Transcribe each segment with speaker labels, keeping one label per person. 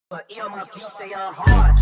Speaker 1: But earmuff, you stay on hard.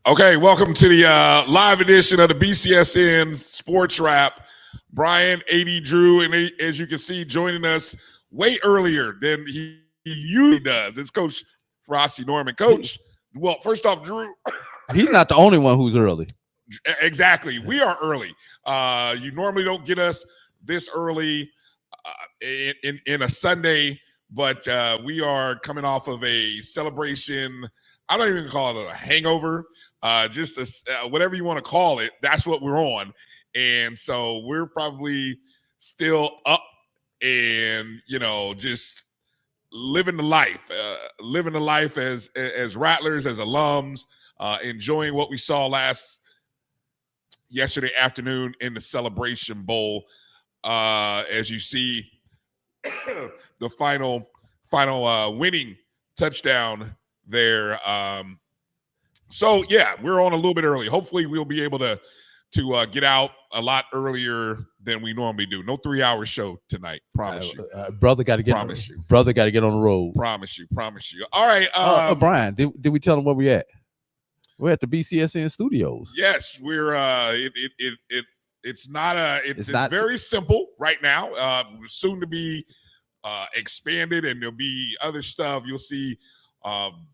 Speaker 2: Okay, welcome to the live edition of the BCSN SportsWrap. Bryan, A.D, Drew, and as you can see, joining us way earlier than he usually does. It's Coach Rossi Norman. Coach, well, first off, Drew.
Speaker 3: He's not the only one who's early.
Speaker 2: Exactly. We are early. You normally don't get us this early in a Sunday, but we are coming off of a celebration. I don't even call it a hangover. Whatever you want to call it, that's what we're on. And so we're probably still up and, just living the life as Rattlers, as alums, enjoying what we saw yesterday afternoon in the Celebration Bowl. As you see the final winning touchdown there. So yeah, we're on a little bit early. Hopefully we'll be able to get out a lot earlier than we normally do. No 3-hour show tonight. Promise you.
Speaker 3: Brother got to get. Brother got to get on the road.
Speaker 2: Promise you. All right.
Speaker 3: Bryan, did we tell him where we at? We're at the BCSN studios.
Speaker 2: Yes, we're. It's very simple right now. Soon to be expanded, and there'll be other stuff. You'll see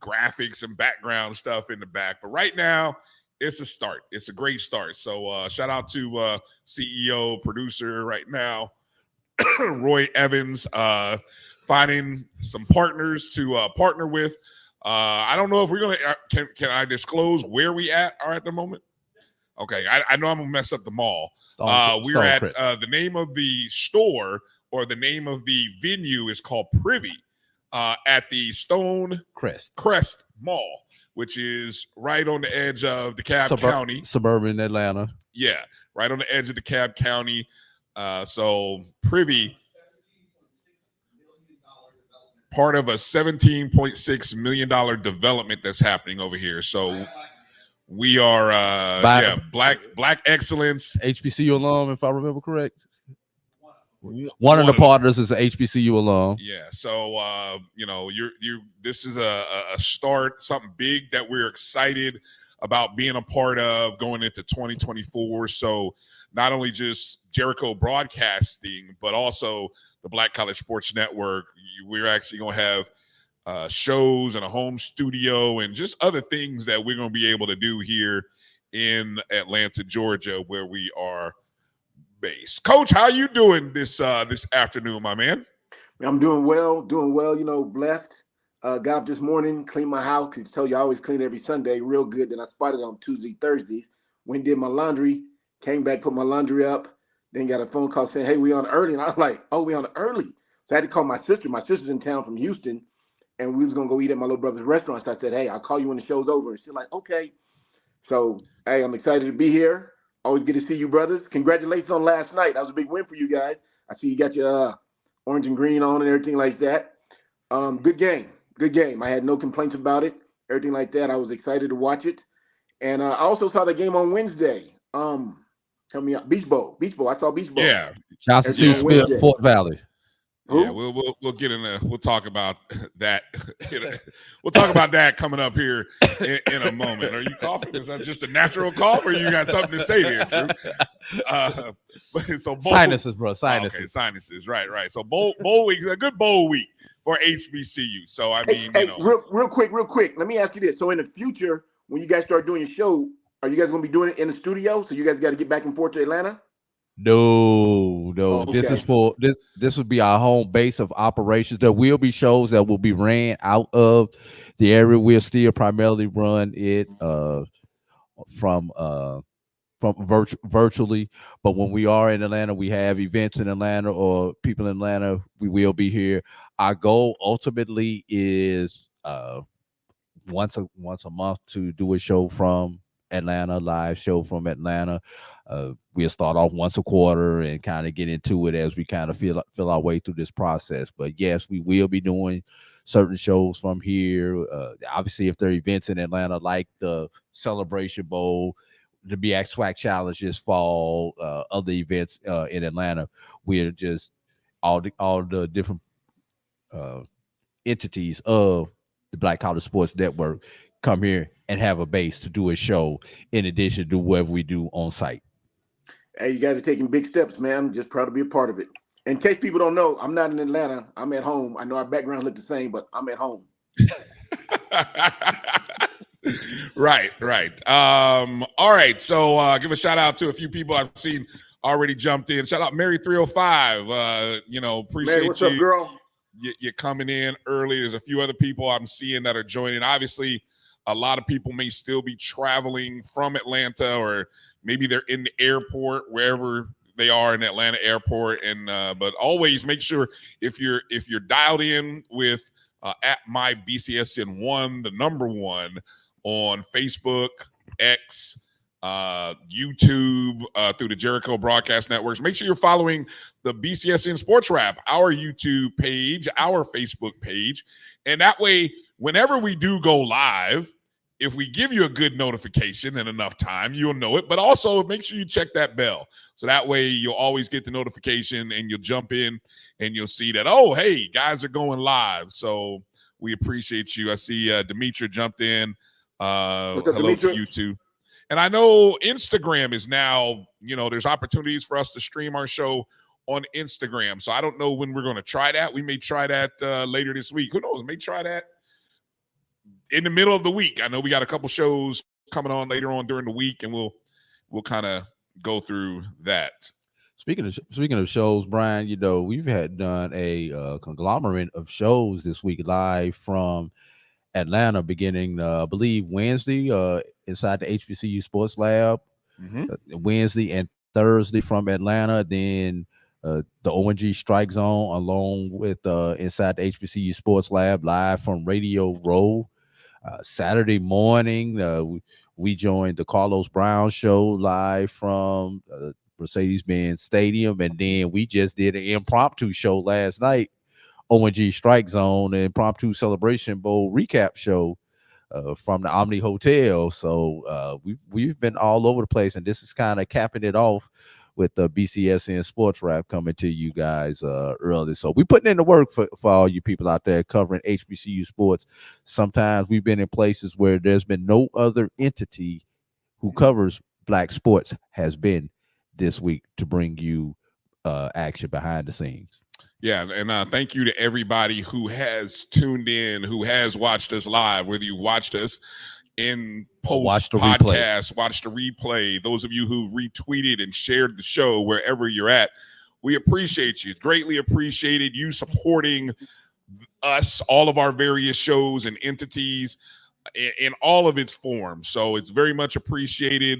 Speaker 2: graphics and background stuff in the back, but right now it's a start. It's a great start. So shout out to CEO, producer right now, Roy Evans, finding some partners to partner with. I don't know if we're gonna can I disclose where we are at the moment? Okay, I know I'm gonna mess up the mall. We're at the name of the store, or the name of the venue is called Privy. At the Stone Crest Mall, which is right on the edge of DeKalb County.
Speaker 3: Suburban Atlanta.
Speaker 2: Yeah, right on the edge of DeKalb County. So Privy, part of a $17.6 million development that's happening over here. So we are, Black Excellence.
Speaker 3: HBCU alum, if I remember correct. One of the partners is an HBCU alum.
Speaker 2: Yeah, so this is a start, something big that we're excited about being a part of going into 2024. So not only just Jericho Broadcasting, but also the Black College Sports Network. We're actually going to have shows and a home studio and just other things that we're going to be able to do here in Atlanta, Georgia, where we are based. Coach, how you doing this afternoon, my man?
Speaker 4: I'm doing well, blessed. Got up this morning, cleaned my house. I tell you, I always clean every Sunday, real good. Then I spotted on Tuesday, Thursdays. Went and did my laundry, came back, put my laundry up, then got a phone call saying, hey, we on early. And I was like, oh, we on early. So I had to call my sister. My sister's in town from Houston, and we was going to go eat at my little brother's restaurant. So I said, hey, I'll call you when the show's over. And she's like, okay. So, hey, I'm excited to be here. Always good to see you, brothers. Congratulations on last night. That was a big win for you guys. I see you got your orange and green on and everything like that. Good game. I had no complaints about it. Everything like that. I was excited to watch it. And I also saw the game on Wednesday. Tell me, Beach Bowl. I saw Beach Bowl.
Speaker 2: Yeah.
Speaker 3: Johnson C. Smith, Fort Valley.
Speaker 2: Yeah, we'll get in there. We'll talk about that. We'll talk about that coming up here in a moment. Are you coughing? Is that just a natural cough, or you got something to say there, Drew?
Speaker 3: Sinuses, bro. Sinuses.
Speaker 2: Okay, sinuses. Right. So bowl week, a good bowl week for HBCU. So I
Speaker 4: Hey,
Speaker 2: mean,
Speaker 4: hey, real quick. Let me ask you this. So in the future, when you guys start doing your show, are you guys going to be doing it in the studio? So you guys got to get back and forth to Atlanta?
Speaker 3: No.
Speaker 4: Oh,
Speaker 3: This is
Speaker 4: okay.
Speaker 3: for this. This would be our home base of operations. There will be shows that will be ran out of the area. We'll still primarily run it from virtually. But when we are in Atlanta, we have events in Atlanta or people in Atlanta, we will be here. Our goal ultimately is once a month to do a show from Atlanta, live show from Atlanta. We'll start off once a quarter and kind of get into it as we kind of feel our way through this process. But yes, we will be doing certain shows from here. Obviously, if there are events in Atlanta like the Celebration Bowl, the BX Swag Challenge this fall, other events in Atlanta, we're just all the different entities of the Black College Sports Network come here and have a base to do a show in addition to whatever we do on site.
Speaker 4: Hey, you guys are taking big steps, man. I'm just proud to be a part of it. In case people don't know, I'm not in Atlanta. I'm at home. I know our backgrounds look the same, but I'm at home.
Speaker 2: Right. All right. So give a shout out to a few people I've seen already jumped in. Shout out Mary 305. Appreciate
Speaker 4: Mary, what's
Speaker 2: you.
Speaker 4: up, girl?
Speaker 2: You're coming in early. There's a few other people I'm seeing that are joining. Obviously, a lot of people may still be traveling from Atlanta, or maybe they're in the airport, wherever they are in the Atlanta airport. And but always make sure if you're dialed in with at my BCSN 1, the number 1 on Facebook, X, YouTube, through the Jericho Broadcast Networks. Make sure you're following the BCSN SportsWrap, our YouTube page, our Facebook page. And that way, whenever we do go live, if we give you a good notification and enough time, you'll know it. But also make sure you check that bell. So that way you'll always get the notification and you'll jump in and you'll see that, oh, hey, guys are going live. So we appreciate you. I see Demetra jumped in.
Speaker 4: What's up,
Speaker 2: hello
Speaker 4: Demetra?
Speaker 2: to you too. And I know Instagram is now, there's opportunities for us to stream our show on Instagram. So I don't know when we're going to try that. We may try that later this week. Who knows? We may try that in the middle of the week. I know we got a couple shows coming on later on during the week, and we'll kind of go through that.
Speaker 3: Speaking of shows, Brian, we've done a conglomerate of shows this week live from Atlanta, beginning I believe Wednesday inside the HBCU Sports Lab, Wednesday and Thursday from Atlanta, then the ONG Strike Zone along with inside the HBCU Sports Lab live from Radio Row. Saturday morning, we joined the Carlos Brown Show live from Mercedes-Benz Stadium, and then we just did an impromptu show last night, ONG Strike Zone, and impromptu Celebration Bowl recap show from the Omni Hotel. So we've been all over the place, and this is kind of capping it off with the BCSN SportsWrap coming to you guys early. So we're putting in the work for all you people out there covering HBCU sports. Sometimes we've been in places where there's been no other entity who covers Black sports has been this week to bring you action behind the scenes.
Speaker 2: Yeah, and thank you to everybody who has tuned in, who has watched us live, whether you watched us in post podcast, watch the replay. Those of you who retweeted and shared the show wherever you're at, we appreciate you. Greatly appreciated you supporting us, all of our various shows and entities in all of its forms. So it's very much appreciated.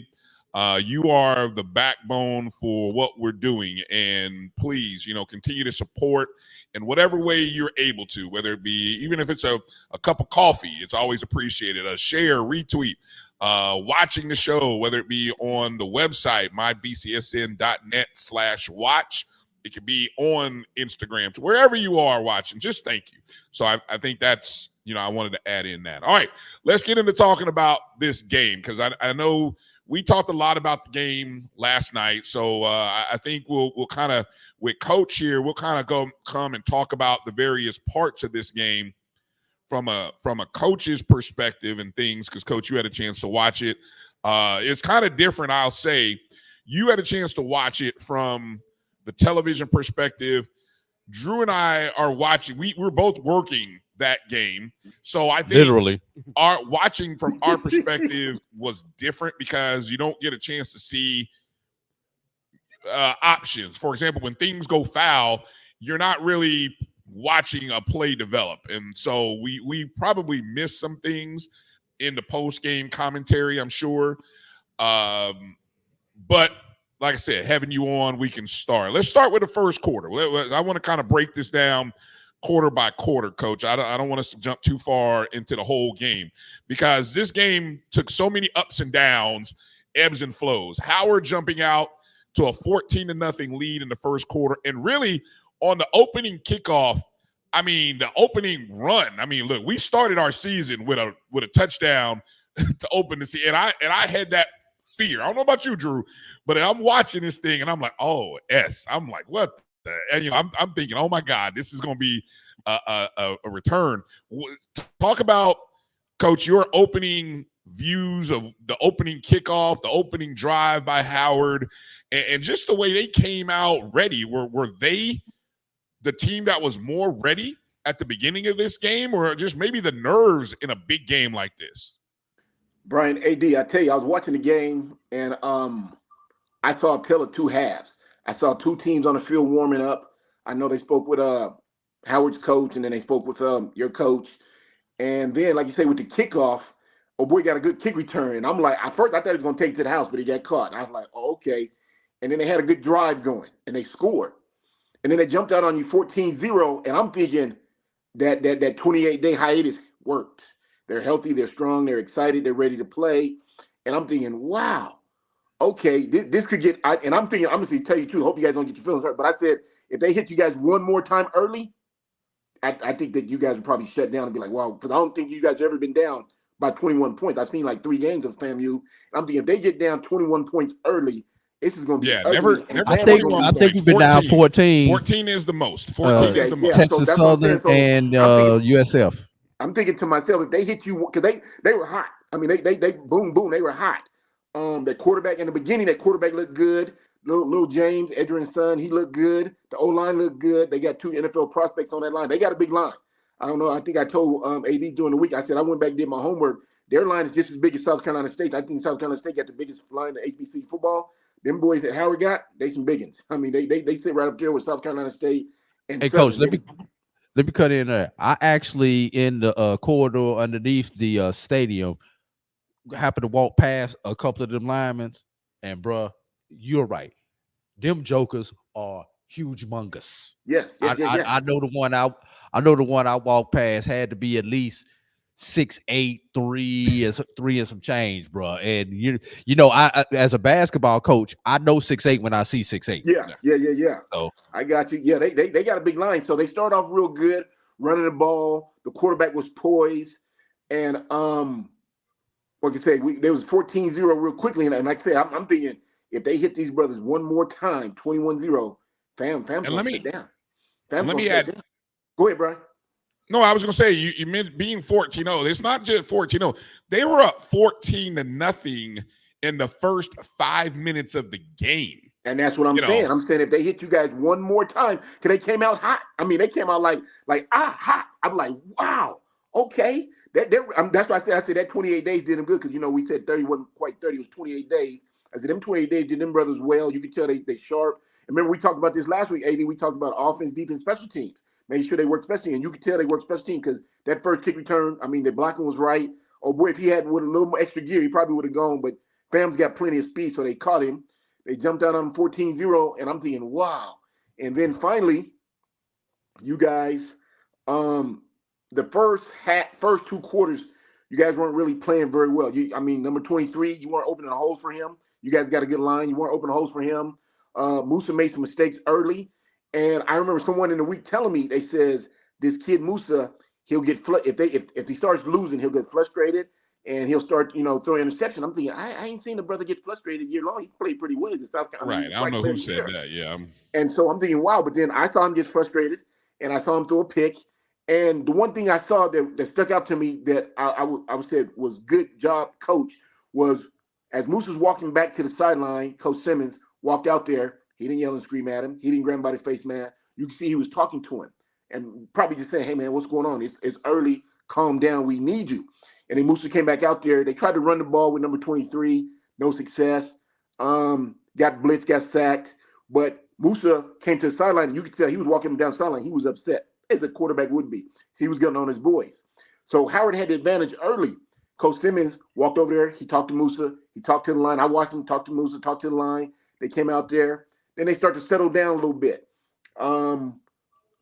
Speaker 2: You are the backbone for what we're doing, and please, continue to support in whatever way you're able to, whether it be, even if it's a cup of coffee, it's always appreciated. A share, retweet, watching the show, whether it be on the website, mybcsn.net/watch. It could be on Instagram, wherever you are watching. Just thank you. So I think that's, I wanted to add in that. All right, let's get into talking about this game, because I know we talked a lot about the game last night. So I think we'll kind of, with Coach here, we'll kind of come and talk about the various parts of this game from a coach's perspective and things, because, Coach, you had a chance to watch it. It's kind of different, I'll say. You had a chance to watch it from the television perspective. Drew and I are watching. We're both working that game, so I think
Speaker 3: Literally.
Speaker 2: our watching from our perspective was different because you don't get a chance to see options. For example, when things go foul, you're not really watching a play develop, and so we probably missed some things in the post game commentary, I'm sure. But like I said, having you on, we can start. Let's start with the first quarter. I want to kind of break this down quarter by quarter, Coach. I don't want us to jump too far into the whole game because this game took so many ups and downs, ebbs and flows. Howard jumping out to a 14-0 lead in the first quarter, and really on the opening kickoff, I mean, the opening run. I mean, look, we started our season with a touchdown to open the season, and I had that fear. I don't know about you, Drew, but I'm watching this thing and I'm like, oh, I'm like, what? And I'm thinking, oh my God, this is going to be a return. Talk about, Coach, your opening views of the opening kickoff, the opening drive by Howard, and just the way they came out ready. Were they the team that was more ready at the beginning of this game, or just maybe the nerves in a big game like this?
Speaker 4: Bryan, A.D, I tell you, I was watching the game, and I saw a tale of two halves. I saw two teams on the field warming up. I know they spoke with Howard's coach, and then they spoke with your coach. And then, like you say, with the kickoff, oh boy, got a good kick return. And I'm like, at first I thought he was going to take it to the house, but he got caught. And I was like, oh, okay. And then they had a good drive going, and they scored. And then they jumped out on you 14-0, and I'm thinking that 28-day hiatus worked. They're healthy, they're strong, they're excited, they're ready to play. And I'm thinking, wow, okay, this could get, and I'm thinking, I'm just going to tell you the truth, hope you guys don't get your feelings hurt, but I said, if they hit you guys one more time early, I think that you guys would probably shut down and be like, wow, because I don't think you guys have ever been down by 21 points. I've seen like 3 games of FAMU. And I'm thinking, if they get down 21 points early, this is going to be ugly.
Speaker 2: Never
Speaker 3: I think we've been down 14.
Speaker 2: 14 is the most. 14 is the most.
Speaker 3: Texas Southern and USF.
Speaker 4: I'm thinking to myself, if they hit you, because they were hot. I mean, they boom, they were hot. That quarterback in the beginning, that quarterback looked good. Little James, Edrin's son, he looked good. The O-line looked good. They got 2 NFL prospects on that line. They got a big line. I don't know. I think I told A.D. during the week, I said I went back and did my homework. Their line is just as big as South Carolina State. I think South Carolina State got the biggest line in HBCU football. Them boys that Howard got, they some biggins. I mean, they sit right up there with South Carolina State. And
Speaker 3: hey, Coach, let me cut in there. I actually, in the corridor underneath the stadium, happened to walk past a couple of them linemen, and bruh, you're right. Them jokers are humongous.
Speaker 4: Yes.
Speaker 3: I know the one I walked past had to be at least 6'8", 3 and some change, bro. And you know, I as a basketball coach, I know 6'8" when I see 6'8".
Speaker 4: Yeah.
Speaker 3: So
Speaker 4: I got you. Yeah, they got a big line. So they start off real good, running the ball. The quarterback was poised, and like I said, there was 14-0 real quickly. And like I said, I'm thinking if they hit these brothers one more time, 21-0, fam's gonna stay down.
Speaker 2: Let me add.
Speaker 4: Go ahead, Bryan.
Speaker 2: No, I was going to say, you meant being 14-0. It's not just 14-0. They were up 14-0 in the first 5 minutes of the game.
Speaker 4: And that's what I'm saying. I'm saying if they hit you guys one more time, because they came out hot. I mean, they came out like hot. I'm like, wow, okay. That's why I said that 28 days did them good, because, we said 30 wasn't quite 30. It was 28 days. I said them 28 days did them brothers well. You could tell they sharp. And remember, we talked about this last week, A.D. We talked about offense, defense, special teams. Made sure they worked special teams. And you could tell they worked special teams because that first kick return, I mean, the blocking was right. Oh, boy, if he had with a little more extra gear, he probably would have gone. But Fam's got plenty of speed, so they caught him. They jumped out on 14-0, and I'm thinking, wow. And then finally, you guys, the first 2 quarters, you guys weren't really playing very well. Number 23, you weren't opening holes for him. You guys got a good line. You weren't opening holes for him. Musa made some mistakes early. And I remember someone in the week telling me, they says, this kid Musa, he'll get if he starts losing, he'll get frustrated and he'll start, throwing interception. I'm thinking, I ain't seen the brother get frustrated year long. He played pretty well in South Carolina.
Speaker 2: Right. I don't know who said that. Yeah.
Speaker 4: And so I'm thinking, wow. But then I saw him get frustrated, and I saw him throw a pick. And the one thing I saw that stuck out to me that I would say was good job, coach, was as Moose was walking back to the sideline, Coach Simmons walked out there. He didn't yell and scream at him. He didn't grab him by the face, man. You can see he was talking to him and probably just saying, hey, man, what's going on? It's early. Calm down. We need you. And then Musa came back out there. They tried to run the ball with number 23. No success. Got blitzed, got sacked. But Musa came to the sideline, and you could tell he was walking down the sideline. He was upset, as a quarterback would be. He was getting on his boys. So Howard had the advantage early. Coach Simmons walked over there. He talked to Musa. He talked to the line. I watched him talk to Musa, talk to the line. They came out there. Then they start to settle down a little bit. I'm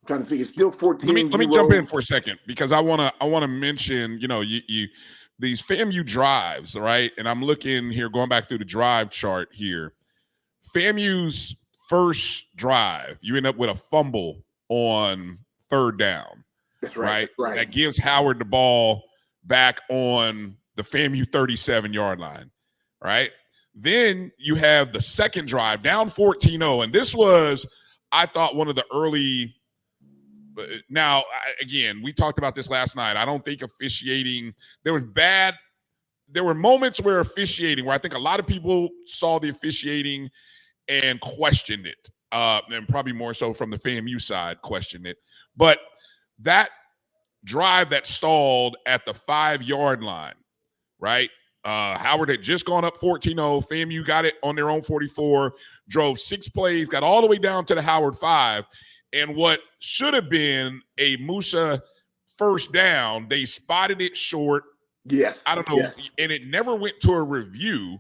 Speaker 4: trying to figure. Still 14.
Speaker 2: Let me jump in for a second because I wanna mention, you these FAMU drives, right? And I'm looking here, going back through the drive chart here. FAMU's first drive, you end up with a fumble on third down.
Speaker 4: That's right. Right.
Speaker 2: That gives Howard the ball back on the FAMU 37-yard line, right? Then you have the second drive down 14-0, and this was, I thought, one of the early. Now, again, we talked about this last night. I don't think officiating. There were moments where officiating, where I think a lot of people saw the officiating and questioned it, and probably more so from the FAMU side questioned it. But that drive that stalled at the 5-yard line, right? Howard had just gone up 14-0. FAMU got it on their own 44, drove 6 plays, got all the way down to the Howard 5. And what should have been a Musa first down, they spotted it short.
Speaker 4: Yes.
Speaker 2: I don't know.
Speaker 4: Yes.
Speaker 2: And it never went to a review,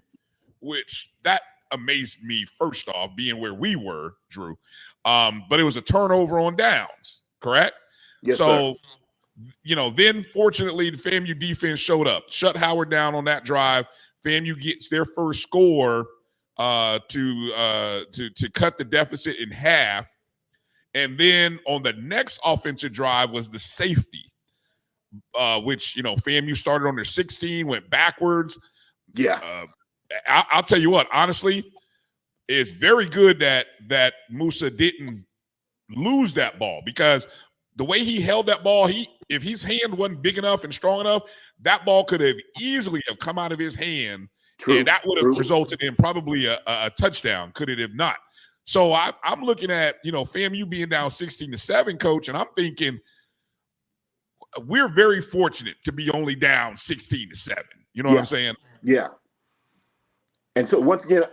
Speaker 2: which that amazed me, first off, being where we were, Drew. But it was a turnover on downs, correct?
Speaker 4: Yes,
Speaker 2: so,
Speaker 4: sir.
Speaker 2: Then fortunately the FAMU defense showed up, shut Howard down on that drive. FAMU gets their first score to cut the deficit in half. And then on the next offensive drive was the safety, which, FAMU started on their 16, went backwards.
Speaker 4: Yeah.
Speaker 2: I'll tell you what, honestly, it's very good that Musa didn't lose that ball, because the way he held that ball, if his hand wasn't big enough and strong enough, that ball could have easily have come out of his hand.
Speaker 4: True.
Speaker 2: And that would have resulted in probably a touchdown, could it have not? So I'm looking at, FAMU being down 16-7, Coach, and I'm thinking we're very fortunate to be only down 16-7. You know what I'm saying?
Speaker 4: Yeah. And so once again,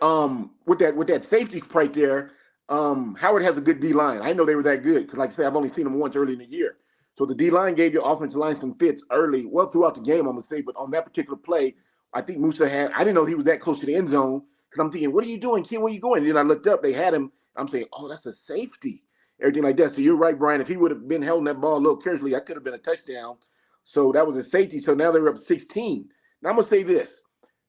Speaker 4: with that safety right there, Howard has a good D line. I know they were that good because, like I said, I've only seen them once early in the year. So the D line gave your offensive line some fits early, well throughout the game, I'm gonna say. But on that particular play, I think Musa I didn't know he was that close to the end zone. Because I'm thinking, what are you doing, kid? Where are you going? And then I looked up, they had him. I'm saying, oh, that's a safety. Everything like that. So you're right, Brian. If he would have been holding that ball a little carefully, that could have been a touchdown. So that was a safety. So now they're up 16. Now I'm going to say this.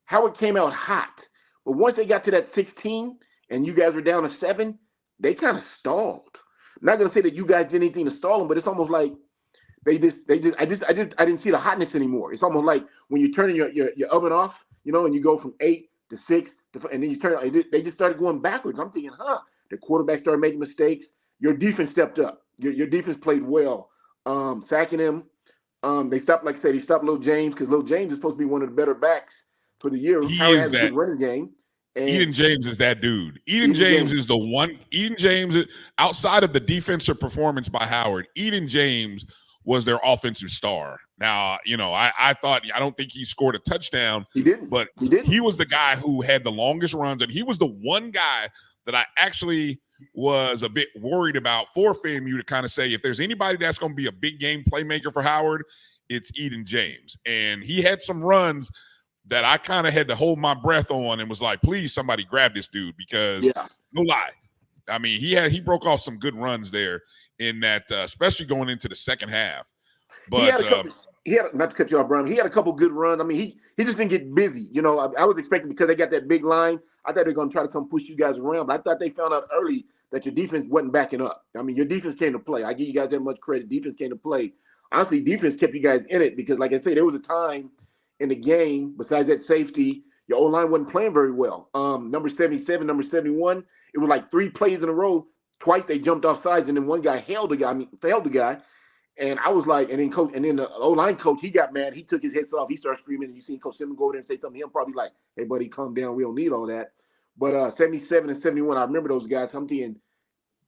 Speaker 4: Howard came out hot. But once they got to that 16 and you guys were down to 7, they kind of stalled. I'm not going to say that you guys did anything to stall them, but it's almost like I didn't see the hotness anymore. It's almost like when you're turning your oven off, and you go from 8 to 6, and then you turn. They just started going backwards. I'm thinking, the quarterback started making mistakes. Your defense stepped up. Your defense played well, sacking him. They stopped, like I said, he stopped Lil James, because Lil James is supposed to be one of the better backs for the year. Howard has a good running game. And
Speaker 2: Eden James is that dude. Eden James is the one. Eden James, outside of the defensive performance by Howard, Eden James was their offensive star. Now, I don't think he scored a touchdown.
Speaker 4: He didn't.
Speaker 2: But he was the guy who had the longest runs, and he was the one guy that I actually was a bit worried about for FAMU to kind of say, if there's anybody that's going to be a big game playmaker for Howard, it's Eden James. And he had some runs that I kind of had to hold my breath on and was like, please, somebody grab this dude, because no lie. I mean, he broke off some good runs there in that, especially going into the second half. But
Speaker 4: he had not to cut you off, Brian. He had a couple good runs. I mean, he just didn't get busy. I was expecting, because they got that big line, I thought they were going to try to come push you guys around. But I thought they found out early that your defense wasn't backing up. I mean, your defense came to play. I give you guys that much credit. Defense came to play. Honestly, defense kept you guys in it, because, like I said, there was a time in the game, besides that safety, your O-line wasn't playing very well. Number 77, number 71, it was like 3 plays in a row. Twice they jumped off sides, and then one guy failed the guy. And I was like, and then the O-line coach, he got mad. He took his headset off. He started screaming, and you seen Coach Simmons go over there and say something. He'll probably like, hey, buddy, calm down. We don't need all that. But 77 and 71, I remember those guys. I'm thinking,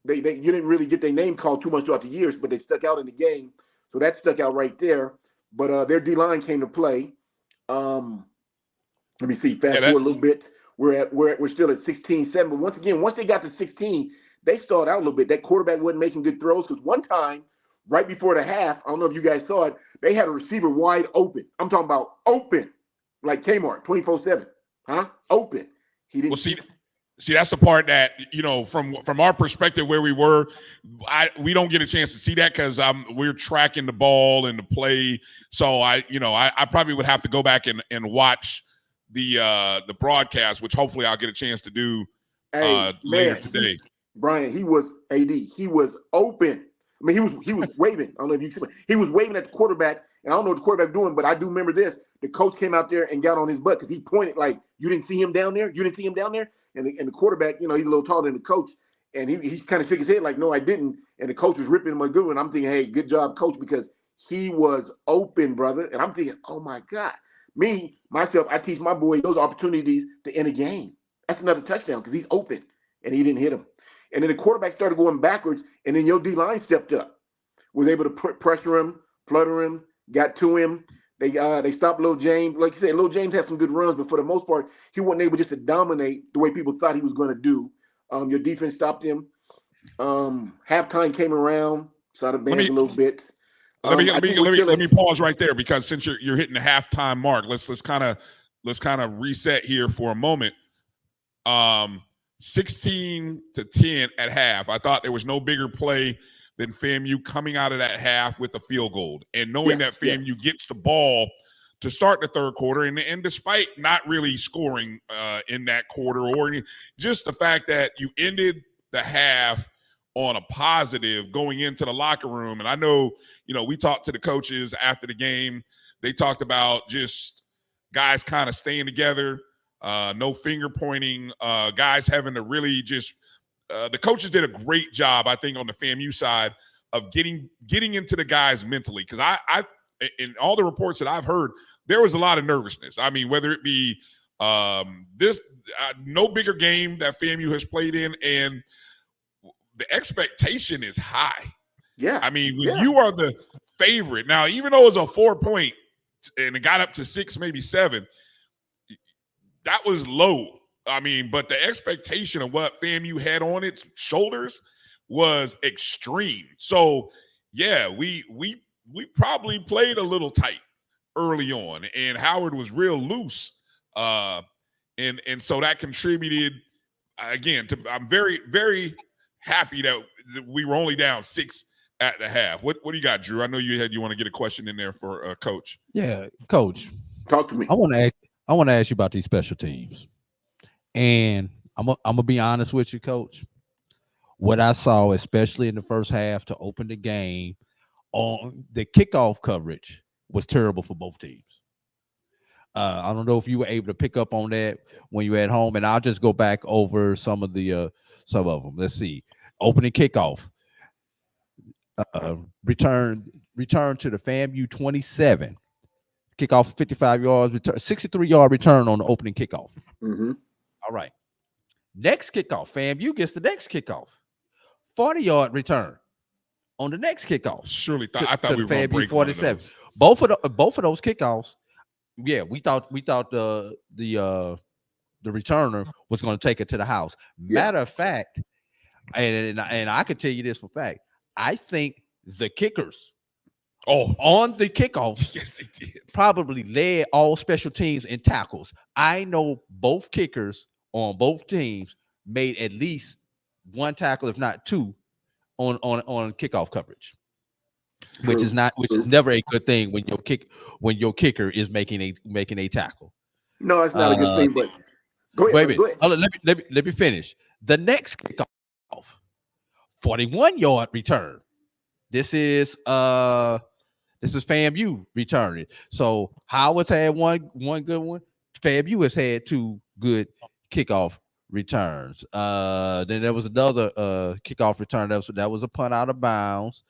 Speaker 4: They you didn't really get their name called too much throughout the years, but they stuck out in the game. So that stuck out right there. But their D line came to play. Let me see. Fast forward a little bit. We're still at 16-7. But once again, once they got to 16, they stalled out a little bit. That quarterback wasn't making good throws because one time, right before the half, I don't know if you guys saw it, they had a receiver wide open. I'm talking about open, like Kmart, 24/7, open. He didn't.
Speaker 2: Well, see, that's the part that, from our perspective where we were, we don't get a chance to see that because we're tracking the ball and the play. So I probably would have to go back and watch the broadcast, which hopefully I'll get a chance to do later today.
Speaker 4: Bryan, he was AD. He was open. I mean, he was waving. I don't know if you see it. He was waving at the quarterback, and I don't know what the quarterback doing, but I do remember this. The coach came out there and got on his butt because he pointed like, "You didn't see him down there? You didn't see him down there?" And the quarterback, he's a little taller than the coach, and he kind of shook his head like, "No, I didn't." And the coach was ripping him a good one. I'm thinking, "Hey, good job, coach," because he was open, brother. And I'm thinking, "Oh my God." Myself, I teach my boy those opportunities to end a game. That's another touchdown because he's open, and he didn't hit him. And then the quarterback started going backwards, and then your D-line stepped up, was able to pressure him, flutter him, got to him. They stopped Lil James. Like you said, Lil James had some good runs, but for the most part, he wasn't able just to dominate the way people thought he was going to do. Your defense stopped him. Halftime came around, saw the bands a little bit.
Speaker 2: Let me pause right there because since you're hitting the halftime mark, let's kind of reset here for a moment. 16-10 at half. I thought there was no bigger play than FAMU coming out of that half with a field goal and knowing that FAMU gets the ball to start the third quarter. And despite not really scoring in that quarter or just the fact that you ended the half on a positive going into the locker room. And I know, we talked to the coaches after the game. They talked about just guys kind of staying together, no finger pointing, guys having to really just the coaches did a great job, I think, on the FAMU side of getting into the guys mentally. Because I in all the reports that I've heard, there was a lot of nervousness. I mean, whether it be this no bigger game that FAMU has played in, and the expectation is high.
Speaker 4: Yeah.
Speaker 2: I mean, when you are the favorite, now, even though it was a 4-point and it got up to 6, maybe 7, that was low. I mean, but the expectation of what FAMU had on its shoulders was extreme. So, yeah, we probably played a little tight early on, and Howard was real loose. And so that contributed, again, I'm very, very happy that we were only down 6 at the half. What do you got, Drew? I know you want to get a question in there for Coach.
Speaker 3: Yeah, Coach.
Speaker 4: Talk to me.
Speaker 3: I want to ask you about these special teams. And I'm gonna be honest with you, Coach. What I saw, especially in the first half to open the game, on the kickoff coverage was terrible for both teams. I don't know if you were able to pick up on that when you were at home, and I'll just go back over some of them. Let's see. Opening kickoff. Return to the FAMU 27. Kickoff 55 yards, 63-yard return on the opening kickoff.
Speaker 4: Mm-hmm.
Speaker 3: All right. Next kickoff, FAMU gets the next kickoff. 40-yard return on the next kickoff.
Speaker 2: Surely I thought we were going to break
Speaker 3: 47. Both of those kickoffs, yeah, we thought the returner was going to take it to the house. Matter of fact, and I can tell you this for fact, I think the kickers on the kickoffs
Speaker 2: yes, they did.
Speaker 3: probably led all special teams in tackles. I know both kickers on both teams made at least one tackle, if not two, on kickoff coverage.
Speaker 4: True.
Speaker 3: Which is never a good thing when your kicker is making a tackle.
Speaker 4: No, it's not a good thing, but go ahead.
Speaker 3: Wait a minute. Let me finish. The next kickoff, 41-yard return. This is FAMU returning. So Howard's had one good one. FAMU has had 2 good kickoff returns. Then there was another kickoff return. That was a punt out of bounds.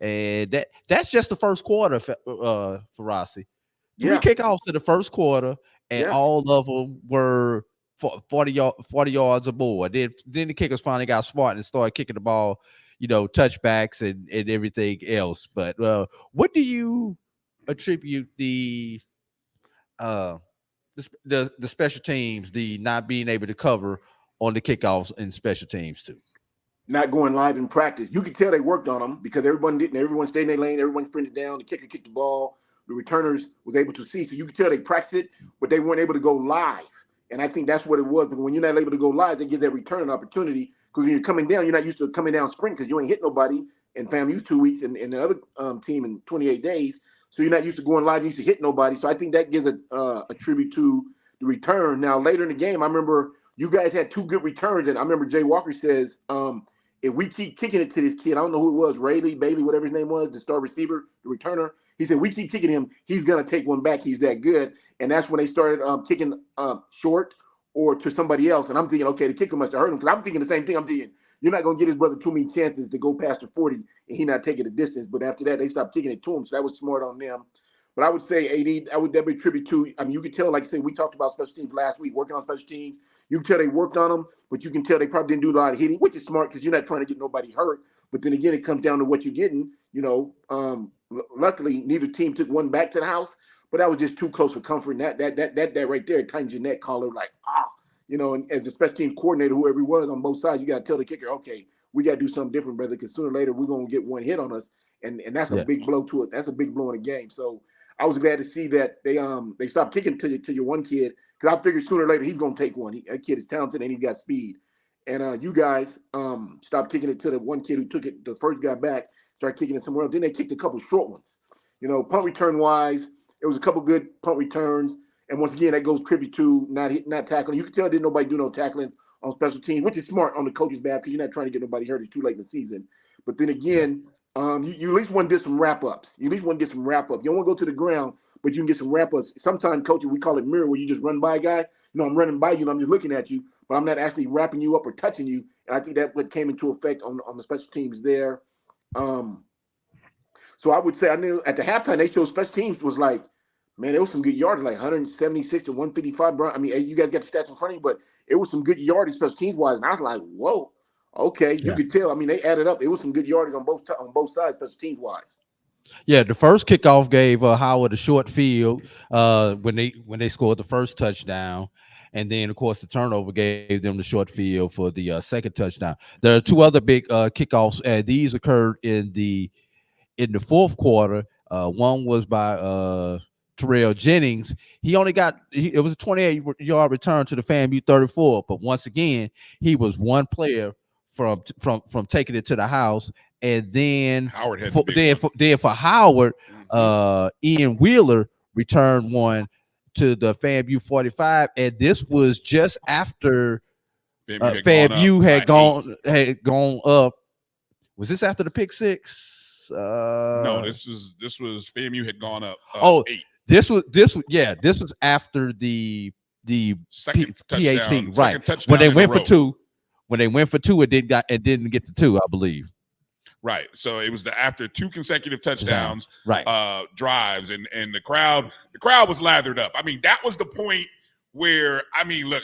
Speaker 3: And that's just the first quarter for Rossi. 3 kickoffs to the first quarter, and all of them were 40 yards or more. Then the kickers finally got smart and started kicking the ball, touchbacks and everything else. But what do you attribute the special teams, the not being able to cover on the kickoffs and special teams to?
Speaker 4: Not going live in practice. You could tell they worked on them because everyone didn't. Everyone stayed in their lane. Everyone sprinted down. The kicker kicked the ball. The returners was able to see. So you could tell they practiced it, but they weren't able to go live. And I think that's what it was. Because when you're not able to go live, it gives that return an opportunity. Because when you're coming down, you're not used to coming down sprint because you ain't hit nobody. And FAMU's 2 weeks and the other team in 28 days. So you're not used to going live. You used to hit nobody. So I think that gives a tribute to the return. Now, later in the game, I remember you guys had 2 good returns. And I remember Jay Walker says, if we keep kicking it to this kid, I don't know who it was, Bailey, whatever his name was, the star receiver, the returner. He said, we keep kicking him, he's going to take one back. He's that good. And that's when they started kicking short or to somebody else. And I'm thinking, okay, the kicker must have hurt him because I'm thinking the same thing. I'm thinking, you're not going to give his brother too many chances to go past the 40 and he not taking the distance. But after that, they stopped kicking it to him. So that was smart on them. But I would say, AD, that would tribute to, you could tell, like I said, we talked about special teams last week, working on special teams. You can tell they worked on them, but you can tell they probably didn't do a lot of hitting, which is smart because you're not trying to get nobody hurt. But then again, it comes down to what you're getting. Luckily, neither team took one back to the house, but that was just too close for comfort. And that right there tightens your neck collar like, and as a special teams coordinator, whoever he was on both sides, you got to tell the kicker, okay, we got to do something different, brother, because sooner or later we're going to get one hit on us. And that's a big blow to it. That's a big blow in the game. So I was glad to see that they stopped kicking to your one kid because I figured sooner or later he's going to take one. That kid is talented and he's got speed. And you guys stopped kicking it to the one kid who took it, the first guy back, started kicking it somewhere else. Then they kicked a couple short ones. Punt return wise, it was a couple good punt returns. And once again, that goes tribute to not tackling. You can tell didn't nobody do no tackling on special teams, which is smart on the coach's back because you're not trying to get nobody hurt. It's too late in the season. But then again, you at least want to get some wrap-ups. You at least want to get some wrap-ups. You don't want to go to the ground, but you can get some wrap-ups. Sometimes, coaching, we call it mirror, where you just run by a guy. I'm running by you and I'm just looking at you, but I'm not actually wrapping you up or touching you. And I think that what came into effect on the special teams there. So I would say I knew at the halftime they showed special teams was like, man, there was some good yardage, like 176 to 155. Bro. I mean, you guys got the stats in front of you, but it was some good yardage special teams wise. And I was like, whoa. Okay, you could tell. I mean, they added up. It was some good yardage on both sides, special teams wise.
Speaker 3: Yeah, the first kickoff gave Howard a short field when they scored the first touchdown, and then of course the turnover gave them the short field for the second touchdown. There are 2 other big kickoffs, and these occurred in the fourth quarter. One was by Terrell Jennings. He only it was a 28-yard return to the FAMU 34, but once again, he was one player from taking it to the house. And then
Speaker 2: Howard had
Speaker 3: for Howard, Ian Wheeler returned one to the FAMU 45, and this was just after FAMU had gone up. Was this after the pick six?
Speaker 2: No, this was FAMU had gone up. 8.
Speaker 3: This was after the
Speaker 2: second
Speaker 3: touchdown, right?
Speaker 2: Touchdown
Speaker 3: when they went for 2. When they went for 2, it didn't get to 2, I believe.
Speaker 2: Right. So it was after 2 consecutive touchdowns,
Speaker 3: right.
Speaker 2: Drives, and the crowd was lathered up. I mean, that was the point where, look,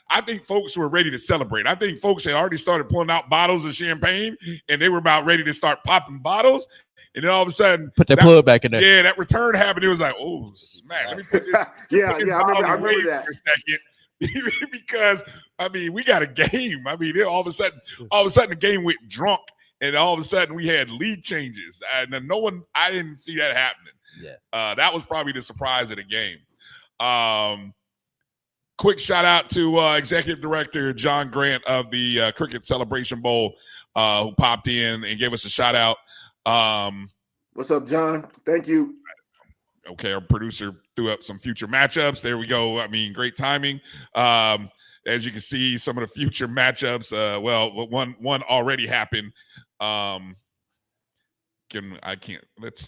Speaker 2: I think folks were ready to celebrate. I think folks had already started pulling out bottles of champagne, and they were about ready to start popping bottles. And then all of a sudden,
Speaker 3: put that plug back in there.
Speaker 2: Yeah, that return happened. It was like, oh, smack. Let me put this.
Speaker 4: I remember that
Speaker 2: for a second. Because we got a game. All of a sudden the game went drunk, and all of a sudden we had lead changes, and I didn't see that happening.
Speaker 3: Yeah,
Speaker 2: that was probably the surprise of the game. Quick shout out to Executive Director John Grant of the Cricket Celebration Bowl, who popped in and gave us a shout out.
Speaker 4: What's up, John? Thank you.
Speaker 2: Okay, our producer threw up some future matchups. There we go. Great timing. As you can see, some of the future matchups. One already happened. Let's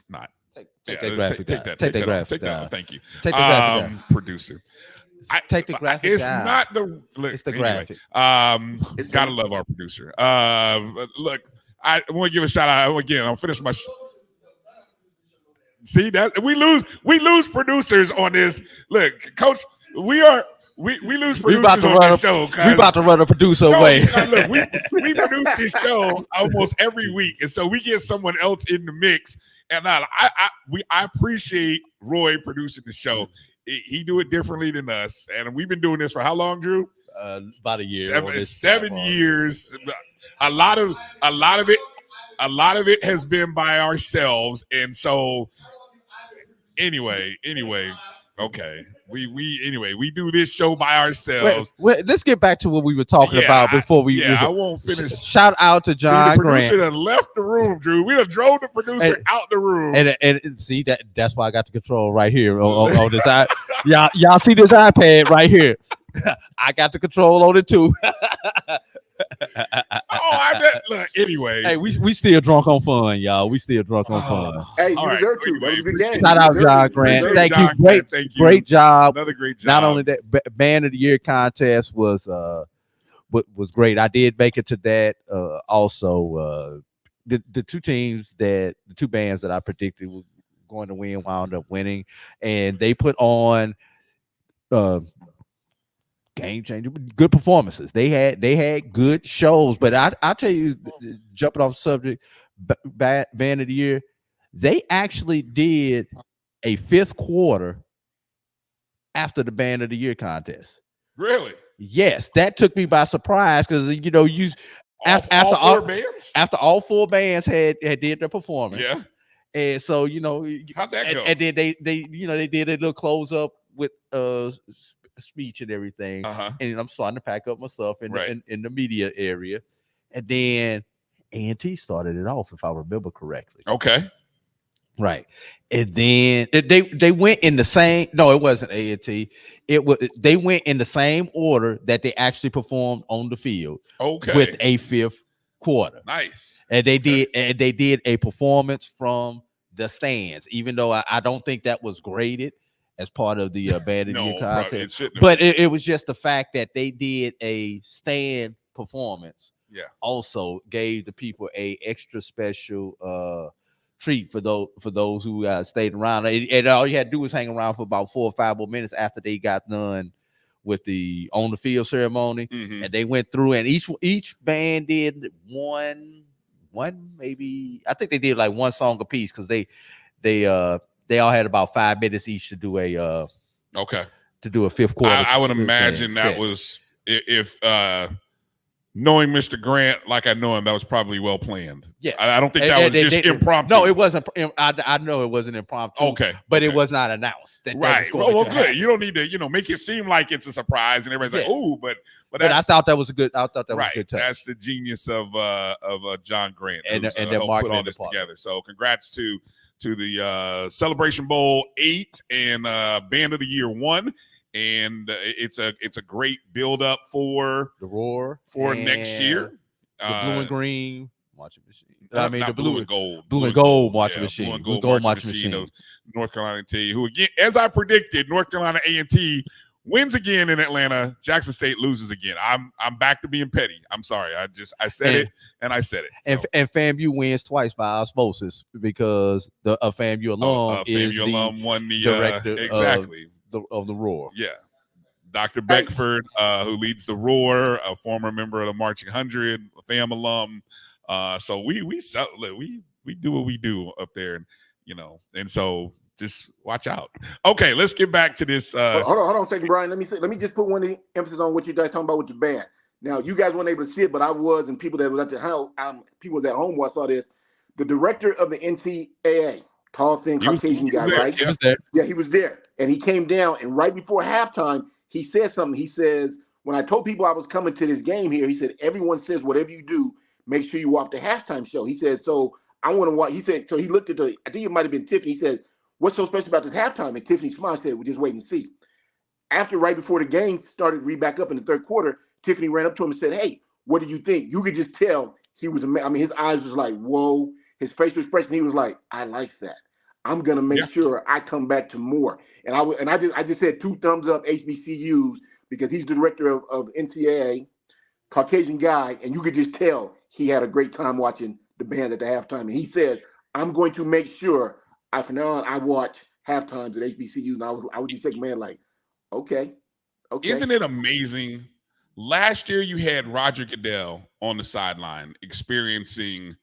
Speaker 2: not
Speaker 3: take that graphic down.
Speaker 2: Take that graphic down. Thank you.
Speaker 3: Take the graphic down.
Speaker 2: Producer.
Speaker 3: Take the graphic
Speaker 2: it's
Speaker 3: down.
Speaker 2: Not the look.
Speaker 3: It's the
Speaker 2: anyway,
Speaker 3: graphic.
Speaker 2: Gotta love our producer. Look, I want to give a shout out again. I'll finish my. See that we lose producers on this. Look, Coach, we are we lose
Speaker 3: We about
Speaker 2: producers
Speaker 3: to
Speaker 2: on
Speaker 3: run
Speaker 2: this
Speaker 3: a,
Speaker 2: show.
Speaker 3: we about to run a producer away.
Speaker 2: Look, we produce this show almost every week, and so we get someone else in the mix. And I appreciate Roy producing the show. He do it differently than us, and we've been doing this for how long, Drew?
Speaker 3: About a year.
Speaker 2: Seven years. A lot of it has been by ourselves, and so anyway, okay. We do this show by ourselves.
Speaker 3: Wait, let's get back to what we were talking about before we.
Speaker 2: I won't finish.
Speaker 3: Shout out to John
Speaker 2: the producer
Speaker 3: Grant.
Speaker 2: done left the room, Drew. We done drove the producer out the room.
Speaker 3: And see that's why I got the control right here on this. Y'all see this iPad right here? I got the control on it too.
Speaker 2: I bet. Look, anyway.
Speaker 3: Hey, we still drunk on fun, y'all. We still drunk on fun.
Speaker 4: Hey, you deserve to. That was a good game.
Speaker 3: Shout out John Grant. Thank you. Great job.
Speaker 2: Another great job.
Speaker 3: Not only that, Band of the Year contest was great. I did make it to that. Also, the two bands that I predicted were going to win wound up winning, and they put on game changer, good performances. They had good shows, but I tell you, jumping off subject, Band of the Year, they actually did a fifth quarter after the Band of the Year contest.
Speaker 2: Really?
Speaker 3: Yes, that took me by surprise because after all four bands had did their performance.
Speaker 2: Yeah.
Speaker 3: And so
Speaker 2: how'd that go?
Speaker 3: And then they did a little close up with speech and everything. And I'm starting to pack up my stuff in the media area. And then A&T started it off, if I remember correctly.
Speaker 2: Okay.
Speaker 3: Right. And then they went in the same. No, it wasn't A&T. They went in the same order that they actually performed on the field.
Speaker 2: Okay.
Speaker 3: With a fifth quarter.
Speaker 2: Nice.
Speaker 3: And they did a performance from the stands, even though I don't think that was graded as part of the Band of the Year contest. But it was just the fact that they did a stand performance.
Speaker 2: Yeah. Also
Speaker 3: gave the people a extra special treat for those who stayed around. And all you had to do was hang around for about 4 or 5 more minutes after they got done with the on the field ceremony. And they went through, and each band did one maybe, I think they did like one song a piece, because they all had about 5 minutes each to do a fifth quarter.
Speaker 2: I would imagine that was, if knowing Mr. Grant like I know him, that was probably well planned. Yeah, I don't think that was just impromptu.
Speaker 3: No, it wasn't. I know it wasn't impromptu.
Speaker 2: Okay,
Speaker 3: but it was not announced.
Speaker 2: Right. Well, good. You don't need to, make it seem like it's a surprise and everybody's like, "Ooh," but
Speaker 3: I thought that was a good. I thought that was a good touch.
Speaker 2: That's the genius of John Grant
Speaker 3: and that
Speaker 2: put all this together. So, congrats to the Celebration Bowl 8 and Band of the Year 1. And it's a great build up for
Speaker 3: the Roar
Speaker 2: for next year.
Speaker 3: The blue and green watching machine.
Speaker 2: The
Speaker 3: blue and gold watching machine.
Speaker 2: Blue and gold watching machine of North Carolina A&T, who again, as I predicted, North Carolina A&T wins again in Atlanta. Jackson State loses again. I'm back to being petty. I'm sorry. I said it and I said it. So.
Speaker 3: And FAMU wins twice by osmosis, because the FAMU alum
Speaker 2: won the
Speaker 3: director
Speaker 2: exactly.
Speaker 3: Of the Roar.
Speaker 2: Yeah. Dr. Beckford, who leads the Roar, a former member of the Marching 100, a FAM alum. So we do what we do up there, and so just watch out. Okay, let's get back to this.
Speaker 4: Hold on a second, Brian. Let me just put one emphasis on what you guys talking about with your band. Now, you guys weren't able to see it, but I was, and people that was at the house, people was at home who I saw this. The director of the NCAA, tall, thin, Caucasian guy, right?
Speaker 3: He was there.
Speaker 4: Yeah, he was there. And he came down, and right before halftime, he said something. He says, when I told people I was coming to this game here, he said, everyone says whatever you do, make sure you watch the halftime show. He said, so I want to watch. He said, so he looked at I think it might have been Tiffany. He said, what's so special about this halftime? And Tiffany smiled and said, we'll just wait and see. Right before the game started, read back up in the third quarter, Tiffany ran up to him and said, hey, what do you think? You could just tell he was, his eyes was like, whoa. His facial expression, he was like, I like that. I'm gonna make sure I come back to more. And I just said 2 thumbs up HBCUs, because he's the director of NCAA, Caucasian guy, and you could just tell he had a great time watching the band at the halftime. And he said, I'm going to make sure from now on I watch halftimes at HBCUs. And I was just thinking, man, like, okay. Okay.
Speaker 2: Isn't it amazing? Last year you had Roger Goodell on the sideline experiencing,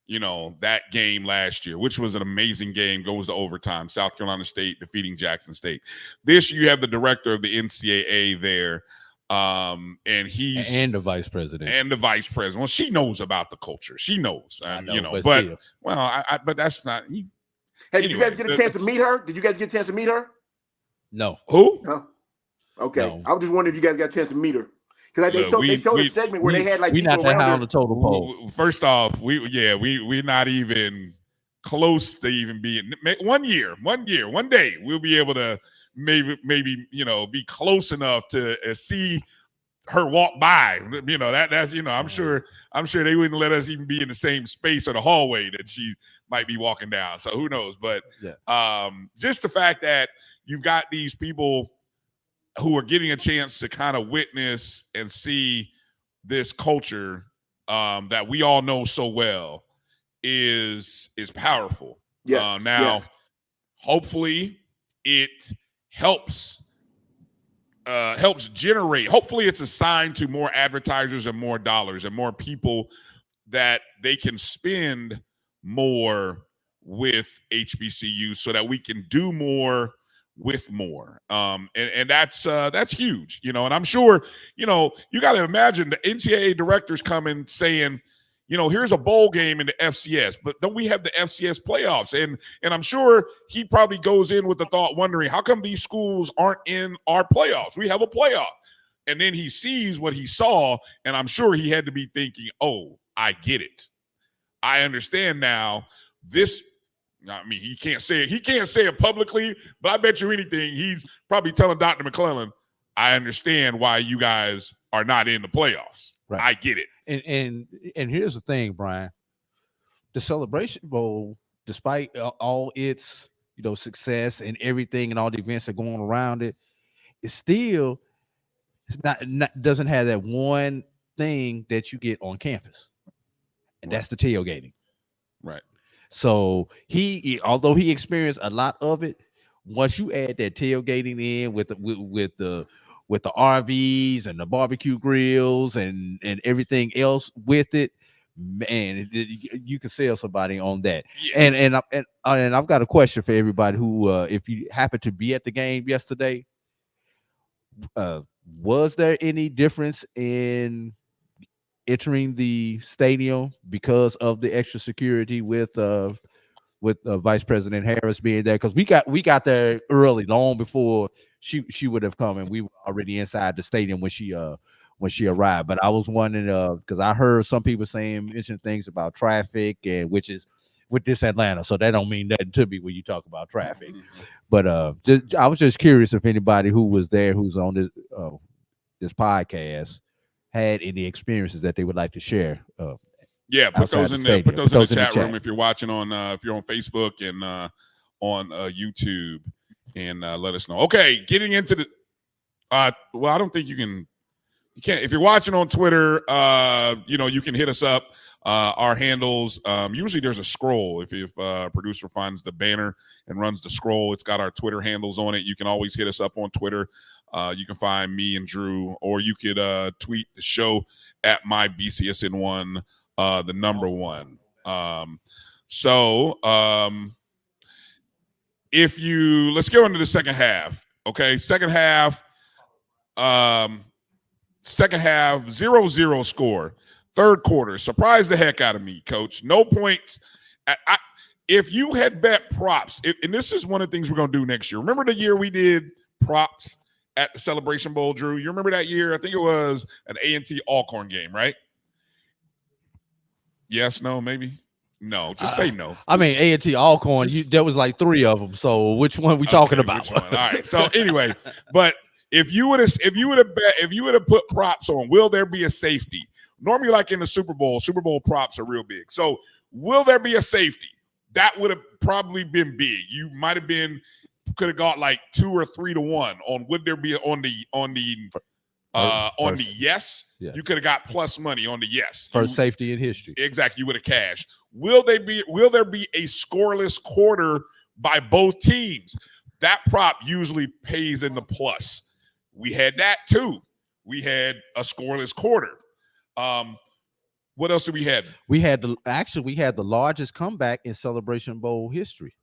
Speaker 2: that game last year, which was an amazing game, goes to overtime. South Carolina State defeating Jackson State. This year you have the director of the NCAA there, and
Speaker 3: the vice president.
Speaker 2: Well, she knows about the culture. She knows, and
Speaker 3: but
Speaker 2: but that's not.
Speaker 4: Hey,
Speaker 2: anyway,
Speaker 4: did you guys get a chance to meet her? Did you guys get a chance to meet her?
Speaker 3: No.
Speaker 2: Who?
Speaker 4: No. Okay.
Speaker 3: No.
Speaker 4: I was just wondering if you guys got a chance to meet her. Because they showed a segment where they had like
Speaker 3: we
Speaker 4: people
Speaker 3: not that
Speaker 4: around
Speaker 3: high
Speaker 4: her.
Speaker 3: on the total pole.
Speaker 2: First off, we're not even close to even being one day we'll be able to maybe be close enough to see her walk by. That's I'm sure they wouldn't let us even be in the same space or the hallway that she might be walking down. So who knows? But just the fact that you've got these people who are getting a chance to kind of witness and see this culture that we all know so well is powerful.
Speaker 4: Yes.
Speaker 2: Hopefully it helps generate. Hopefully it's a sign to more advertisers and more dollars and more people that they can spend more with HBCU so that we can do more with more. And that's huge, and I'm sure, you got to imagine the NCAA directors coming saying, here's a bowl game in the FCS, but don't we have the FCS playoffs? And I'm sure he probably goes in with the thought wondering, how come these schools aren't in our playoffs? We have a playoff. And then he sees what he saw, and I'm sure he had to be thinking, oh, I get it. I understand now. He can't say it. He can't say it publicly, but I bet you anything, he's probably telling Dr. McClellan, I understand why you guys are not in the playoffs. Right. I get it.
Speaker 3: And here's the thing, Brian. The Celebration Bowl, despite all its success and everything and all the events that are going around it, it's doesn't have that one thing that you get on campus, and that's the tailgating.
Speaker 2: Right.
Speaker 3: So although he experienced a lot of it, once you add that tailgating in with the RVs and the barbecue grills and everything else with it, man, you can sell somebody on that. Yeah. And I've got a question for everybody who, if you happen to be at the game yesterday, was there any difference in entering the stadium because of the extra security with Vice President Harris being there? Because we got there early, long before she would have come, and we were already inside the stadium when she arrived. But I was wondering, because I heard some people mention things about traffic, and which is with this Atlanta, so that don't mean nothing to me when you talk about traffic. Mm-hmm. But I was just curious if anybody who was there, who's on this podcast, had any experiences that they would like to share.
Speaker 2: Put those in there. Put those in the chat room if you're watching if you're on Facebook and on YouTube, and let us know. Okay, getting into the well, I don't think you can't. If you're watching on Twitter, you can hit us up. Our handles, usually there's a scroll. If producer finds the banner and runs the scroll, it's got our Twitter handles on it. You can always hit us up on Twitter. You can find me and Drew, or you could tweet the show at my BCSN1, the number one. Let's go into the second half. Okay, second half, 0-0 score. Third quarter, surprised the heck out of me, Coach. No points. If you had bet props, and this is one of the things we're going to do next year. Remember the year we did props at the Celebration Bowl, Drew? You remember that year? I think it was an A&T Alcorn game, right? Yes, no, maybe? No, just say no.
Speaker 3: I mean, A&T Alcorn, there was like 3 of them. So which one we talking about?
Speaker 2: Which one? All right. So anyway, but if you would have put props on, will there be a safety? Normally, like in the Super Bowl props are real big. So will there be a safety? That would have probably been big. You might have could have got like 2 or 3 to 1 on would there be on the yes. Yeah. You could have got plus money on the yes.
Speaker 3: First safety in history.
Speaker 2: Exactly. You would have cashed. Will there be a scoreless quarter by both teams? That prop usually pays in the plus. we had that too. We had a scoreless quarter. What else did we have?
Speaker 3: We had the largest comeback in Celebration Bowl history.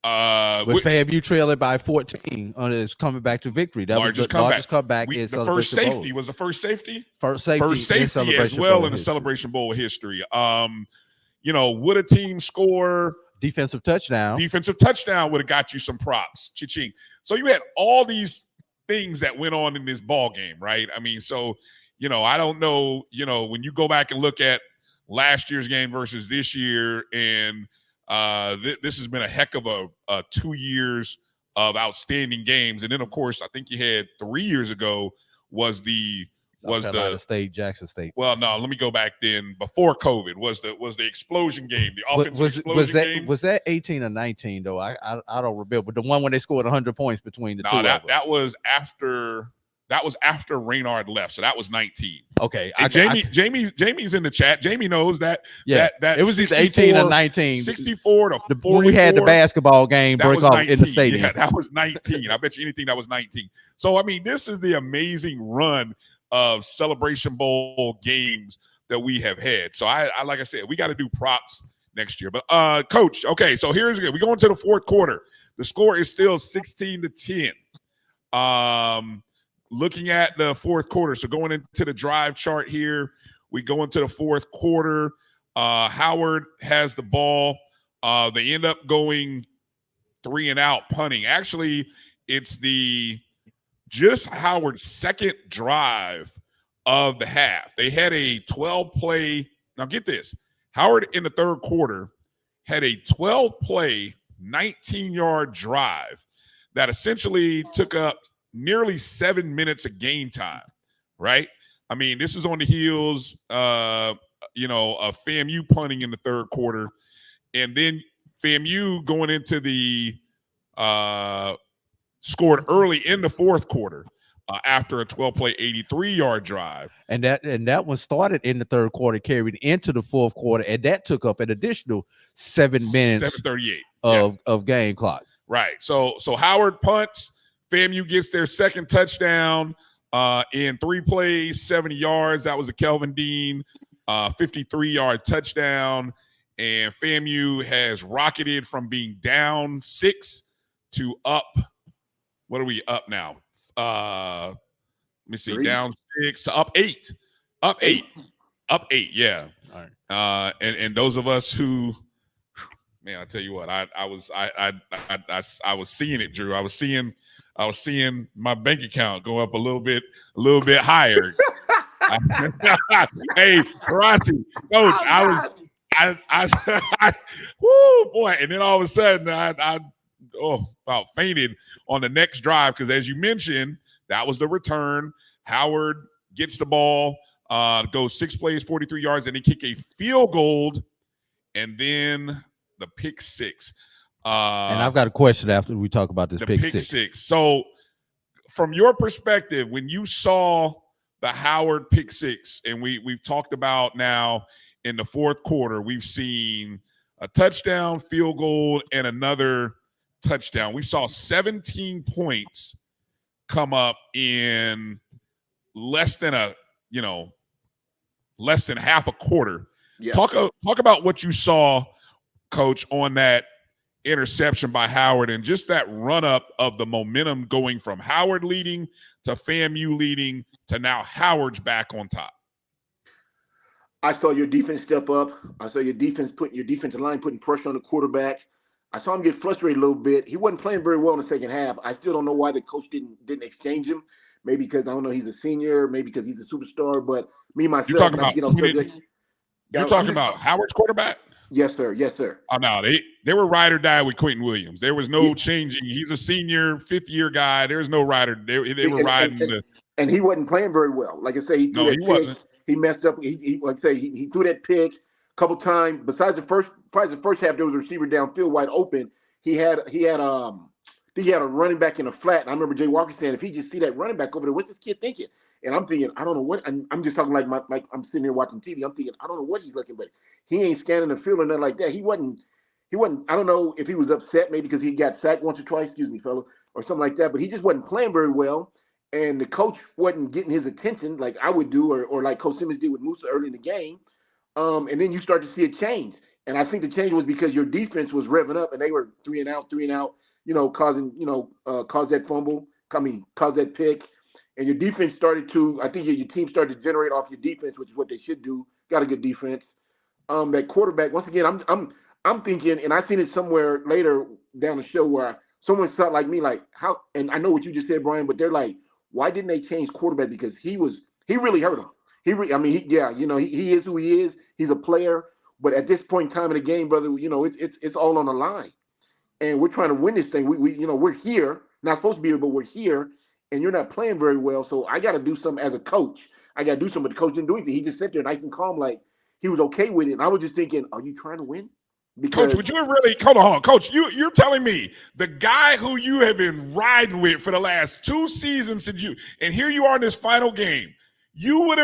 Speaker 3: With FAMU trailing by 14 on its coming back to victory. That was the largest comeback in
Speaker 2: the first
Speaker 3: Celebration
Speaker 2: safety
Speaker 3: Bowl.
Speaker 2: Was the first safety.
Speaker 3: First safety
Speaker 2: as well in the
Speaker 3: history.
Speaker 2: Celebration Bowl history. Would a team score
Speaker 3: defensive touchdown
Speaker 2: would have got you some props. Cha-ching. So you had all these things that went on in this ball game, right? I mean, so I don't know, when you go back and look at last year's game versus this year, and this has been a heck of a 2 years of outstanding games. And then, of course, I think you had 3 years ago was the
Speaker 3: State, Jackson State.
Speaker 2: Well, no, let me go back then. Before COVID was the explosion game, the offensive explosion game.
Speaker 3: Was that 18 or 19 though? I don't remember. But the one when they scored 100 points between the two.
Speaker 2: That was after. That was after Raynard left, so that was 19.
Speaker 3: Okay,
Speaker 2: Jamie's in the chat. Jamie knows that.
Speaker 3: Yeah,
Speaker 2: that
Speaker 3: it was either 18 or 19.
Speaker 2: 64 to 44.
Speaker 3: When we had the basketball game break off in the stadium.
Speaker 2: Yeah, that was 19. I bet you anything that was 19. So I mean, this is the amazing run of Celebration Bowl games that we have had. So I like I said, we got to do props next year. But Coach, okay, so here's again. We go into the fourth quarter. The score is still 16-10. Looking at the fourth quarter, so going into the drive chart here, we go into the fourth quarter. Howard has the ball. They end up going 3 and out, punting. Actually, it's just Howard's second drive of the half. They had a 12-play. Now get this. Howard in the third quarter had a 12-play, 19-yard drive that essentially took up nearly 7 minutes of game time, right? I mean, this is on the heels, of FAMU punting in the third quarter, and then FAMU going into the scored early in the fourth quarter after a 12-play, 83-yard drive.
Speaker 3: And that one started in the third quarter, carried into the fourth quarter, and that took up an additional 7 minutes
Speaker 2: 7:38
Speaker 3: of game clock.
Speaker 2: Right. So Howard punts. FAMU gets their second touchdown in 3 plays, 70 yards. That was a Kelvin Dean 53-yard touchdown. And FAMU has rocketed from being down 6 to up. What are we up now? Let me see.
Speaker 4: 3.
Speaker 2: Down 6 to up 8. Up 8. Up 8, yeah.
Speaker 3: All right.
Speaker 2: And those of us who, man, I tell you what, I was seeing it, Drew. I was seeing my bank account go up a little bit higher. Hey, Rossi, Coach, whoo, boy. And then all of a sudden, I about fainted on the next drive because, as you mentioned, that was the return. Howard gets the ball, goes 6 plays, 43 yards, and they kick a field goal, and then the pick 6.
Speaker 3: And I've got a question after we talk about this pick 6.
Speaker 2: So, from your perspective, when you saw the Howard pick 6, and we've talked about now in the fourth quarter, we've seen a touchdown, field goal, and another touchdown. We saw 17 points come up in less than half a quarter.
Speaker 4: Yeah.
Speaker 2: Talk about what you saw, Coach, on that interception by Howard and just that run up of the momentum going from Howard leading to FAMU leading to now Howard's back on top.
Speaker 4: I saw your defense step up. I saw your defensive line putting pressure on the quarterback. I saw him get frustrated a little bit. He wasn't playing very well in the second half. I still don't know why the coach didn't exchange him. Maybe because I don't know he's a senior, maybe because he's a superstar. But me myself,
Speaker 2: you're talking about Howard's quarterback?
Speaker 4: Yes, sir. Yes, sir.
Speaker 2: Oh no, they were ride or die with Quentin Williams. There was no changing. He's a senior, 5th-year guy. There's no rider. They were riding
Speaker 4: and he wasn't playing very well. Like I say, he wasn't. He messed up. He threw that pick a couple times. Besides the first half, there was a receiver downfield wide open. He had a running back in a flat. And I remember Jay Walker saying, if he just see that running back over there, what's this kid thinking? And I'm thinking, I don't know what. And I'm just talking like I'm sitting here watching TV. I'm thinking, I don't know what he's looking, but he ain't scanning the field or nothing like that. He wasn't. I don't know if he was upset, maybe because he got sacked once or twice. Excuse me, fella, or something like that. But he just wasn't playing very well. and the coach wasn't getting his attention like I would do, or like Coach Simmons did with Musa early in the game. And then you start to see a change. And I think the change was because your defense was revving up and they were 3-and-out, causing, cause that fumble, cause that pick. And your defense started to, I think your team started to generate off your defense, which is what they should do. Got a good defense. That quarterback, once again, I'm thinking, and I seen it somewhere later down the show where someone felt like me, like how, and I know what you just said, Brian, but they're like, why didn't they change quarterback? Because he really hurt him. He is who he is. He's a player, but at this point in time in the game, brother, it's all on the line, and we're trying to win this thing. We're here, not supposed to be here, but we're here, and you're not playing very well. So I got to do something as a coach. I got to do something. But the coach didn't do anything. He just sat there nice and calm, like he was okay with it. And I was just thinking, are you trying to win? Because
Speaker 2: Coach, would you really hold on, Coach? You're telling me the guy who you have been riding with for the last 2 seasons, and here you are in this final game. You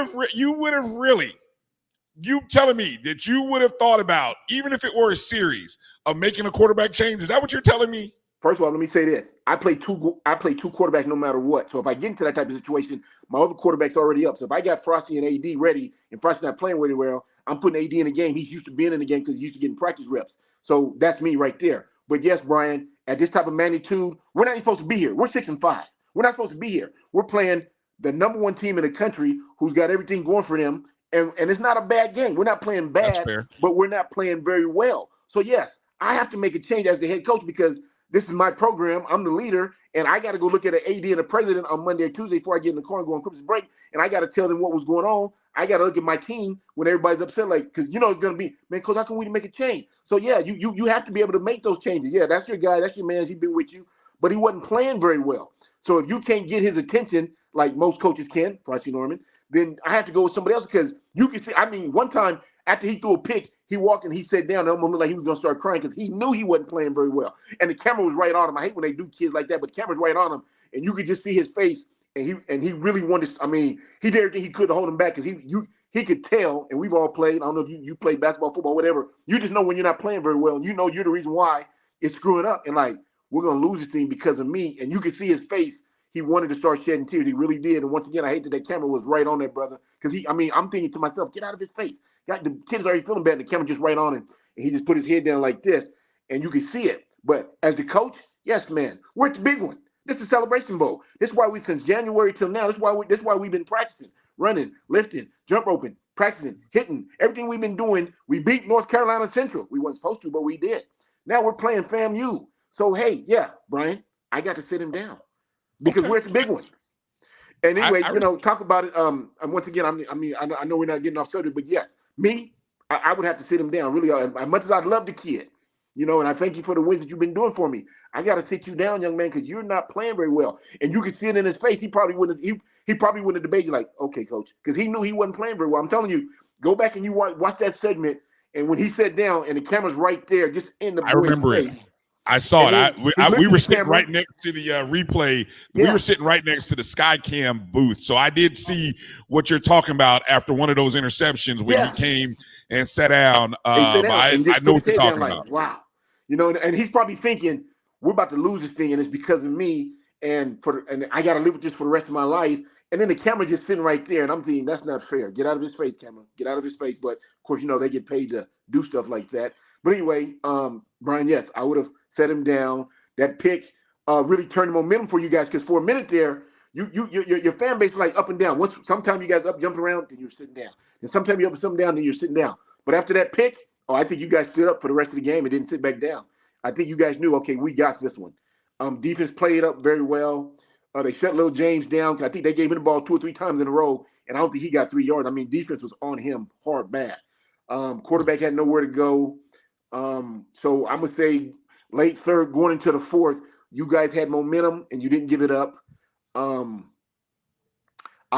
Speaker 2: telling me that you would have thought about, even if it were a series, of making a quarterback change? Is that what you're telling me?
Speaker 4: First of all, let me say this. I play two quarterbacks no matter what. So if I get into that type of situation, my other quarterback's already up. So if I got Frosty and AD ready and Frosty not playing really well, I'm putting AD in the game. He's used to being in the game because he's used to getting practice reps. So that's me right there. But yes, Brian, at this type of magnitude, we're not even supposed to be here. We're 6-5. We're not supposed to be here. We're playing the number 1 team in the country who's got everything going for them. And it's not a bad game. We're not playing bad, but we're not playing very well. So yes, I have to make a change as the head coach because this is my program. I'm the leader, and I got to go look at an AD and a president on Monday or Tuesday before I get in the car and go on Christmas break, and I got to tell them what was going on. I got to look at my team when everybody's upset, like, because it's going to be, man, Coach, how can we make a change? So, yeah, you have to be able to make those changes. Yeah, that's your guy. That's your man. He's been with you, but he wasn't playing very well. So if you can't get his attention like most coaches can, Frosty Norman, then I have to go with somebody else because you can see, one time after he threw a pick, he walked and he sat down. It almost looked like he was going to start crying because he knew he wasn't playing very well. And the camera was right on him. I hate when they do kids like that, but the camera's right on him. And you could just see his face. And he really wanted, he did everything he could to hold him back because he could tell, and we've all played. I don't know if you played basketball, football, whatever. You just know when you're not playing very well. And you know you're the reason why it's screwing up. And, like, we're going to lose this thing because of me. And you could see his face. He wanted to start shedding tears. He really did. And once again, I hate that camera was right on that brother. Because I'm thinking to myself, get out of his face. The kid's already feeling bad, and the camera just right on him. And he just put his head down like this, and you can see it. But as the coach, yes, man, we're at the big one. This is Celebration Bowl. This is why since January till now, this is why we've been practicing, running, lifting, jump roping, practicing, hitting, everything we've been doing. We beat North Carolina Central. We weren't supposed to, but we did. Now we're playing FAMU. So, hey, yeah, Brian, I got to sit him down because we're at the big one. And anyway, talk about it. And once again, I know we're not getting off subject, but yes, I would have to sit him down. Really, as much as I love the kid, and I thank you for the wins that you've been doing for me. I got to sit you down, young man, because you're not playing very well. And you can see it in his face. He probably wouldn't have debated you like, okay, coach, because he knew he wasn't playing very well. I'm telling you, go back and you watch that segment. And when he sat down and the camera's right there, just in the boy's face.
Speaker 2: I saw it. We were sitting right next to the replay.
Speaker 4: Yeah.
Speaker 2: We were sitting right next to the Skycam booth. So I did see what you're talking about after one of those interceptions when he came and sat down. I know what you're talking about.
Speaker 4: Wow. And he's probably thinking, we're about to lose this thing, and it's because of me, and I got to live with this for the rest of my life. And then the camera just sitting right there, and I'm thinking, that's not fair. Get out of his face, camera. Get out of his face. But, of course, they get paid to do stuff like that. But anyway, Brian, yes, I would have set him down. That pick really turned the momentum for you guys because for a minute there, your fan base was like up and down. Sometimes you guys up jumping around, then you're sitting down. And sometimes you're up and something down, then you're sitting down. But after that pick, I think you guys stood up for the rest of the game and didn't sit back down. I think you guys knew, okay, we got this one. Defense played up very well. They shut Lil James down. I think they gave him the ball 2 or 3 times in a row, and I don't think he got 3 yards. Defense was on him hard bad. Quarterback had nowhere to go. So I'm going to say late third, going into the fourth, you guys had momentum and you didn't give it up. I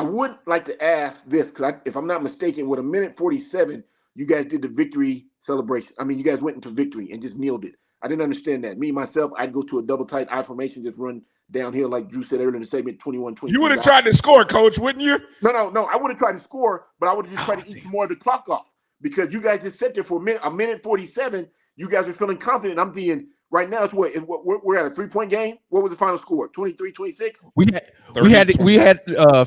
Speaker 4: would like to ask this, because if I'm not mistaken, with 1:47, you guys did the victory celebration. You guys went into victory and just kneeled it. I didn't understand that. Me, myself, I'd go to a double tight I formation, just run downhill like Drew said earlier in the segment, 21-20.
Speaker 2: You would have tried to score, Coach, wouldn't you?
Speaker 4: No. I would have tried to score, but I would have just tried to eat some more of the clock off because you guys just sat there for a minute 47. You guys are feeling confident. I'm thinking, Right now, we're at a 3-point game. What was the final score? 23-26?
Speaker 3: We had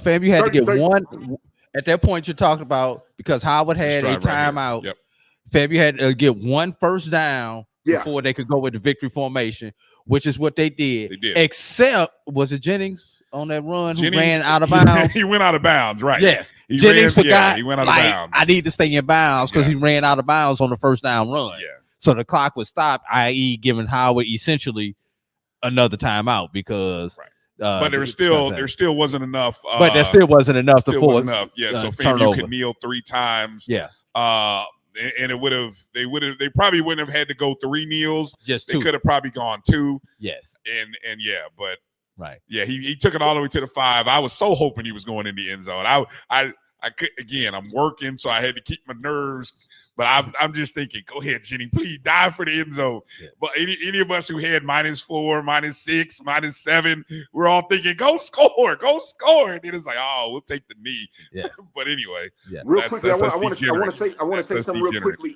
Speaker 3: fam, you had to get
Speaker 4: 30.
Speaker 3: one at that point you're talking about because Howard had a
Speaker 2: drive right here.
Speaker 3: timeout.
Speaker 2: Yep.
Speaker 3: Fab, you had to get one first down
Speaker 4: Yeah.
Speaker 3: before they could go with the victory formation, which is what they did.
Speaker 2: They did.
Speaker 3: Except, was it Jennings on that run who
Speaker 2: Jennings,
Speaker 3: ran out of bounds?
Speaker 2: He went out of bounds, right?
Speaker 3: Yes.
Speaker 2: He
Speaker 3: Jennings
Speaker 2: ran,
Speaker 3: forgot,
Speaker 2: he went out
Speaker 3: like,
Speaker 2: of bounds.
Speaker 3: I need to stay in bounds because
Speaker 2: Yeah.
Speaker 3: he ran out of bounds on the first down run.
Speaker 2: Yeah.
Speaker 3: So the clock was stopped, i.e. giving Howard essentially another timeout because
Speaker 2: but there still wasn't enough.
Speaker 3: But there still wasn't enough to force
Speaker 2: enough. Yeah. So FAMU
Speaker 3: turnover.
Speaker 2: could kneel 3 times.
Speaker 3: Yeah.
Speaker 2: And they probably wouldn't have had to go 3 kneels.
Speaker 3: Just
Speaker 2: they
Speaker 3: 2.
Speaker 2: could have probably gone 2.
Speaker 3: Yes.
Speaker 2: And yeah, but
Speaker 3: right.
Speaker 2: Yeah, he took it all the way to the 5. I was so hoping he was going in the end zone. I could, again, I'm working, so I had to keep my nerves. But I'm just thinking, go ahead, Jenny, please dive for the end zone. Yeah. But any of us who had -4, -6, -7, we're all thinking, go score. And then it's like, oh, we'll take the knee.
Speaker 3: Yeah.
Speaker 2: But anyway,
Speaker 3: yeah.
Speaker 4: Real quickly, I want to say something real quickly.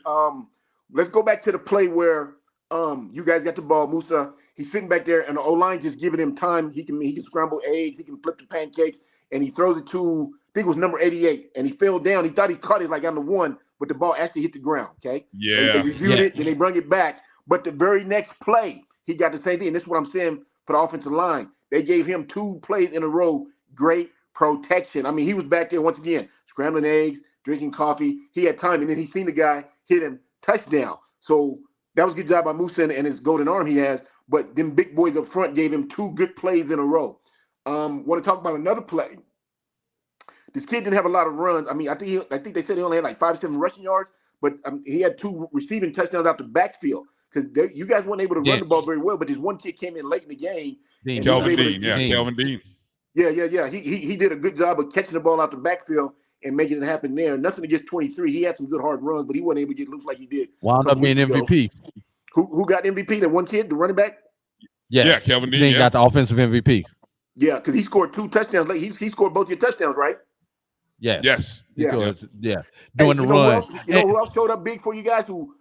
Speaker 4: Let's go back to the play where you guys got the ball. Musa, he's sitting back there, and the O-line just giving him time. He can scramble eggs, he can flip the pancakes, and he throws it to, I think it was number 88, and he fell down. He thought he caught it like on the 1, but the ball actually hit the ground. Okay.
Speaker 2: Yeah.
Speaker 4: They reviewed it, and they brought it back. But the very next play, he got the same thing. And this is what I'm saying for the offensive line. They gave him 2 plays in a row. Great protection. I mean, he was back there once again, scrambling eggs, drinking coffee. He had time, and then he seen the guy hit him, touchdown. So that was a good job by Musa and his golden arm he has. But them big boys up front gave him 2 good plays in a row. Want to talk about another play. This kid didn't have a lot of runs. I mean, I think they said he only had like 5-7 rushing yards, but he had 2 receiving touchdowns out the backfield because you guys weren't able to run the ball very well. But this one kid came in late in the game.
Speaker 2: Kelvin Dean. Kelvin Dean.
Speaker 4: Yeah. He did a good job of catching the ball out the backfield and making it happen there. Nothing against 23. He had some good hard runs, but he wasn't able to get loose like he did.
Speaker 3: Wound up being MVP.
Speaker 4: Who got MVP? That one kid, the running back?
Speaker 3: Yeah,
Speaker 2: Kelvin Dean
Speaker 3: got the offensive MVP.
Speaker 4: Yeah, because he scored 2 touchdowns. He scored both your touchdowns, right?
Speaker 2: Yes.
Speaker 3: Doing the
Speaker 4: run.
Speaker 3: Who
Speaker 4: who else showed up big for you guys? Who,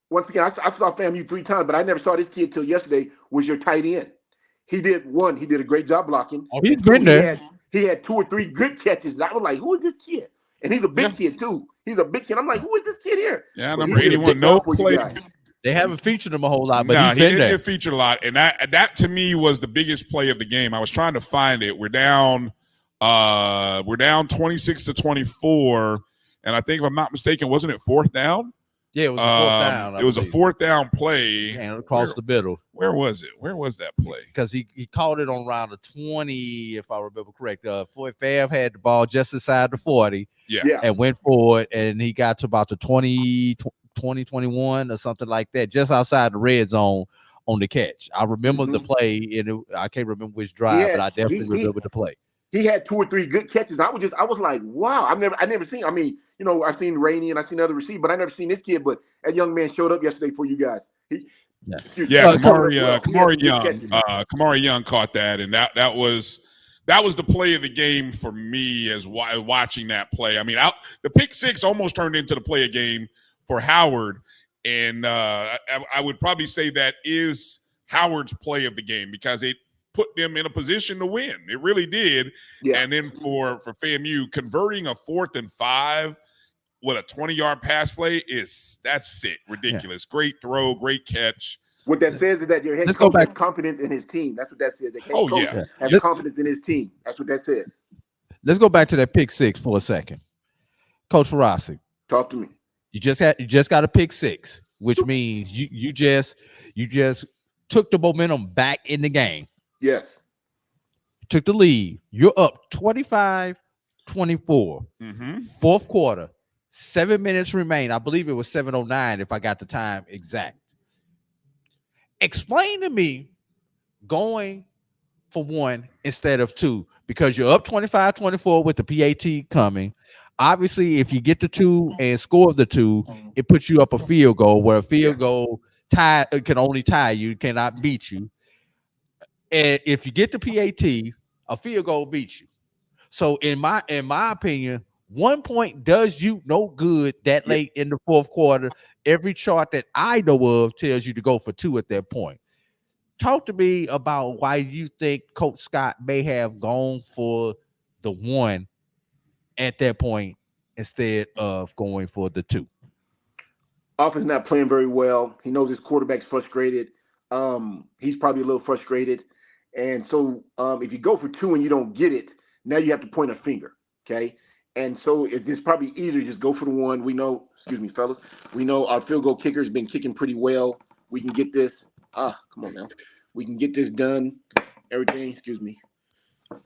Speaker 4: once again, I saw FAMU 3 times, but I never saw this kid till yesterday. Was your tight end? He did a great job blocking.
Speaker 3: Oh, he's been there.
Speaker 4: He had 2 or 3 good catches. And I was like, who is this kid? And he's a big kid too. He's a big kid. I'm like, who is this kid here?
Speaker 2: Yeah, number 81. No play.
Speaker 3: They haven't featured him a whole lot, but
Speaker 2: he didn't get featured a lot, and that to me was the biggest play of the game. I was trying to find it. We're down 26-24, and I think if I'm not mistaken, wasn't it 4th down?
Speaker 3: Yeah, it was a 4th down.
Speaker 2: It was a 4th down play.
Speaker 3: And across the middle.
Speaker 2: Where was it? Where was that play?
Speaker 3: Because he called it on around the 20, if I remember correct. Fab had the ball just inside the 40.
Speaker 2: Yeah.
Speaker 3: And went forward, and he got to about the 21 or something like that, just outside the red zone on the catch. I remember the play, and I can't remember which drive, but I definitely remember the play.
Speaker 4: He had 2 or 3 good catches. I was like, wow. I never seen. I mean, I've seen Rainey and I've seen other receivers, but I never seen this kid. But that young man showed up yesterday for you guys.
Speaker 2: Kamari Young caught that, and that was the play of the game for me as watching that play. I mean, the pick 6 almost turned into the play of game for Howard, and I would probably say that is Howard's play of the game because it put them in a position to win. It really did. Yeah. And then for FAMU, converting a 4th and 5 with a 20-yard pass play that's sick, ridiculous. Yeah. Great throw, great catch.
Speaker 4: What that says is that your head coach has confidence in his team. That's what that says. The head coach has confidence in his team. That's what that says.
Speaker 3: Let's go back to that pick 6 for a second. Coach Ferrasi.
Speaker 4: Talk to me.
Speaker 3: You just got a pick 6, which means you just took the momentum back in the game.
Speaker 4: Yes.
Speaker 3: You took the lead. You're up 25-24. Mm-hmm. 4th quarter. 7 minutes remain. I believe it was 7:09 if I got the time exact. Explain to me going for 1 instead of 2 because you're up 25-24 with the PAT coming. Obviously, if you get the 2 and score the 2, it puts you up a field goal where a field goal can only tie you, cannot beat you. And if you get the PAT, a field goal beats you. So in my opinion, 1 point does you no good that late in the 4th quarter. Every chart that I know of tells you to go for 2 at that point. talk to me about why you think Coach Scott may have gone for the 1 at that point instead of going for the 2.
Speaker 4: Offense not playing very well. He knows his quarterback's frustrated. He's probably a little frustrated. And so if you go for 2 and you don't get it, now you have to point a finger. Okay. And so it's probably easier to just go for the 1. We know, excuse me, fellas, we know our field goal kicker's been kicking pretty well. We can get this. Come on now. We can get this done. Everything, excuse me.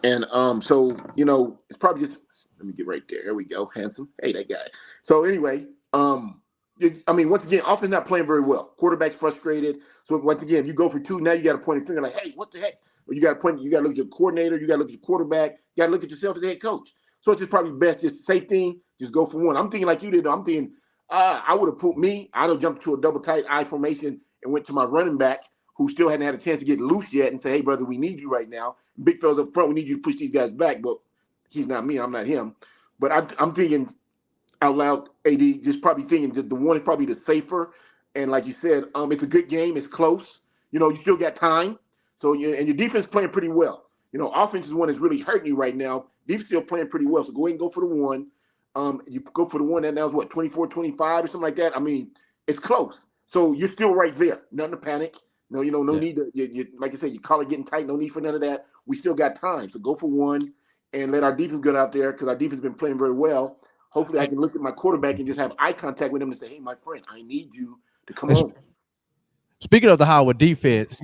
Speaker 4: And so, it's probably just, let me get right there. There we go. Handsome. Hey, that guy. So anyway, once again, offense not playing very well. Quarterback's frustrated. So once again, if you go for 2, now you got to point a finger like, hey, what the heck? Or you got to look at your coordinator. You got to look at your quarterback. You got to look at yourself as a head coach. So it's just probably best, just safe thing, just go for 1. I'm thinking like you did. I'm thinking I would have I'd have jumped to a double tight I formation and went to my running back who still hadn't had a chance to get loose yet and say, hey, brother, we need you right now. Big fellas up front, we need you to push these guys back. But he's not me. I'm not him. But I'm thinking out loud, AD, just probably thinking just the 1 is probably the safer. And like you said, it's a good game. It's close. You still got time. So and your defense playing pretty well. Offense is one that's really hurting you right now. Defense still playing pretty well. So go ahead and go for the 1. You go for the 1 that now is what, 24-25 or something like that. I mean, it's close. So you're still right there. Nothing to panic. No, no need to. Like I said, your collar getting tight. No need for none of that. We still got time. So go for 1 and let our defense get out there because our defense has been playing very well. Hopefully, I can look at my quarterback and just have eye contact with him and say, "Hey, my friend, I need you to come on."
Speaker 3: Speaking of the Howard defense,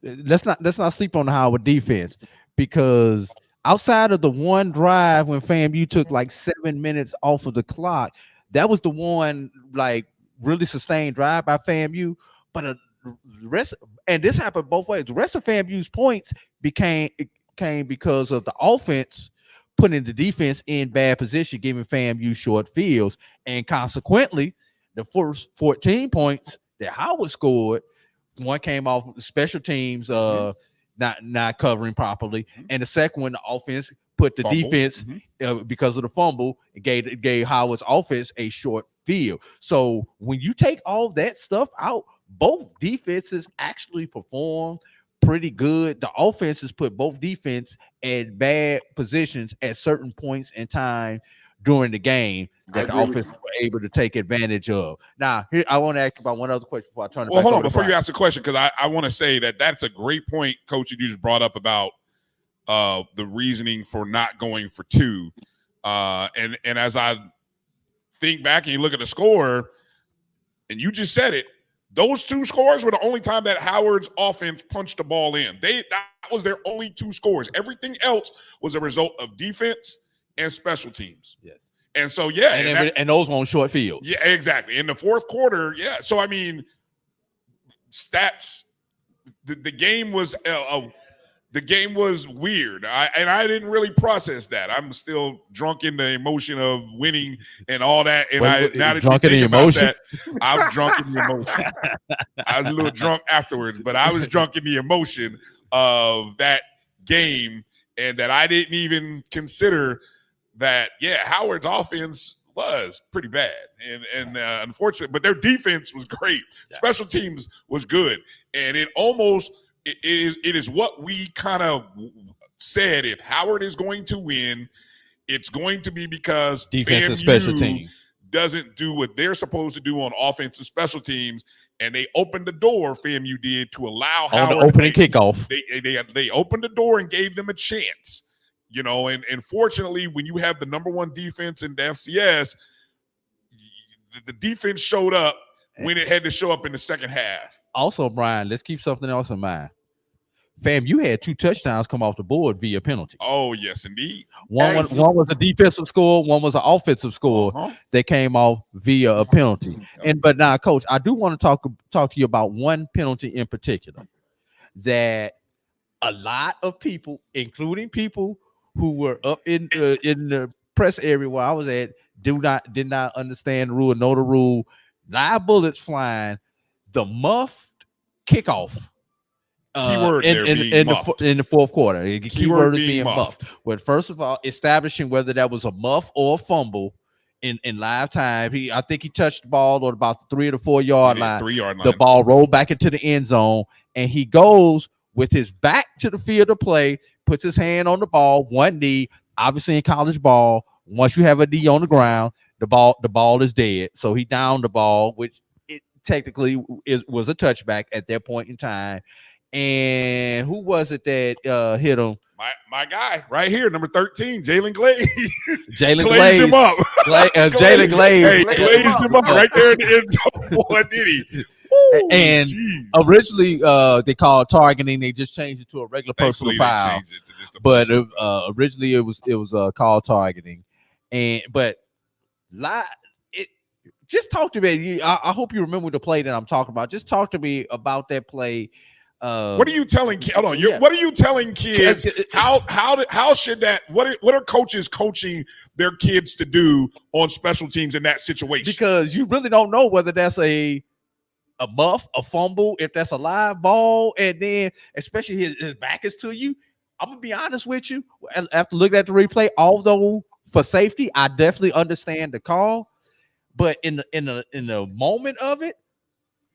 Speaker 3: let's not sleep on the Howard defense because outside of the 1 drive when FAMU took like 7 minutes off of the clock, that was the one like really sustained drive by FAMU. But the rest, and this happened both ways. The rest of FAMU's points came because of the offense putting the defense in bad position, giving FAMU short fields, and consequently, the first 14 points that Howard scored, 1 came off special teams not covering properly, and the second one, the offense put the defense because of the fumble, it gave Howard's offense a short field. So when you take all that stuff out, both defenses actually performed pretty good. The offenses put both defense in bad positions at certain points in time during the game that the offense were able to take advantage of. Now, here I want to ask you about one other question before I turn it back over.
Speaker 2: Hold on, before you ask the question, because I want to say that's a great point, Coach, you just brought up about the reasoning for not going for 2. And as I think back and you look at the score, and you just said it, those 2 scores were the only time that Howard's offense punched the ball in. That was their only 2 scores. Everything else was a result of defense and special teams.
Speaker 3: Yes.
Speaker 2: And so,
Speaker 3: and those were on short field.
Speaker 2: Yeah, exactly. In the fourth quarter, So, I mean, stats, the game was weird. I didn't really process that. I'm still drunk in the emotion of winning and all that. And now that you think about that, I'm drunk in the emotion. I was a little drunk afterwards, but I was drunk in the emotion of that game and that I didn't even consider that, Howard's offense was pretty bad and unfortunate, but their defense was great. Yeah. Special teams was good. And it is what we kind of said. If Howard is going to win, it's going to be because
Speaker 3: defense and special teams
Speaker 2: doesn't do what they're supposed to do on offense and special teams. And they opened the door, FAMU did, to allow Howard.
Speaker 3: On the opening kickoff.
Speaker 2: They opened the door and gave them a chance. And fortunately, when you have the number 1 defense in the FCS, the defense showed up when it had to show up in the second half.
Speaker 3: Also, Brian, let's keep something else in mind. FAMU had 2 touchdowns come off the board via penalty.
Speaker 2: Oh, yes, indeed.
Speaker 3: One was a defensive score, one was an offensive score that came off via a penalty. But now, Coach, I do want to talk to you about one penalty in particular that a lot of people, including people who were up in the press area where I was at, did not understand the rule, know the rule. Live bullets flying. The muffed kickoff.
Speaker 2: Keyword
Speaker 3: in the fourth quarter. Keyword is being muffed.
Speaker 2: muffed.
Speaker 3: But first of all, establishing whether that was a muff or a fumble in live time. I think he touched the ball on about the 3 or 4 yard line.
Speaker 2: 3 yard line.
Speaker 3: The ball rolled back into the end zone, and he goes with his back to the field of play, puts his hand on the ball, one knee. Obviously, in college ball, once you have a knee on the ground, the ball is dead. So he downed the ball, which it technically was a touchback at that point in time. And who was it that hit him?
Speaker 2: My guy right here, number 13, Jalen Glaze.
Speaker 3: Jalen
Speaker 2: glazed him up.
Speaker 3: Jalen Glaze.
Speaker 2: Hey, glazed him up right there in the end zone. What did he? Ooh,
Speaker 3: and
Speaker 2: geez.
Speaker 3: Originally, they called targeting. They just changed it to a regular personal foul. But originally, it was called targeting. Just talk to me. I hope you remember the play that I'm talking about. Just talk to me about that play.
Speaker 2: What are you telling? Hold on. What are you telling kids? How should that? What are coaches coaching their kids to do on special teams in that situation?
Speaker 3: Because you really don't know whether that's a muff, a fumble, if that's a live ball, and then especially his back is to you. I'm gonna be honest with you. After looking at the replay, although for safety, I definitely understand the call, but in the moment of it,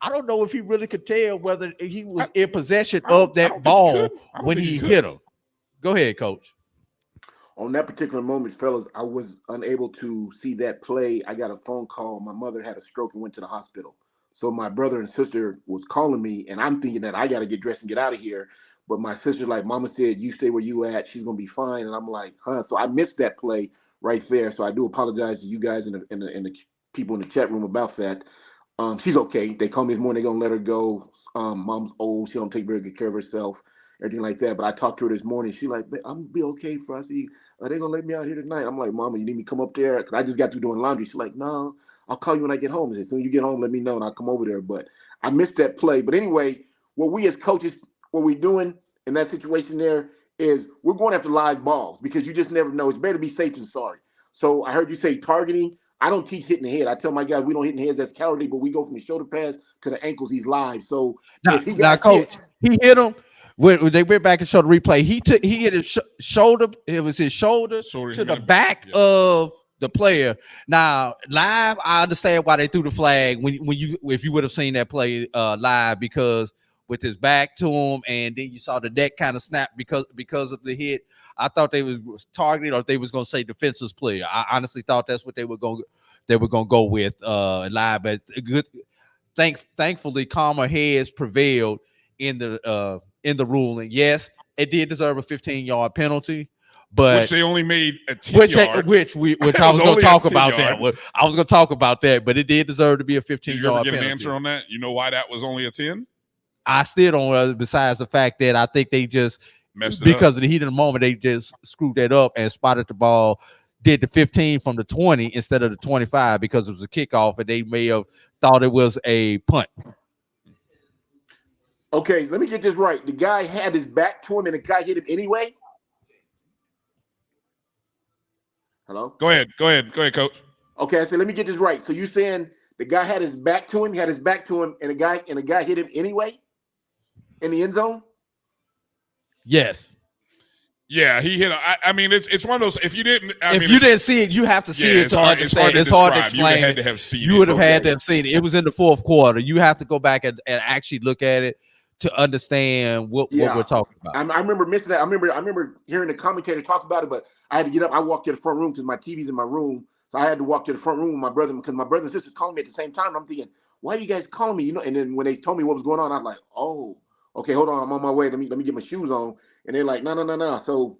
Speaker 3: I don't know if he really could tell whether he was in possession of that ball when he hit him. Go ahead, Coach.
Speaker 4: On that particular moment, fellas, I was unable to see that play. I got a phone call. My mother had a stroke and went to the hospital. So my brother and sister was calling me, and I'm thinking that I got to get dressed and get out of here. But my sister's like, Mama said, you stay where you at. She's going to be fine. And I'm like, huh? So I missed that play right there. So I do apologize to you guys and the people in the chat room about that. She's okay. They called me this morning. They're going to let her go. Mom's old. She don't take very good care of herself, everything like that. But I talked to her this morning. She's like, I'm going to be okay for us. Are they going to let me out here tonight? I'm like, Mama, you need me to come up there? Because I just got through doing laundry. She's like, no, I'll call you when I get home. As soon as you get home, let me know, and I'll come over there. But I missed that play. But anyway, what we as coaches, what we're doing in that situation there is we're going after live balls because you just never know. It's better to be safe than sorry. So I heard you say targeting. I don't teach hitting the head. I tell my guys we don't hit in the heads. That's cowardly, but we go from the shoulder pads to the ankles. He's live. So if he got
Speaker 3: Coach, he hit him. When they went back and showed the replay, he hit his shoulder. It was his shoulder to the back of the player. Now live, I understand why they threw the flag if you would have seen that play live, because with his back to him, and then you saw the neck kind of snap because of the hit. I thought they was targeted, or they was going to say defensive player. I honestly thought that's what they were going to go with live. But thankfully, calmer heads prevailed in the ruling. Yes, it did deserve a 15-yard penalty, but
Speaker 2: which they only made a 10-yard.
Speaker 3: Which I was going to talk about that. I was going to talk about that, but it did deserve to be a 15-yard penalty.
Speaker 2: Did you ever get an answer on that? You know why that was only a 10?
Speaker 3: I still don't. Besides the fact that I think they just
Speaker 2: messed it
Speaker 3: because
Speaker 2: up.
Speaker 3: of the heat of the moment, they just screwed that up and spotted the ball, did the 15 from the 20 instead of the 25 because it was a kickoff, and they may have thought it was a punt.
Speaker 4: Okay, let me get this right. The guy had his back to him, and the guy hit him anyway? Hello?
Speaker 2: Go ahead, Coach.
Speaker 4: Okay, I said, let me get this right. So you saying the guy had his back to him, and the guy hit him anyway in the end zone?
Speaker 3: Yes.
Speaker 2: Yeah, he hit. I mean, it's one of those. If you didn't
Speaker 3: see it, you have to see it to understand. It's hard to explain.
Speaker 2: You had to have seen it.
Speaker 3: You would have had to have seen it. It was in the fourth quarter. You have to go back and actually look at it to understand what we're talking about.
Speaker 4: I remember missing that. I remember hearing the commentator talk about it, but I had to get up. I walked to the front room because my TV's in my room, so I had to walk to the front room with my brother because my brother and sister calling me at the same time. And I'm thinking, why are you guys calling me? And then when they told me what was going on, I was like, oh, okay, hold on, I'm on my way. Let me get my shoes on. And they're like, no. So,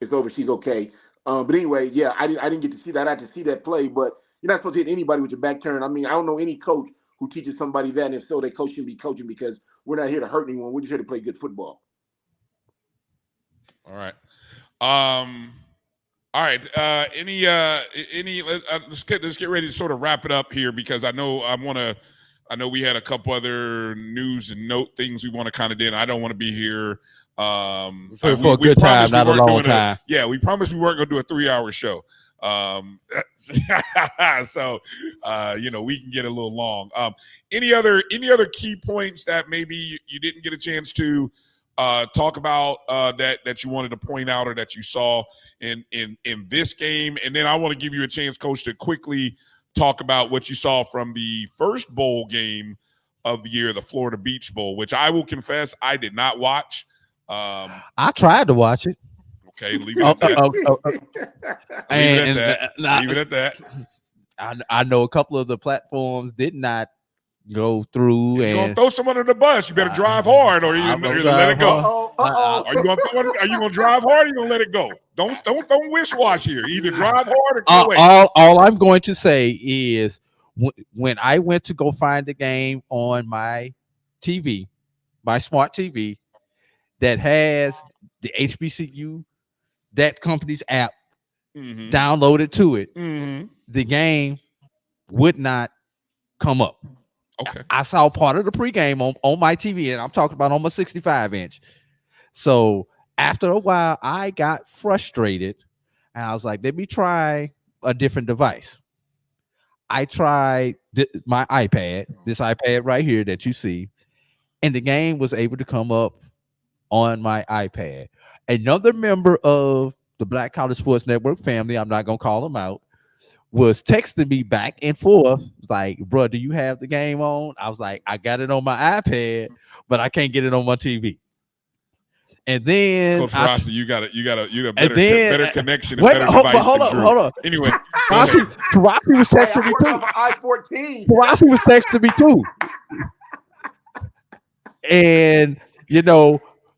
Speaker 4: it's over. She's okay. But anyway, yeah, I didn't get to see that. I had to see that play, but you're not supposed to hit anybody with your back turned. I mean, I don't know any coach who teaches somebody that, and if so, they coach shouldn't be coaching because we're not here to hurt anyone. We're just here to play good football.
Speaker 2: All right. All right. Let's get ready to sort of wrap it up here because I know we had a couple other news and note things we want to kind of do. And I don't want to be here
Speaker 3: for a good time, not a long time.
Speaker 2: We promised we weren't going to do a 3-hour show. So we can get a little long. Any other key points that maybe you didn't get a chance to talk about that you wanted to point out or that you saw in this game, and then I want to give you a chance, Coach, to quickly talk about what you saw from the first bowl game of the year, the Florida Beach Bowl, which I will confess I did not watch.
Speaker 3: I tried to watch it.
Speaker 2: Okay, leave it at that. Leave it at that.
Speaker 3: I know a couple of the platforms did not go through.
Speaker 2: You're
Speaker 3: and
Speaker 2: gonna throw someone under the bus. You better drive hard, or you're gonna let it go. Are you gonna drive hard? Or you gonna let it go? Don't wish wash here. Either drive hard or go away.
Speaker 3: All I'm going to say is when I went to go find the game on my TV, my smart TV, that has the HBCU, that company's app downloaded to it, the game would not come up.
Speaker 2: Okay.
Speaker 3: I saw part of the pregame on my TV, and I'm talking about on my 65-inch. So after a while, I got frustrated, and I was like, let me try a different device. I tried my iPad, this iPad right here that you see, and the game was able to come up on my iPad. Another member of the Black College Sports Network family, I'm not going to call him out, was texting me back and forth like, bro, do you have the game on? I was like, I got it on my iPad, but I can't get it on my TV. And then
Speaker 2: Coach Rossi, you got a better connection and better
Speaker 3: hold
Speaker 2: device than Drew.
Speaker 3: Hold on.
Speaker 2: Anyway,
Speaker 3: Rossi was texting me too.
Speaker 4: I-14.
Speaker 3: Rossi was texting me too. And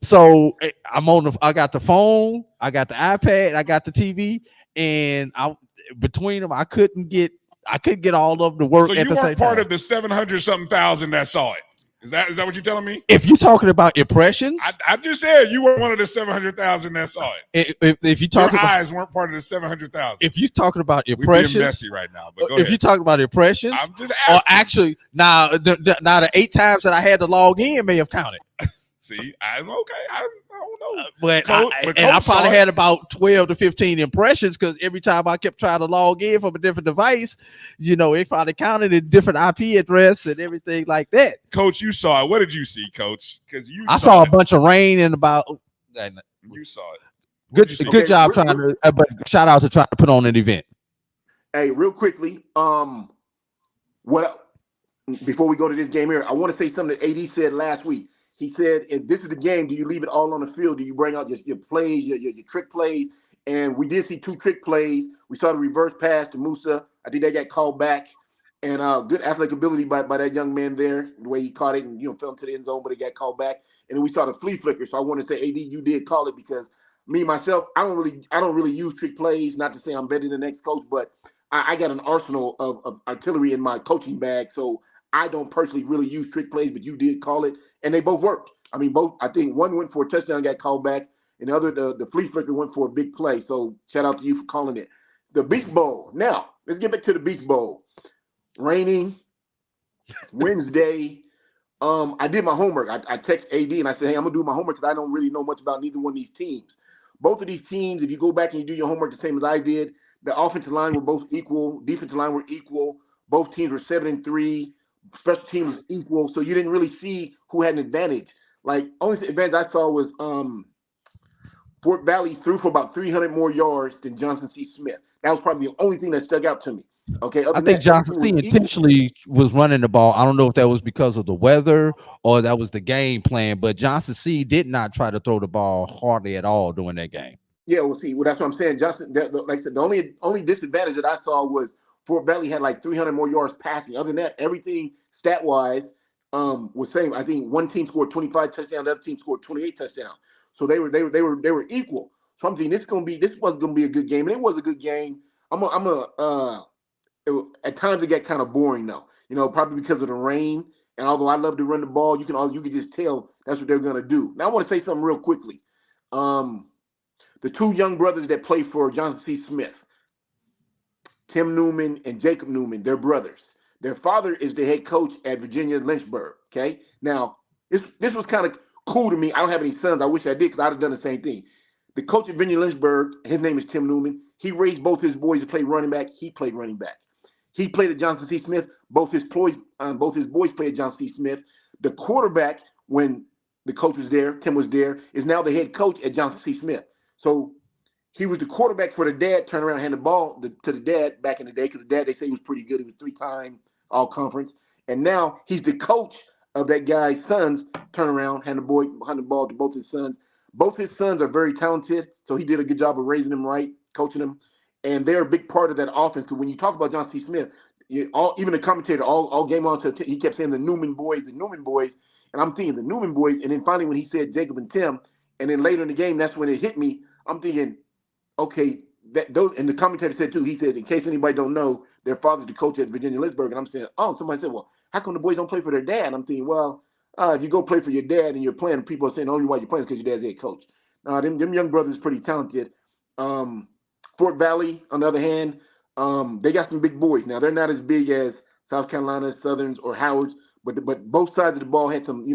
Speaker 3: so I got the phone, I got the iPad, I got the TV, and between them, I couldn't get all of the work.
Speaker 2: So
Speaker 3: at
Speaker 2: you
Speaker 3: the same
Speaker 2: weren't part
Speaker 3: time.
Speaker 2: of the 700-something thousand that saw it. Is that what you're telling me?
Speaker 3: If you're talking about impressions,
Speaker 2: I just said you were one of the 700,000 that saw it.
Speaker 3: If you talk
Speaker 2: your
Speaker 3: about,
Speaker 2: eyes weren't part of the 700,000.
Speaker 3: if you're talking about
Speaker 2: We're
Speaker 3: impressions,
Speaker 2: being messy right now. But go
Speaker 3: if
Speaker 2: ahead.
Speaker 3: you're talking about impressions,
Speaker 2: I'm just
Speaker 3: or
Speaker 2: asking.
Speaker 3: actually now the 8 times that I had to log in may have counted.
Speaker 2: See, I'm okay. I don't know.
Speaker 3: But
Speaker 2: Coach
Speaker 3: I probably
Speaker 2: saw it.
Speaker 3: had about 12 to 15 impressions because every time I kept trying to log in from a different device, it probably counted a different IP address and everything like that.
Speaker 2: Coach, you saw it. What did you see, Coach? Because
Speaker 3: I saw a bunch of rain and about.
Speaker 2: You saw it.
Speaker 3: Good job trying to. But shout out to trying to put on an event.
Speaker 4: Hey, real quickly, before we go to this game here, I want to say something that AD said last week. He said, if this is the game, do you leave it all on the field? Do you bring out your plays, your trick plays? And we did see 2 trick plays. We saw the reverse pass to Musa. I think that got called back. And good athletic ability by that young man there, the way he caught it and fell into the end zone, but it got called back. And then we saw the flea flicker. So I want to say, AD, you did call it because me, myself, I don't really use trick plays. Not to say I'm better than the next coach, but I got an arsenal of artillery in my coaching bag. So I don't personally really use trick plays, but you did call it. And they both worked. I mean, I think one went for a touchdown, got called back, and the other, the flea flicker, went for a big play. So shout out to you for calling it. The Beach Bowl. Now, let's get back to the Beach Bowl. Raining, Wednesday. I did my homework. I texted AD and I said, hey, I'm going to do my homework because I don't really know much about neither one of these teams. Both of these teams, if you go back and you do your homework the same as I did, the offensive line were both equal. Defensive line were equal. Both teams were 7-3. Special teams was equal, so you didn't really see who had an advantage. Like, only advantage I saw was Fort Valley threw for about 300 more yards than Johnson C. Smith. That was probably the only thing that stuck out to me. Okay,
Speaker 3: I think Johnson C. intentionally was running the ball. I don't know if that was because of the weather or that was the game plan, but Johnson C. did not try to throw the ball hardly at all during that game.
Speaker 4: Yeah, well, that's what I'm saying. Johnson, like I said, the only disadvantage that I saw was Fort Valley had like 300 more yards passing. Other than that, everything stat-wise was same. I think one team scored 25 touchdowns, the other team scored 28 touchdowns. So they were equal. So I'm thinking this was gonna be a good game, and it was a good game. At times it got kind of boring though, probably because of the rain. And although I love to run the ball, you can just tell that's what they're gonna do. Now I want to say something real quickly. The 2 young brothers that play for Johnson C. Smith, Tim Newman and Jacob Newman, they're brothers. Their father is the head coach at Virginia Lynchburg. Okay. Now, this was kind of cool to me. I don't have any sons. I wish I did because I'd have done the same thing. The coach at Virginia Lynchburg, his name is Tim Newman. He raised both his boys to play running back. He played running back. He played at Johnson C. Smith. Both his boys played at Johnson C. Smith. The quarterback, when the coach was there, Tim was there, is now the head coach at Johnson C. Smith. So he was the quarterback for the dad, turn around, hand the ball to the dad back in the day, because the dad, they say he was pretty good. He was 3-time all-conference. And now he's the coach of that guy's sons, turn around, hand the ball to both his sons. Both his sons are very talented, so he did a good job of raising them right, coaching them. And they're a big part of that offense, because when you talk about Johnson C. Smith, even the commentator all game long, he kept saying the Newman boys. And I'm thinking the Newman boys. And then finally when he said Jacob and Tim, and then later in the game, that's when it hit me. I'm thinking, okay, those, and the commentator said too, he said, in case anybody don't know, their father's the coach at Virginia Lynchburg. And I'm saying, oh, somebody said, well, how come the boys don't play for their dad? And I'm thinking, well, if you go play for your dad and you're playing, people are saying the only why you're playing is because your dad's head coach. Them young brothers pretty talented. Fort Valley, on the other hand, they got some big boys. Now, they're not as big as South Carolina, Southerns, or Howards, but both sides of the ball had some,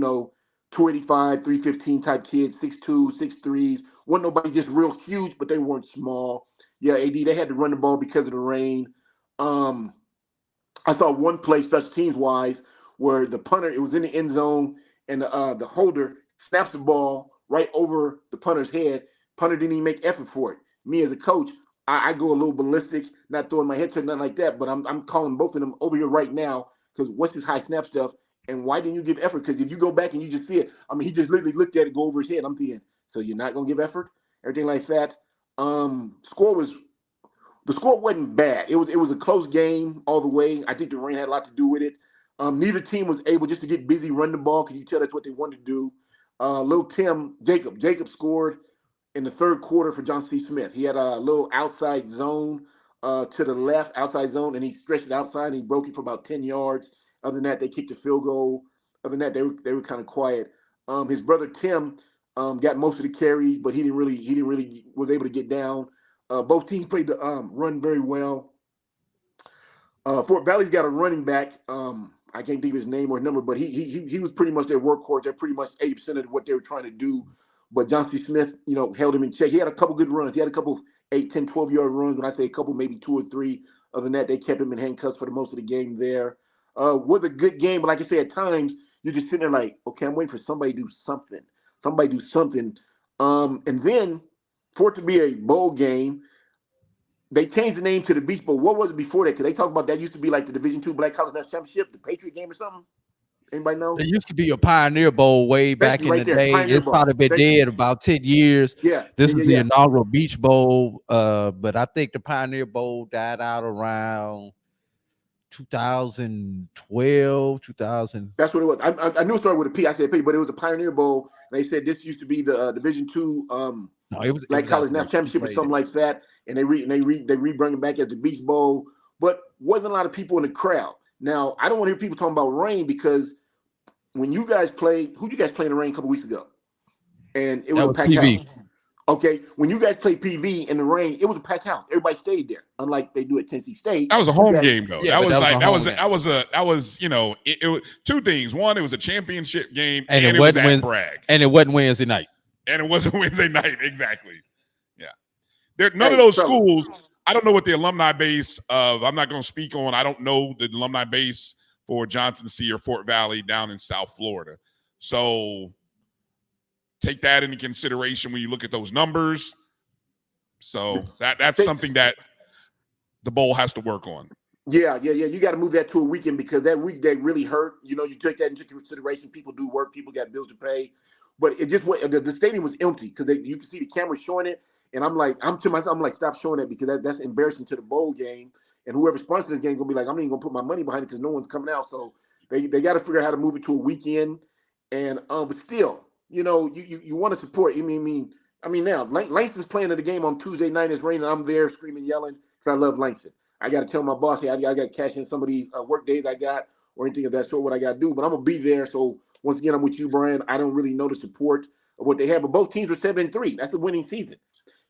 Speaker 4: 285, 315 type kids, 6'2", 6'3s. Wasn't nobody just real huge, but they weren't small. Yeah, AD, they had to run the ball because of the rain. I saw one play, special teams wise, where the punter, it was in the end zone, and the holder snaps the ball right over the punter's head. Punter didn't even make effort for it. Me as a coach, I go a little ballistic, not throwing my head to nothing like that, but I'm calling both of them over here right now, because what's this high snap stuff, and why didn't you give effort? Because if you go back and you just see it, he just literally looked at it go over his head. I'm thinking, so you're not going to give effort? Everything like that. The score wasn't bad. It was a close game all the way. I think the rain had a lot to do with it. Neither team was able just to get busy, run the ball, because you tell that's what they wanted to do. Little Tim, Jacob scored in the third quarter for Johnson C. Smith. He had a little outside zone to the left, outside zone, and he stretched it outside and he broke it for about 10 yards. Other than that, they kicked a field goal. Other than that, they were kind of quiet. His brother Tim got most of the carries, but he didn't really was able to get down. Both teams played the run very well. Fort Valley's got a running back. I can't think of his name or number, but he was pretty much their workhorse. They're pretty much 80% of what they were trying to do. But Johnson C. Smith, held him in check. He had a couple good runs. He had a couple 8, 10, 12-yard runs. When I say a couple, maybe 2 or 3. Other than that, they kept him in handcuffs for the most of the game there. Was a good game, but like I say, at times you're just sitting there like, okay, I'm waiting for somebody to do something. And then for it to be a bowl game, they changed the name to the Beach Bowl. What was it before that? Because they talk about that used to be like the Division II Black College National Championship, the Patriot game or something. Anybody know?
Speaker 3: There used to be a Pioneer Bowl way back in the day. It's probably been dead about 10 years.
Speaker 4: Yeah.
Speaker 3: This is the inaugural Beach Bowl. But I think the Pioneer Bowl died out around 2012, 2000.
Speaker 4: That's what it was. I knew it started with a P. I said P, but it was a Pioneer Bowl. And they said this used to be the Division II Black College National Championship or something like that. And they re-bring it back as the Beach Bowl. But wasn't a lot of people in the crowd. Now, I don't want to hear people talking about rain, because when you guys played, who did you guys play in the rain a couple weeks ago? And it was a packed house. Okay, when you guys played PV in the rain, it was a packed house. Everybody stayed there, unlike they do at Tennessee State.
Speaker 2: That was a home game, though.
Speaker 3: Yeah,
Speaker 2: that was it was two things. One, it was a championship game, and it was at Bragg,
Speaker 3: and it wasn't Wednesday night.
Speaker 2: And it wasn't Wednesday night, exactly. Yeah, none of those schools. I don't know what the alumni base of. I'm not going to speak on. I don't know the alumni base for Johnson C. or Fort Valley down in South Florida. So take that into consideration when you look at those numbers. So that's something that the bowl has to work on.
Speaker 4: Yeah. You got to move that to a weekend, because that weekday really hurt. You took that into consideration. People do work. People got bills to pay. But it just the stadium was empty, because you can see the camera showing it. And I'm to myself, I'm like, stop showing that, because that's embarrassing to the bowl game. And whoever sponsors this game is going to be like, I'm not even going to put my money behind it because no one's coming out. So they got to figure out how to move it to a weekend. And but still, you want to support. I mean, now Langston's playing the game on Tuesday night. It's raining. I'm there screaming, yelling, because I love Langston. I got to tell my boss, hey, I got to cash in some of these work days I got, or anything of that sort, what I got to do. But I'm going to be there. So once again, I'm with you, Brian. I don't really know the support of what they have, but both teams were 7-3. That's a winning season.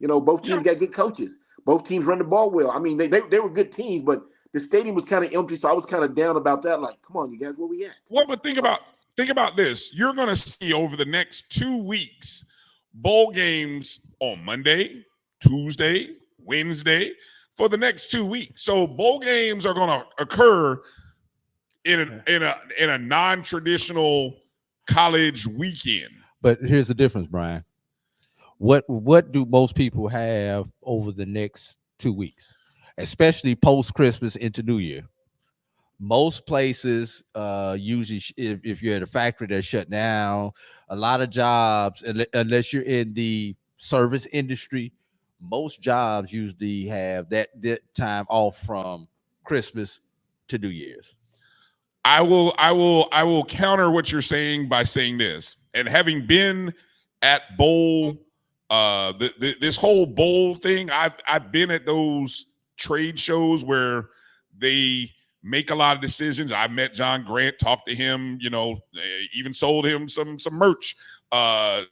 Speaker 4: Both teams got good coaches. Both teams run the ball well. I mean, they were good teams, but the stadium was kind of empty, so I was kind of down about that. Like, come on, you guys, where we at?
Speaker 2: Well, but think about this. You're going to see over the next 2 weeks bowl games on Monday, Tuesday, Wednesday for the next 2 weeks. So bowl games are going to occur in a non-traditional college weekend.
Speaker 3: But here's the difference, Brian. What do most people have over the next 2 weeks, especially post Christmas into New Year? Most places, usually, if you're at a factory that's shut down, a lot of jobs, unless you're in the service industry, most jobs usually have that time off from Christmas to New Year's.
Speaker 2: I will counter what you're saying by saying this. And having been at bowl, this whole bowl thing, I've been at those trade shows where they make a lot of decisions. I met John Grant, talked to him, even sold him some merch at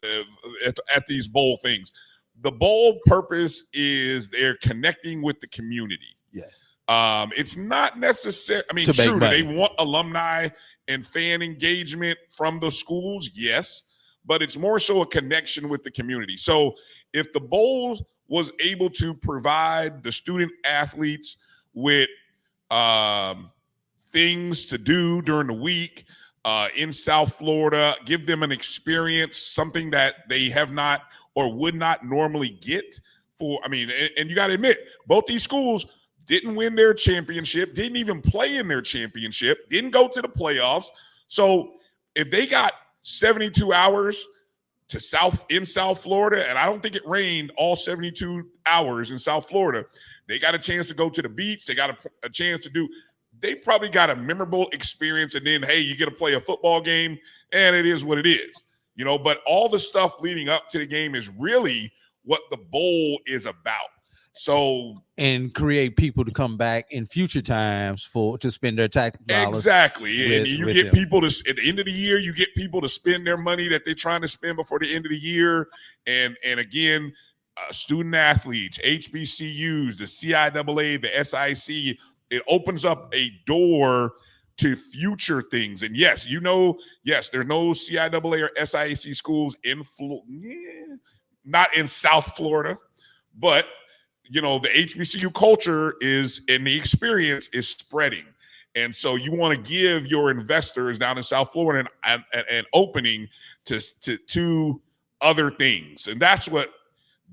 Speaker 2: these bowl things. The bowl purpose is they're connecting with the community.
Speaker 3: Yes.
Speaker 2: It's not necessary. I mean,
Speaker 3: To make
Speaker 2: true, do
Speaker 3: money.
Speaker 2: they want alumni and fan engagement from the schools? Yes, but it's more so a connection with the community. So if the Bowls was able to provide the student athletes with things to do during the week in South Florida, give them an experience, something that they have not or would not normally get and you got to admit, both these schools didn't win their championship, didn't even play in their championship, didn't go to the playoffs. So if they got 72 hours to South Florida, and I don't think it rained all 72 hours in South Florida, they got a chance to go to the beach. They got a chance to they probably got a memorable experience. And then, hey, you get to play a football game, and it is what it is. But all the stuff leading up to the game is really what the bowl is about. So
Speaker 3: and create people to come back in future times to spend their tax dollars.
Speaker 2: Exactly. And you get people to at the end of the year, you get people to spend their money that they're trying to spend before the end of the year. And again, student athletes, HBCUs, the CIAA, the SIC, it opens up a door to future things. And yes, there's no CIAA or SIC schools in not in South Florida, but the HBCU culture is, and the experience is spreading. And so you want to give your investors down in South Florida an opening to other things. And that's what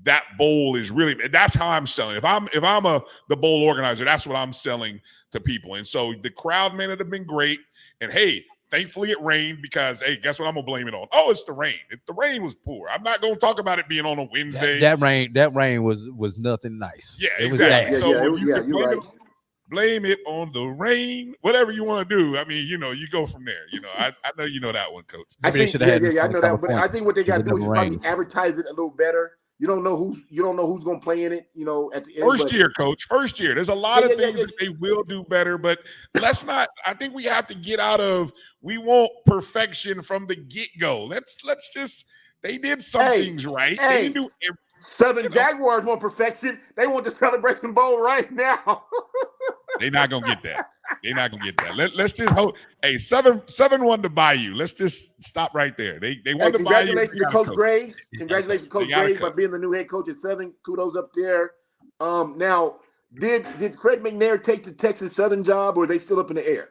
Speaker 2: that bowl is really, that's how I'm selling. If I'm the bowl organizer, that's what I'm selling to people. And so the crowd may not have been great. And hey, thankfully it rained because, hey, guess what I'm going to blame it on? Oh, it's the rain. The rain was poor. I'm not going to talk about it being on a Wednesday.
Speaker 3: That rain was nothing nice.
Speaker 2: Yeah,
Speaker 3: it
Speaker 2: exactly. So
Speaker 4: you're right.
Speaker 2: Blame it on the rain, whatever you want to do. I mean, you go from there. I know you know that one, Coach.
Speaker 4: I think, I know that. But I think what they got to do is probably advertise it a little better. You don't know who's going to play in it, at the end.
Speaker 2: First year, Coach. First year. There's a lot of things that they will do better, but let's not. I think we have to get out of. We want perfection from the get-go. Let's just. They did some things right. They didn't do everything.
Speaker 4: Southern Jaguars want perfection. They want the Celebration Bowl right now.
Speaker 2: They're not gonna get that. They're not gonna get that. Let's just hope. Hey, Southern won the Bayou. Let's just stop right there. They won the Bayou.
Speaker 4: Congratulations to Coach Graves. Congratulations to Coach Graves by being the new head coach at Southern. Kudos up there. Now, did Fred McNair take the Texas Southern job, or are they still up in the air?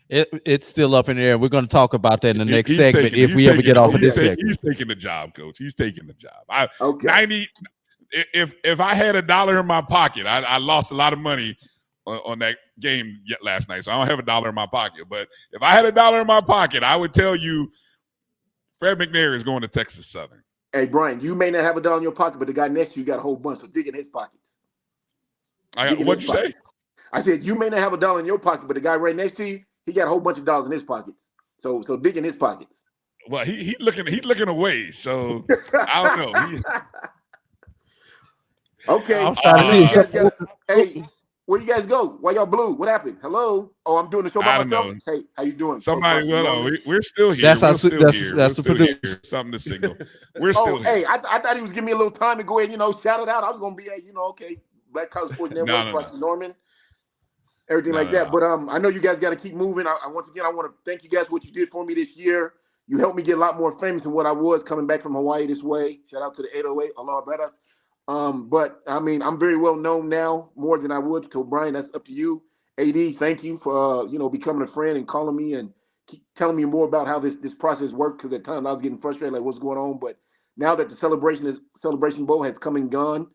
Speaker 3: It's still up in the air. We're going to talk about that in the next segment if we ever get off of this segment.
Speaker 2: He's taking the job, Coach. He's taking the job. 90. If I had $1 in my pocket, I lost a lot of money on that game last night, so I don't have $1 in my pocket. But if I had $1 in my pocket, I would tell you Fred McNair is going to Texas Southern.
Speaker 4: Hey, Brian, you may not have $1 in your pocket, but the guy next to you got a whole bunch, so dig in his pockets.
Speaker 2: What'd you say?
Speaker 4: I said you may not have $1 in your pocket, but the guy right next to you, he got a whole bunch of dollars in his pockets. So dig in his pockets.
Speaker 2: Well, he looking away. So I don't know.
Speaker 4: Okay.
Speaker 3: I'm trying to see.
Speaker 4: Hey, where you guys go? Why y'all blue? What happened? Hello? Oh, I'm doing the show by myself.
Speaker 2: Know.
Speaker 4: Hey, how you doing?
Speaker 2: Somebody, we're still here.
Speaker 3: That's
Speaker 2: the
Speaker 3: producer.
Speaker 2: Something to signal. We're still here.
Speaker 4: Hey, I thought he was giving me a little time to go ahead, shout it out. I was gonna be, okay, Black College Sports Network, Preston Norman. Everything like that. But I know you guys got to keep moving. Once again, I want to thank you guys for what you did for me this year. You helped me get a lot more famous than what I was coming back from Hawaii this way. Shout out to the 808, Allah Brothers. But I mean, I'm very well known now, more than I would. So Brian, that's up to you. AD, thank you for becoming a friend and calling me and keep telling me more about how this process worked, because at times I was getting frustrated, like what's going on. But now that the Celebration Bowl has come and gone,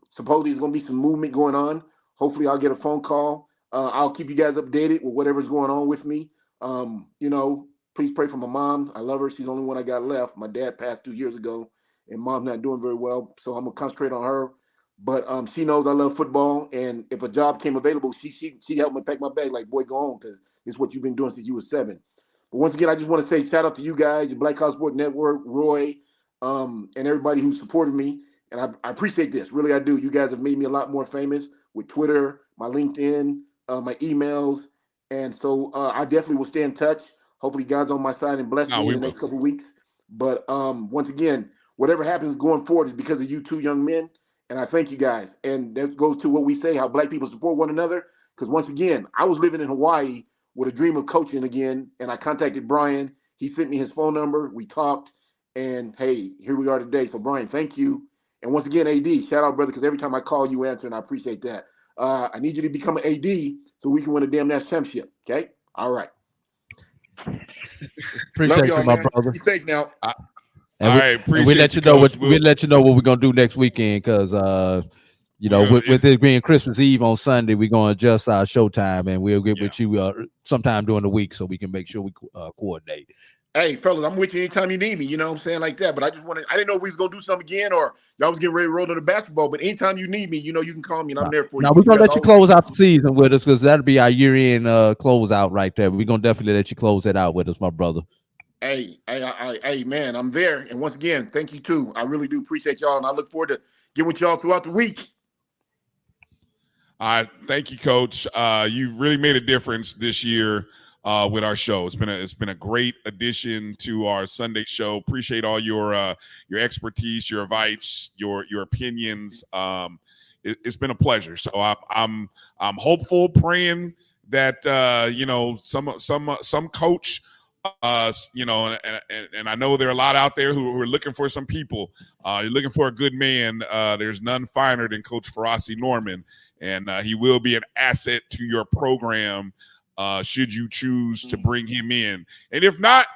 Speaker 4: supposedly there's going to be some movement going on. Hopefully I'll get a phone call. I'll keep you guys updated with whatever's going on with me. Please pray for my mom. I love her. She's the only one I got left. My dad passed 2 years ago, and mom's not doing very well, so I'm gonna concentrate on her. But she knows I love football, and if a job came available, she helped me pack my bag. Like, boy, go on, because it's what you've been doing since you were 7. But once again, I just want to say shout out to you guys, the Black College Sport Network, Roy, and everybody who supported me. And I appreciate this. Really, I do. You guys have made me a lot more famous with Twitter, my LinkedIn, my emails. And so I definitely will stay in touch. Hopefully God's on my side and bless me in the next couple of weeks. But once again, whatever happens going forward is because of you two young men. And I thank you guys. And that goes to what we say, how Black people support one another. Because once again, I was living in Hawaii with a dream of coaching again. And I contacted Bryan. He sent me his phone number. We talked. And hey, here we are today. So Bryan, thank you. And once again, AD, shout out, brother, because every time I call, you answer, and I appreciate that. I need you to become an AD so we can win a damn national championship. Okay? All right.
Speaker 3: Appreciate you, my brother.
Speaker 4: Be safe now.
Speaker 2: We'll
Speaker 3: let you know what we're gonna do next weekend, because with it being Christmas Eve on Sunday, we're gonna adjust our show time, and we'll get with you sometime during the week so we can make sure we coordinate.
Speaker 4: Hey, fellas, I'm with you anytime you need me, you know what I'm saying, like that. But I didn't know if we was going to do something again, or y'all was getting ready to roll to the basketball. But anytime you need me, you know you can call me, and I'm there for you.
Speaker 3: Now, we're going to let you close out the season with us, because that'll be our year-end closeout right there. We're going to definitely let you close that out with us, my brother.
Speaker 4: Hey, man, I'm there. And once again, thank you, too. I really do appreciate y'all, and I look forward to getting with y'all throughout the week.
Speaker 2: Thank you, Coach. You really made a difference this year with our show. It's been a great addition to our Sunday show. Appreciate all your expertise, your advice, your opinions. It's been a pleasure. So I'm hopeful, praying that some coach, and I know there are a lot out there who are looking for some people. You're looking for a good man. There's none finer than Coach Ferrasi Norman, and he will be an asset to your program. Should you choose to bring him in. And if not,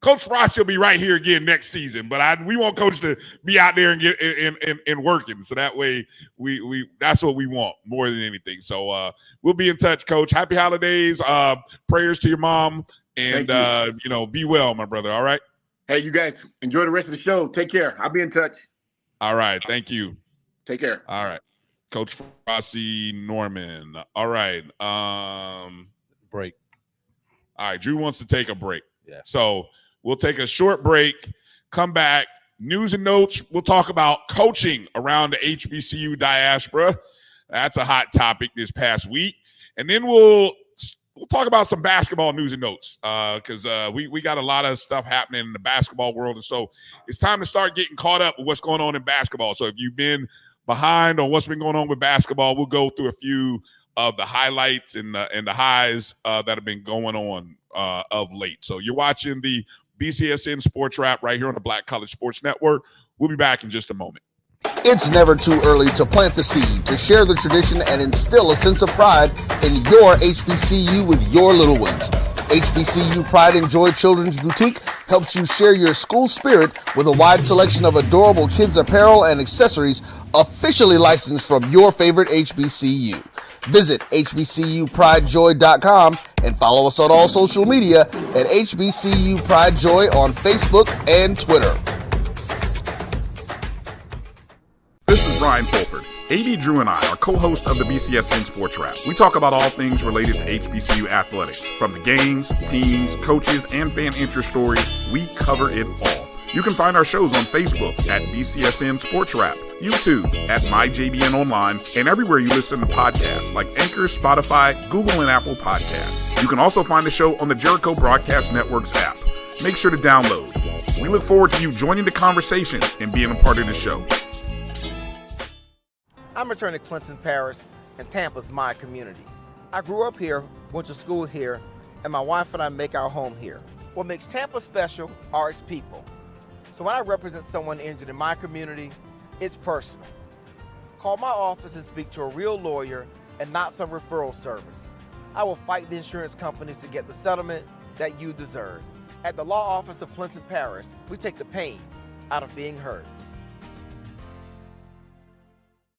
Speaker 2: Coach Frost will be right here again next season. But we want Coach to be out there and get in working. So that way we that's what we want more than anything. So we'll be in touch, Coach. Happy holidays. Prayers to your mom. And be well, my brother. All right.
Speaker 4: Hey, you guys enjoy the rest of the show. Take care. I'll be in touch.
Speaker 2: All right. Thank you.
Speaker 4: Take care.
Speaker 2: All right. Coach Ferrasi Norman. All right.
Speaker 3: Break.
Speaker 2: All right, Drew wants to take a break.
Speaker 3: Yeah.
Speaker 2: So we'll take a short break, come back, news and notes. We'll talk about coaching around the HBCU diaspora. That's a hot topic this past week. And then we'll talk about some basketball news and notes, because we got a lot of stuff happening in the basketball world. And so it's time to start getting caught up with what's going on in basketball. So if you've been behind on what's been going on with basketball, we'll go through a few of the highlights and the highs that have been going on of late. So you're watching the BCSN SportsWrap right here on the Black College Sports Network. We'll be back in just a moment.
Speaker 5: It's never too early to plant the seed, to share the tradition, and instill a sense of pride in your HBCU with your little ones. HBCU Pride and Joy Children's Boutique helps you share your school spirit with a wide selection of adorable kids apparel and accessories officially licensed from your favorite HBCU. Visit hbcupridejoy.com and follow us on all social media at HBCU Pride Joy on Facebook and Twitter.
Speaker 6: This is Brian Fulford. A.D. Drew and I are co-hosts of the BCSN SportsWrap. We talk about all things related to HBCU athletics. From the games, teams, coaches, and fan interest stories, we cover it all. You can find our shows on Facebook at BCSN SportsWrap, YouTube at MyJBN Online, and everywhere you listen to podcasts like Anchor, Spotify, Google, and Apple Podcasts. You can also find the show on the Jericho Broadcast Network's app. Make sure to download. We look forward to you joining the conversation and being a part of the show.
Speaker 7: I'm returning to Clinton Paris, and Tampa's my community. I grew up here, went to school here, and my wife and I make our home here. What makes Tampa special are its people. So when I represent someone injured in my community, it's personal. Call my office and speak to a real lawyer and not some referral service. I will fight the insurance companies to get the settlement that you deserve. At the law office of Clinton Paris, we take the pain out of being heard.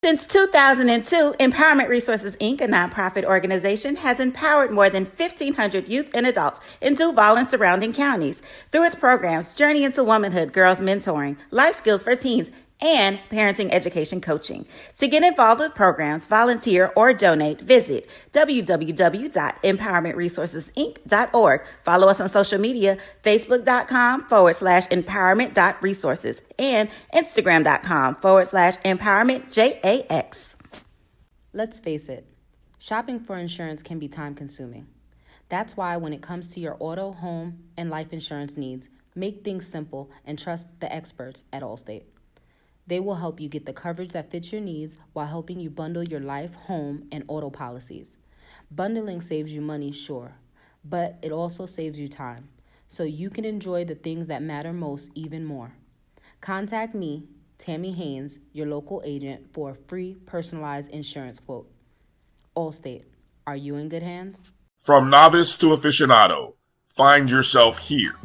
Speaker 8: Since 2002, Empowerment Resources, Inc., a nonprofit organization, has empowered more than 1,500 youth and adults in Duval and surrounding counties through its programs Journey into Womanhood, Girls Mentoring, Life Skills for Teens, and Parenting Education Coaching. To get involved with programs, volunteer, or donate, visit www.empowermentresourcesinc.org. Follow us on social media, facebook.com/empowerment.resources and instagram.com/empowermentJAX.
Speaker 9: Let's face it, shopping for insurance can be time-consuming. That's why when it comes to your auto, home, and life insurance needs, make things simple and trust the experts at Allstate. They will help you get the coverage that fits your needs while helping you bundle your life, home, and auto policies. Bundling saves you money, sure, but it also saves you time, so you can enjoy the things that matter most even more. Contact me, Tammy Haynes, your local agent, for a free personalized insurance quote. Allstate, are you in good hands?
Speaker 6: From novice to aficionado, find yourself here.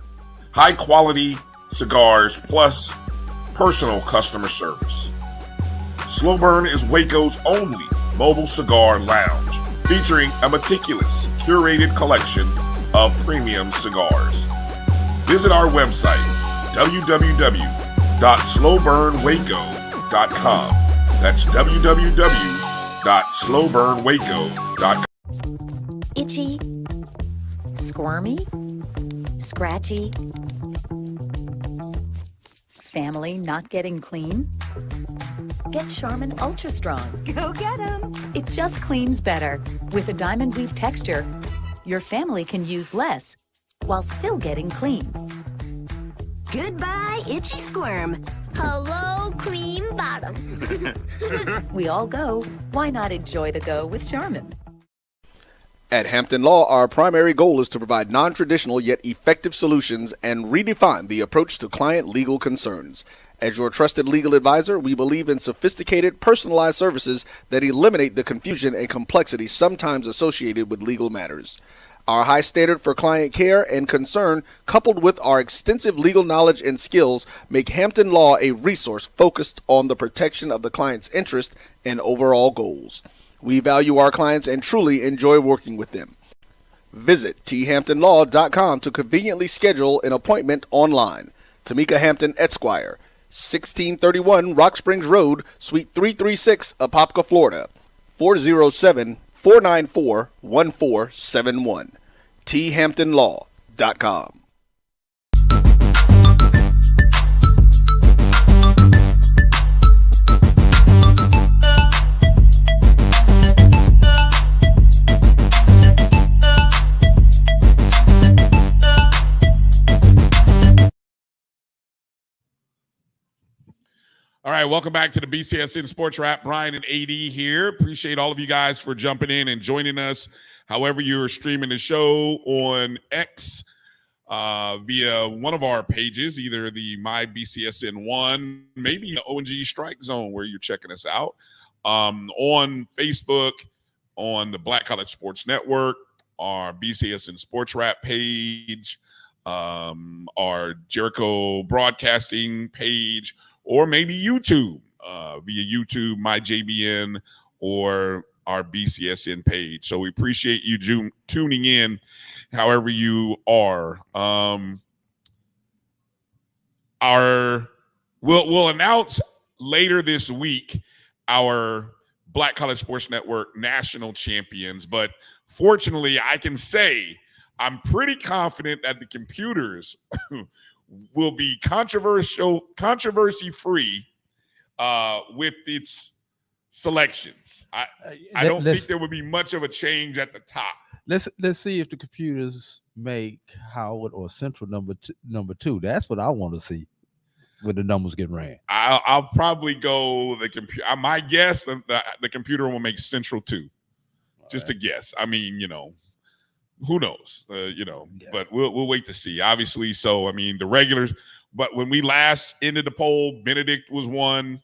Speaker 6: High quality cigars plus personal customer service. Slow Burn is Waco's only mobile cigar lounge, featuring a meticulous, curated collection of premium cigars. Visit our website, www.slowburnwaco.com. That's www.slowburnwaco.com.
Speaker 10: Itchy, squirmy, scratchy, family not getting clean? Get Charmin Ultra Strong. Go get 'em! It just cleans better. With a diamond weave texture, your family can use less while still getting clean.
Speaker 11: Goodbye, itchy squirm.
Speaker 12: Hello, cream bottom.
Speaker 10: We all go. Why not enjoy the go with Charmin?
Speaker 5: At Hampton Law, our primary goal is to provide non-traditional yet effective solutions and redefine the approach to client legal concerns. As your trusted legal advisor, we believe in sophisticated, personalized services that eliminate the confusion and complexity sometimes associated with legal matters. Our high standard for client care and concern, coupled with our extensive legal knowledge and skills, make Hampton Law a resource focused on the protection of the client's interest and overall goals. We value our clients and truly enjoy working with them. Visit thamptonlaw.com to conveniently schedule an appointment online. Tamika Hampton Esquire, 1631 Rock Springs Road, Suite 336, Apopka, Florida, 407-494-1471. thamptonlaw.com.
Speaker 2: All right, welcome back to the BCSN SportsWrap. Bryan and A.D. here. Appreciate all of you guys for jumping in and joining us. However, you're streaming the show on X via one of our pages, either the My BCSN 1, maybe the ONG Strike Zone where you're checking us out, on Facebook, on the Black College Sports Network, our BCSN SportsWrap page, our Jericho Broadcasting page, or maybe YouTube, via YouTube, my JBN, or our BCSN page. So we appreciate you tuning in however you are. We'll announce later this week our Black College Sports Network national champions, but fortunately I can say I'm pretty confident that the computers will be controversy-free with its selections. I don't think there would be much of a change at the top.
Speaker 3: Let's see if the computers make Howard or Central number two. That's what I want to see when the numbers get ran.
Speaker 2: I'll probably go the computer. My guess, the computer will make Central 2. Just a guess. I mean, who knows? But we'll wait to see. Obviously, so I mean the regulars. But when we last ended the poll, Benedict was 1,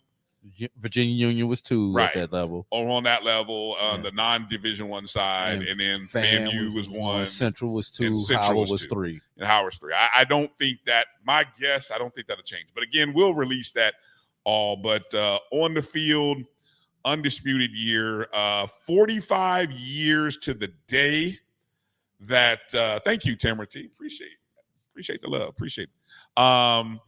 Speaker 3: Virginia Union was 2
Speaker 2: Right.
Speaker 3: at that level.
Speaker 2: Or on that level, on the non-Division I side, and then FAMU was 1.
Speaker 3: Central was 2.
Speaker 2: And Central
Speaker 3: Howard was
Speaker 2: 2.
Speaker 3: 3.
Speaker 2: And Howard's 3. I don't think that, my guess, I don't think that'll change. But again, we'll release that all. But on the field, undisputed year, 45 years to the day that, thank you, Tamara T. Appreciate the love. Appreciate it.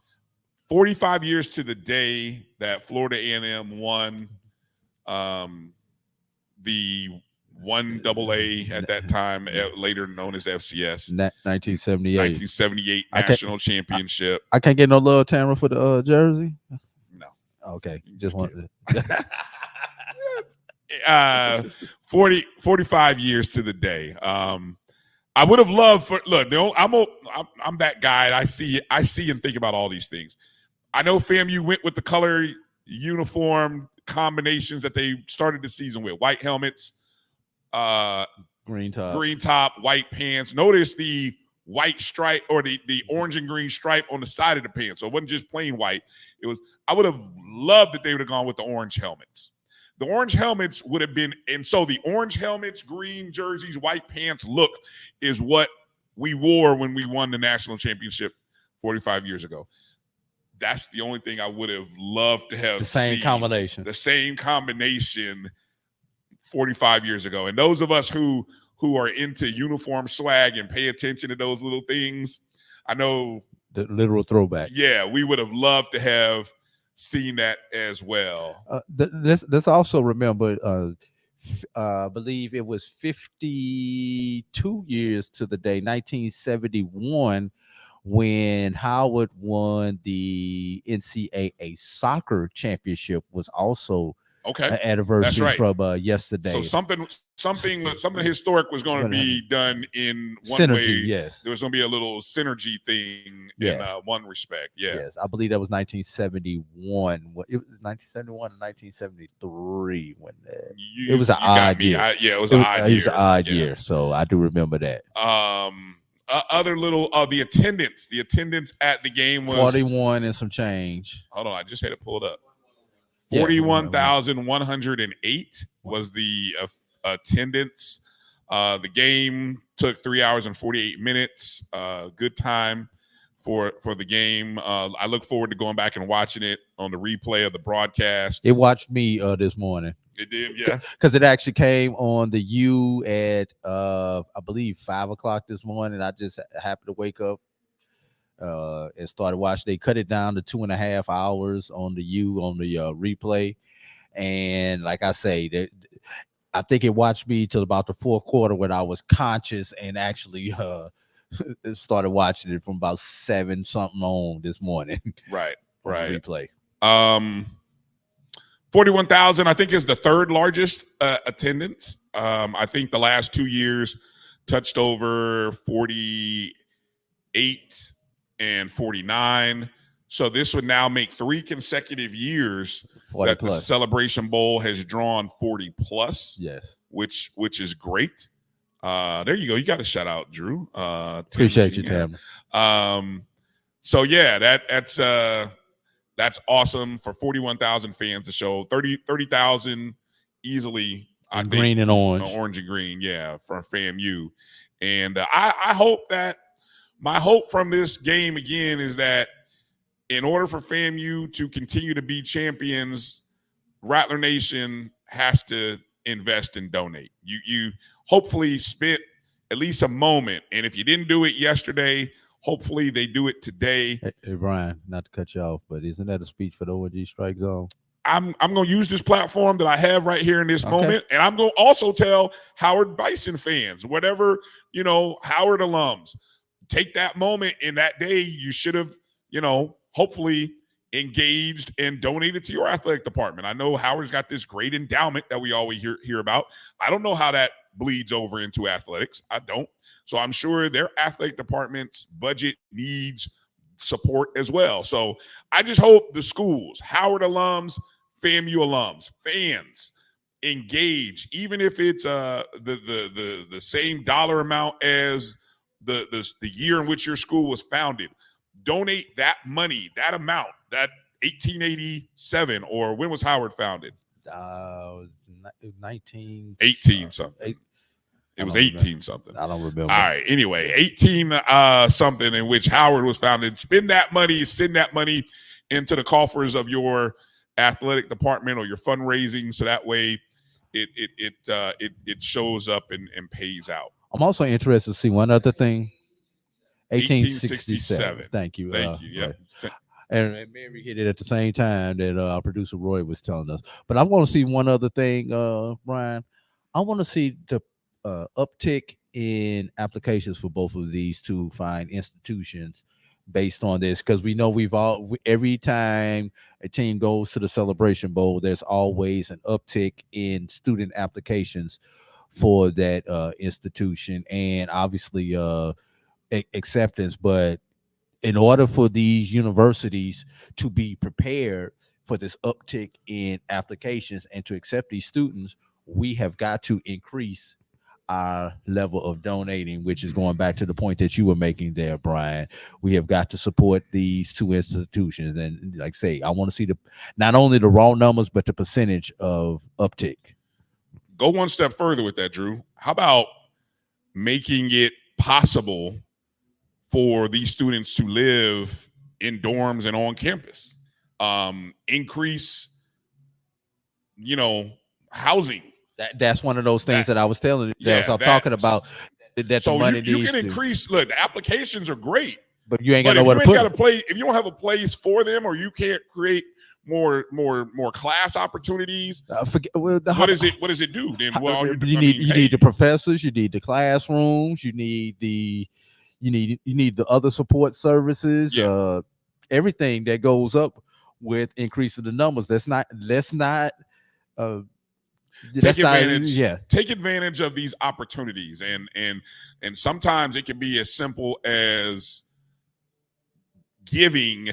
Speaker 2: 45 years to the day that Florida A&M won the 1AA at that time, later known as FCS.
Speaker 3: 1978
Speaker 2: national championship.
Speaker 3: I can't get no love, Tamara, for the jersey?
Speaker 2: No.
Speaker 3: Okay. Just wanted to.
Speaker 2: 45 years to the day. I would have loved for I'm that guy. I see and think about all these things. I know FAMU went with the color uniform combinations that they started the season with: white helmets,
Speaker 3: green top,
Speaker 2: white pants. Notice the white stripe or the orange and green stripe on the side of the pants. So it wasn't just plain white. It was. I would have loved that they would have gone with the orange helmets. The orange helmets would have been, and so the orange helmets, green jerseys, white pants look is what we wore when we won the national championship 45 years ago. That's the only thing I would have loved to have
Speaker 3: the same
Speaker 2: seen,
Speaker 3: combination.
Speaker 2: The same combination 45 years ago. And those of us who are into uniform swag and pay attention to those little things, I know
Speaker 3: the literal throwback.
Speaker 2: Yeah, we would have loved to have seen that as well.
Speaker 3: Let's also remember, I believe it was 52 years to the day, 1971, when Howard won the NCAA soccer championship, was also an anniversary from yesterday.
Speaker 2: So something historic was going to be done in one
Speaker 3: synergy,
Speaker 2: way.
Speaker 3: Yes,
Speaker 2: there was going to be a little synergy thing in one respect. Yeah,
Speaker 3: yes, I believe that was 1971. It was 1971 and 1973 when it was an odd year.
Speaker 2: It was an odd year.
Speaker 3: It was an odd year, so I do remember that.
Speaker 2: Other little the attendance at the game was
Speaker 3: 41 and some change.
Speaker 2: Hold on, I just had it pulled up. 41,108 was the attendance. The game took 3 hours and 48 minutes. Good time for the game. I look forward to going back and watching it on the replay of the broadcast.
Speaker 3: It watched me this morning.
Speaker 2: It did, yeah.
Speaker 3: Because it actually came on the U at I believe 5 o'clock this morning. I just happened to wake up and started watching. They cut it down to 2.5 hours on the U on the replay. And like I say, I think it watched me till about the fourth quarter when I was conscious and actually started watching it from about 7 something on this morning.
Speaker 2: Right.
Speaker 3: Replay.
Speaker 2: 41,000, I think, is the third largest attendance. I think the last 2 years touched over 48 and 49. So this would now make 3 consecutive years that the Celebration Bowl has drawn 40 plus.
Speaker 3: Yes,
Speaker 2: which is great. There you go. You got a shout out, Drew.
Speaker 3: Appreciate you, Tam.
Speaker 2: So yeah, that's awesome for 41,000 fans to show 30,000 easily. I think
Speaker 3: green and orange,
Speaker 2: orange and green, yeah, for FAMU. And I hope that my hope from this game again is that in order for FAMU to continue to be champions, Rattler Nation has to invest and donate. You hopefully spent at least a moment, and if you didn't do it yesterday, hopefully they do it today.
Speaker 3: Hey Brian, not to cut you off, but isn't that a speech for the ONG Strike Zone?
Speaker 2: I'm going to use this platform that I have right here in this moment, and I'm going to also tell Howard Bison fans, whatever, Howard alums, take that moment in that day. You should have, hopefully engaged and donated to your athletic department. I know Howard's got this great endowment that we always hear about. I don't know how that bleeds over into athletics. I don't. So I'm sure their athletic department's budget needs support as well. So I just hope the schools, Howard alums, FAMU alums, fans, engage, even if it's the same dollar amount as the year in which your school was founded. Donate that money, that amount, that 1887, or when was Howard founded?
Speaker 3: 19
Speaker 2: 18 something. It was 18 something.
Speaker 3: I don't remember.
Speaker 2: All right. Anyway, 18 something, in which Howard was founded. Spend that money, send that money into the coffers of your athletic department or your fundraising, so that way it shows up and pays out.
Speaker 3: I'm also interested to see one other thing.
Speaker 2: 1867.
Speaker 3: Thank you.
Speaker 2: Thank you. Yeah.
Speaker 3: Right. And Mary hit it at the same time that our producer Roy was telling us. But I want to see one other thing, Brian. I want to see the uptick in applications for both of these two fine institutions based on this, because we know every time a team goes to the Celebration Bowl, there's always an uptick in student applications for that institution, and obviously acceptance. But in order for these universities to be prepared for this uptick in applications and to accept these students, we have got to increase our level of donating, which is going back to the point that you were making there, Brian. We have got to support these two institutions. And like I say, I want to see not only the raw numbers, but the percentage of uptick.
Speaker 2: Go one step further with that, Drew. How about making it possible for these students to live in dorms and on campus? Increase, housing.
Speaker 3: That's one of those things that I was telling you. Yeah, I'm talking about that.
Speaker 2: So
Speaker 3: the money
Speaker 2: you can increase. Look, the applications are great,
Speaker 3: but you ain't got nowhere to put them.
Speaker 2: If you don't have a place for them, or you can't create more class opportunities, what does it do then? Well,
Speaker 3: you need the professors, you need the classrooms, you need the other support services, everything that goes up with increasing the numbers. Take
Speaker 2: advantage of these opportunities, and sometimes it can be as simple as giving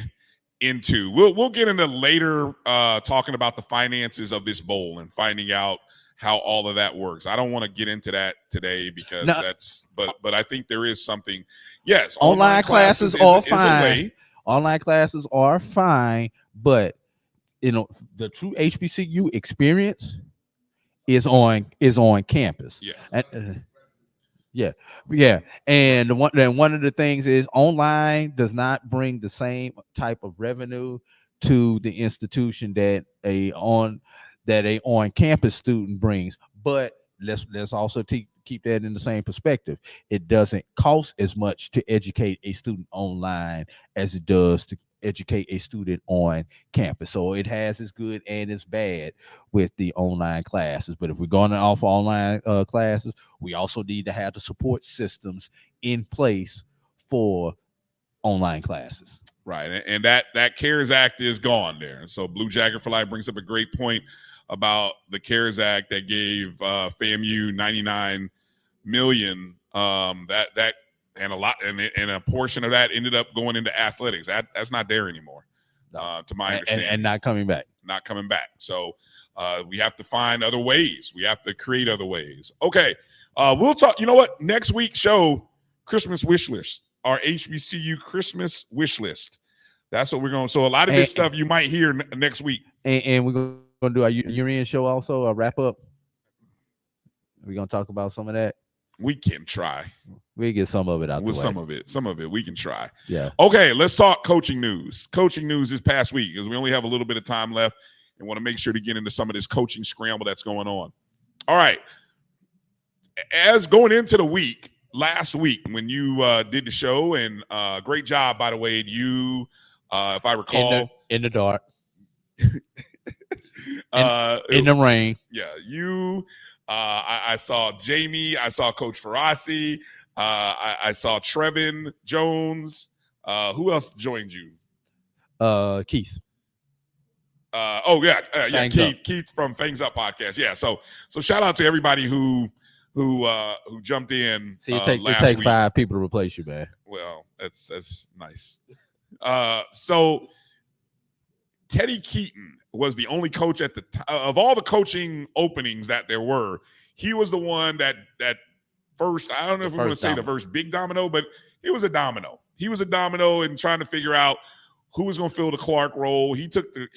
Speaker 2: into. We'll get into later talking about the finances of this bowl and finding out how all of that works. I don't want to get into that today because but I think there is something. Yes,
Speaker 3: online classes are fine. Online classes are fine, but the true HBCU experience is on campus. And one of the things is online does not bring the same type of revenue to the institution that a on campus student brings. But let's also keep that in the same perspective. It doesn't cost as much to educate a student online as it does to educate a student on campus. So it has its good and its bad with the online classes. But if we're going to offer online classes, we also need to have the support systems in place for online classes.
Speaker 2: Right. And that CARES Act is gone there. So Blue Jacket for Life brings up a great point about the CARES Act that gave FAMU $99 million. That and a lot, and a portion of that ended up going into athletics. That's not there anymore, to my understanding,
Speaker 3: and not coming back.
Speaker 2: So we have to find other ways. We have to create other ways. Okay, we'll talk. You know what? Next week's show, Christmas wish list, our HBCU Christmas wish list. That's what we're going. So a lot of this stuff you might hear next week.
Speaker 3: And we're going to do our year-end show also, a wrap up. We're going to talk about some of that.
Speaker 2: We can try.
Speaker 3: We get some of it out
Speaker 2: with
Speaker 3: the way.
Speaker 2: Some of it we can try.
Speaker 3: Yeah.
Speaker 2: Okay, let's talk coaching news. Coaching news this past week, because we only have a little bit of time left and want to make sure to get into some of this coaching scramble that's going on. All right. As going into the week, last week when you did the show, and great job, by the way, you, if I recall,
Speaker 3: in the dark,
Speaker 2: in
Speaker 3: the rain.
Speaker 2: Yeah, you. I saw Jamie. I saw Coach Ferrasi. I saw Trevin Jones. Who else joined you?
Speaker 3: Keith.
Speaker 2: Keith from Things Up podcast. Yeah. So shout out to everybody who jumped in.
Speaker 3: See, it take 5 people to replace you, man.
Speaker 2: Well, that's nice. So Teddy Keaton was the only coach at the of all the coaching openings that there were. He was the one that first, I don't know if we want to say the first big domino, but it was a domino. He was a domino in trying to figure out who was going to fill the Clark role. He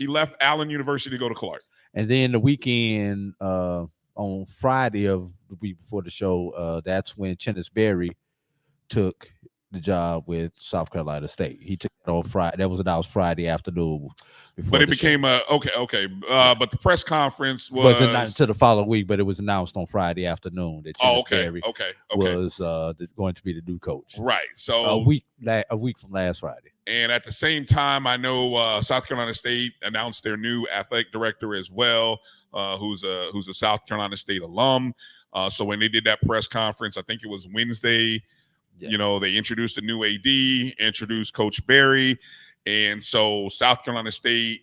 Speaker 2: left Allen University to go to Clark.
Speaker 3: And then the weekend on Friday of the week before the show, that's when Chennis Berry took the job with South Carolina State. He took it on Friday. That was announced Friday afternoon.
Speaker 2: But it became okay. But the press conference
Speaker 3: wasn't until the following week, but it was announced on Friday afternoon that Chennis Berry was going to be the new coach.
Speaker 2: Right. So
Speaker 3: a week from last Friday.
Speaker 2: And at the same time, I know South Carolina State announced their new athletic director as well, who's a South Carolina State alum. So when they did that press conference, I think it was Wednesday. Yeah. You know, they introduced a new AD, introduced Coach Berry, and so South Carolina State,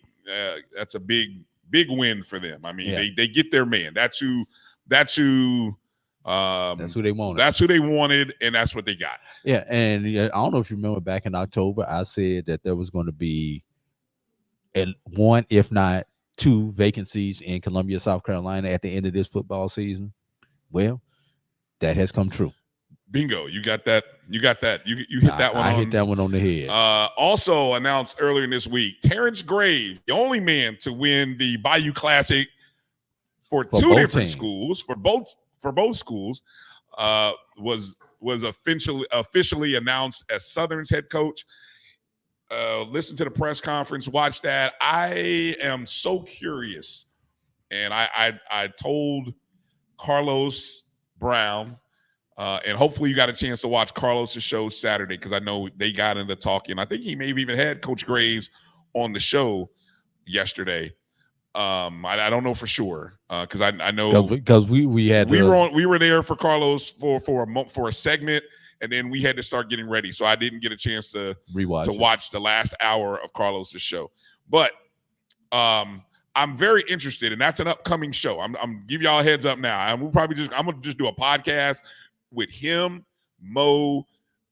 Speaker 2: that's a big win for them. I mean, they get their man. That's who they wanted. That's who they wanted, and that's what they got.
Speaker 3: Yeah, and I don't know if you remember back in October, I said that there was going to be one, if not two, vacancies in Columbia, South Carolina at the end of this football season. Well, that has come true.
Speaker 2: Bingo, you got that. You hit that one.
Speaker 3: I hit that one on the head.
Speaker 2: Also announced earlier in this week, Terrence Graves, the only man to win the Bayou Classic for two different schools, for both schools, was officially announced as Southern's head coach. Listen to the press conference, watch that. I am so curious, and I told Carlos Brown. And hopefully you got a chance to watch Carlos's show Saturday, because I know they got into talking. I think he maybe even had Coach Graves on the show yesterday. I don't know for sure, because I know
Speaker 3: because we
Speaker 2: were there for Carlos for a segment, and then we had to start getting ready, so I didn't get a chance to watch the last hour of Carlos's show. But I'm very interested, and that's an upcoming show. I'm giving y'all a heads up now. I'm gonna just do a podcast with him, Mo,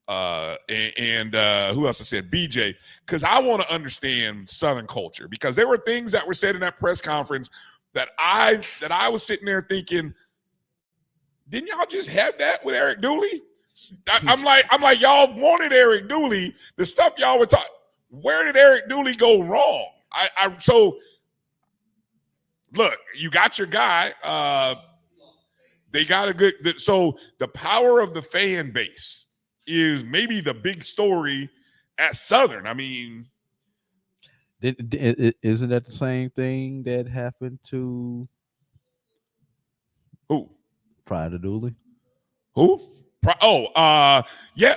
Speaker 2: and who else I said? BJ, because I want to understand Southern culture, because there were things that were said in that press conference that I was sitting there thinking, didn't y'all just have that with Eric Dooley? I'm like, y'all wanted Eric Dooley. The stuff y'all were talking, where did Eric Dooley go wrong? So look, you got your guy. They got a good. So the power of the fan base is maybe the big story at Southern. I mean,
Speaker 3: isn't that the same thing that happened to
Speaker 2: who?
Speaker 3: Prior to Dooley?
Speaker 2: Who? Yeah.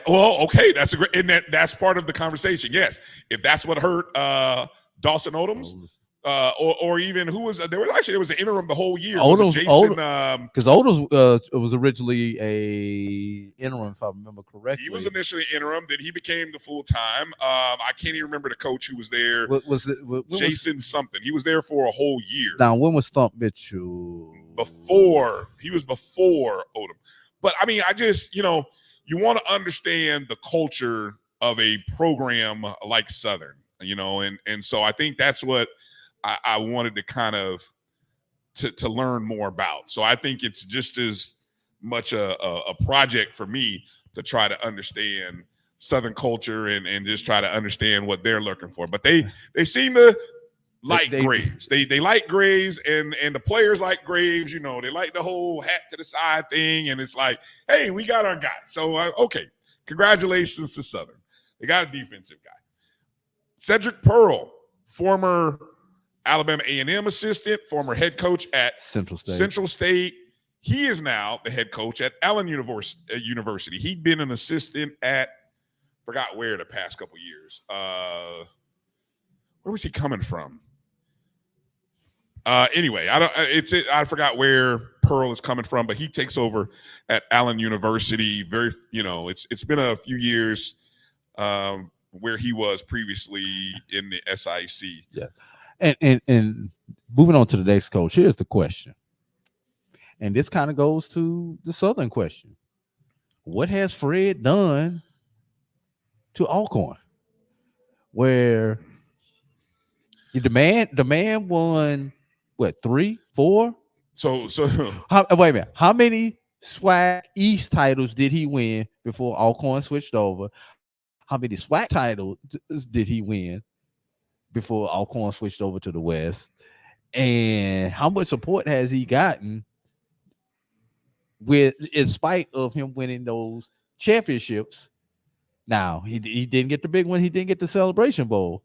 Speaker 2: Well, okay. That's a great, and that's part of the conversation. Yes, if that's what hurt Dawson Odoms. Or even who was there was an interim the whole year.
Speaker 3: Because
Speaker 2: Jason
Speaker 3: was originally a interim, if I remember correctly.
Speaker 2: He was initially interim, then he became the full time. I can't even remember the coach who was there. Jason something. He was there for a whole year.
Speaker 3: Now, when was Stump Mitchell?
Speaker 2: He was before Odom. But I mean, I just you want to understand the culture of a program like Southern, and so I think that's what I wanted to kind of to learn more about. So I think it's just as much a project for me to try to understand Southern culture and just try to understand what they're looking for. But they seem to like Graves. They like Graves, and the players like Graves. They like the whole hat to the side thing, and it's like, hey, we got our guy. So okay, congratulations to Southern. They got a defensive guy. Cedric Pearl, former Alabama A&M assistant, former head coach at Central State. He is now the head coach at Allen University. He'd been an assistant at, forgot where the past couple years. Where was he coming from? Anyway, I forgot where Pearl is coming from, but he takes over at Allen University. Very, it's been a few years where he was previously in the SIC.
Speaker 3: Yeah. And moving on to the next coach, here's the question. And this kind of goes to the Southern question. What has Fred done to Alcorn? Where the man won, what, 3, 4?
Speaker 2: So
Speaker 3: wait a minute. How many SWAC East titles did he win before Alcorn switched over? How many SWAC titles did he win before Alcorn switched over to the West. And how much support has he gotten in spite of him winning those championships? Now, he didn't get the big one. He didn't get the Celebration Bowl,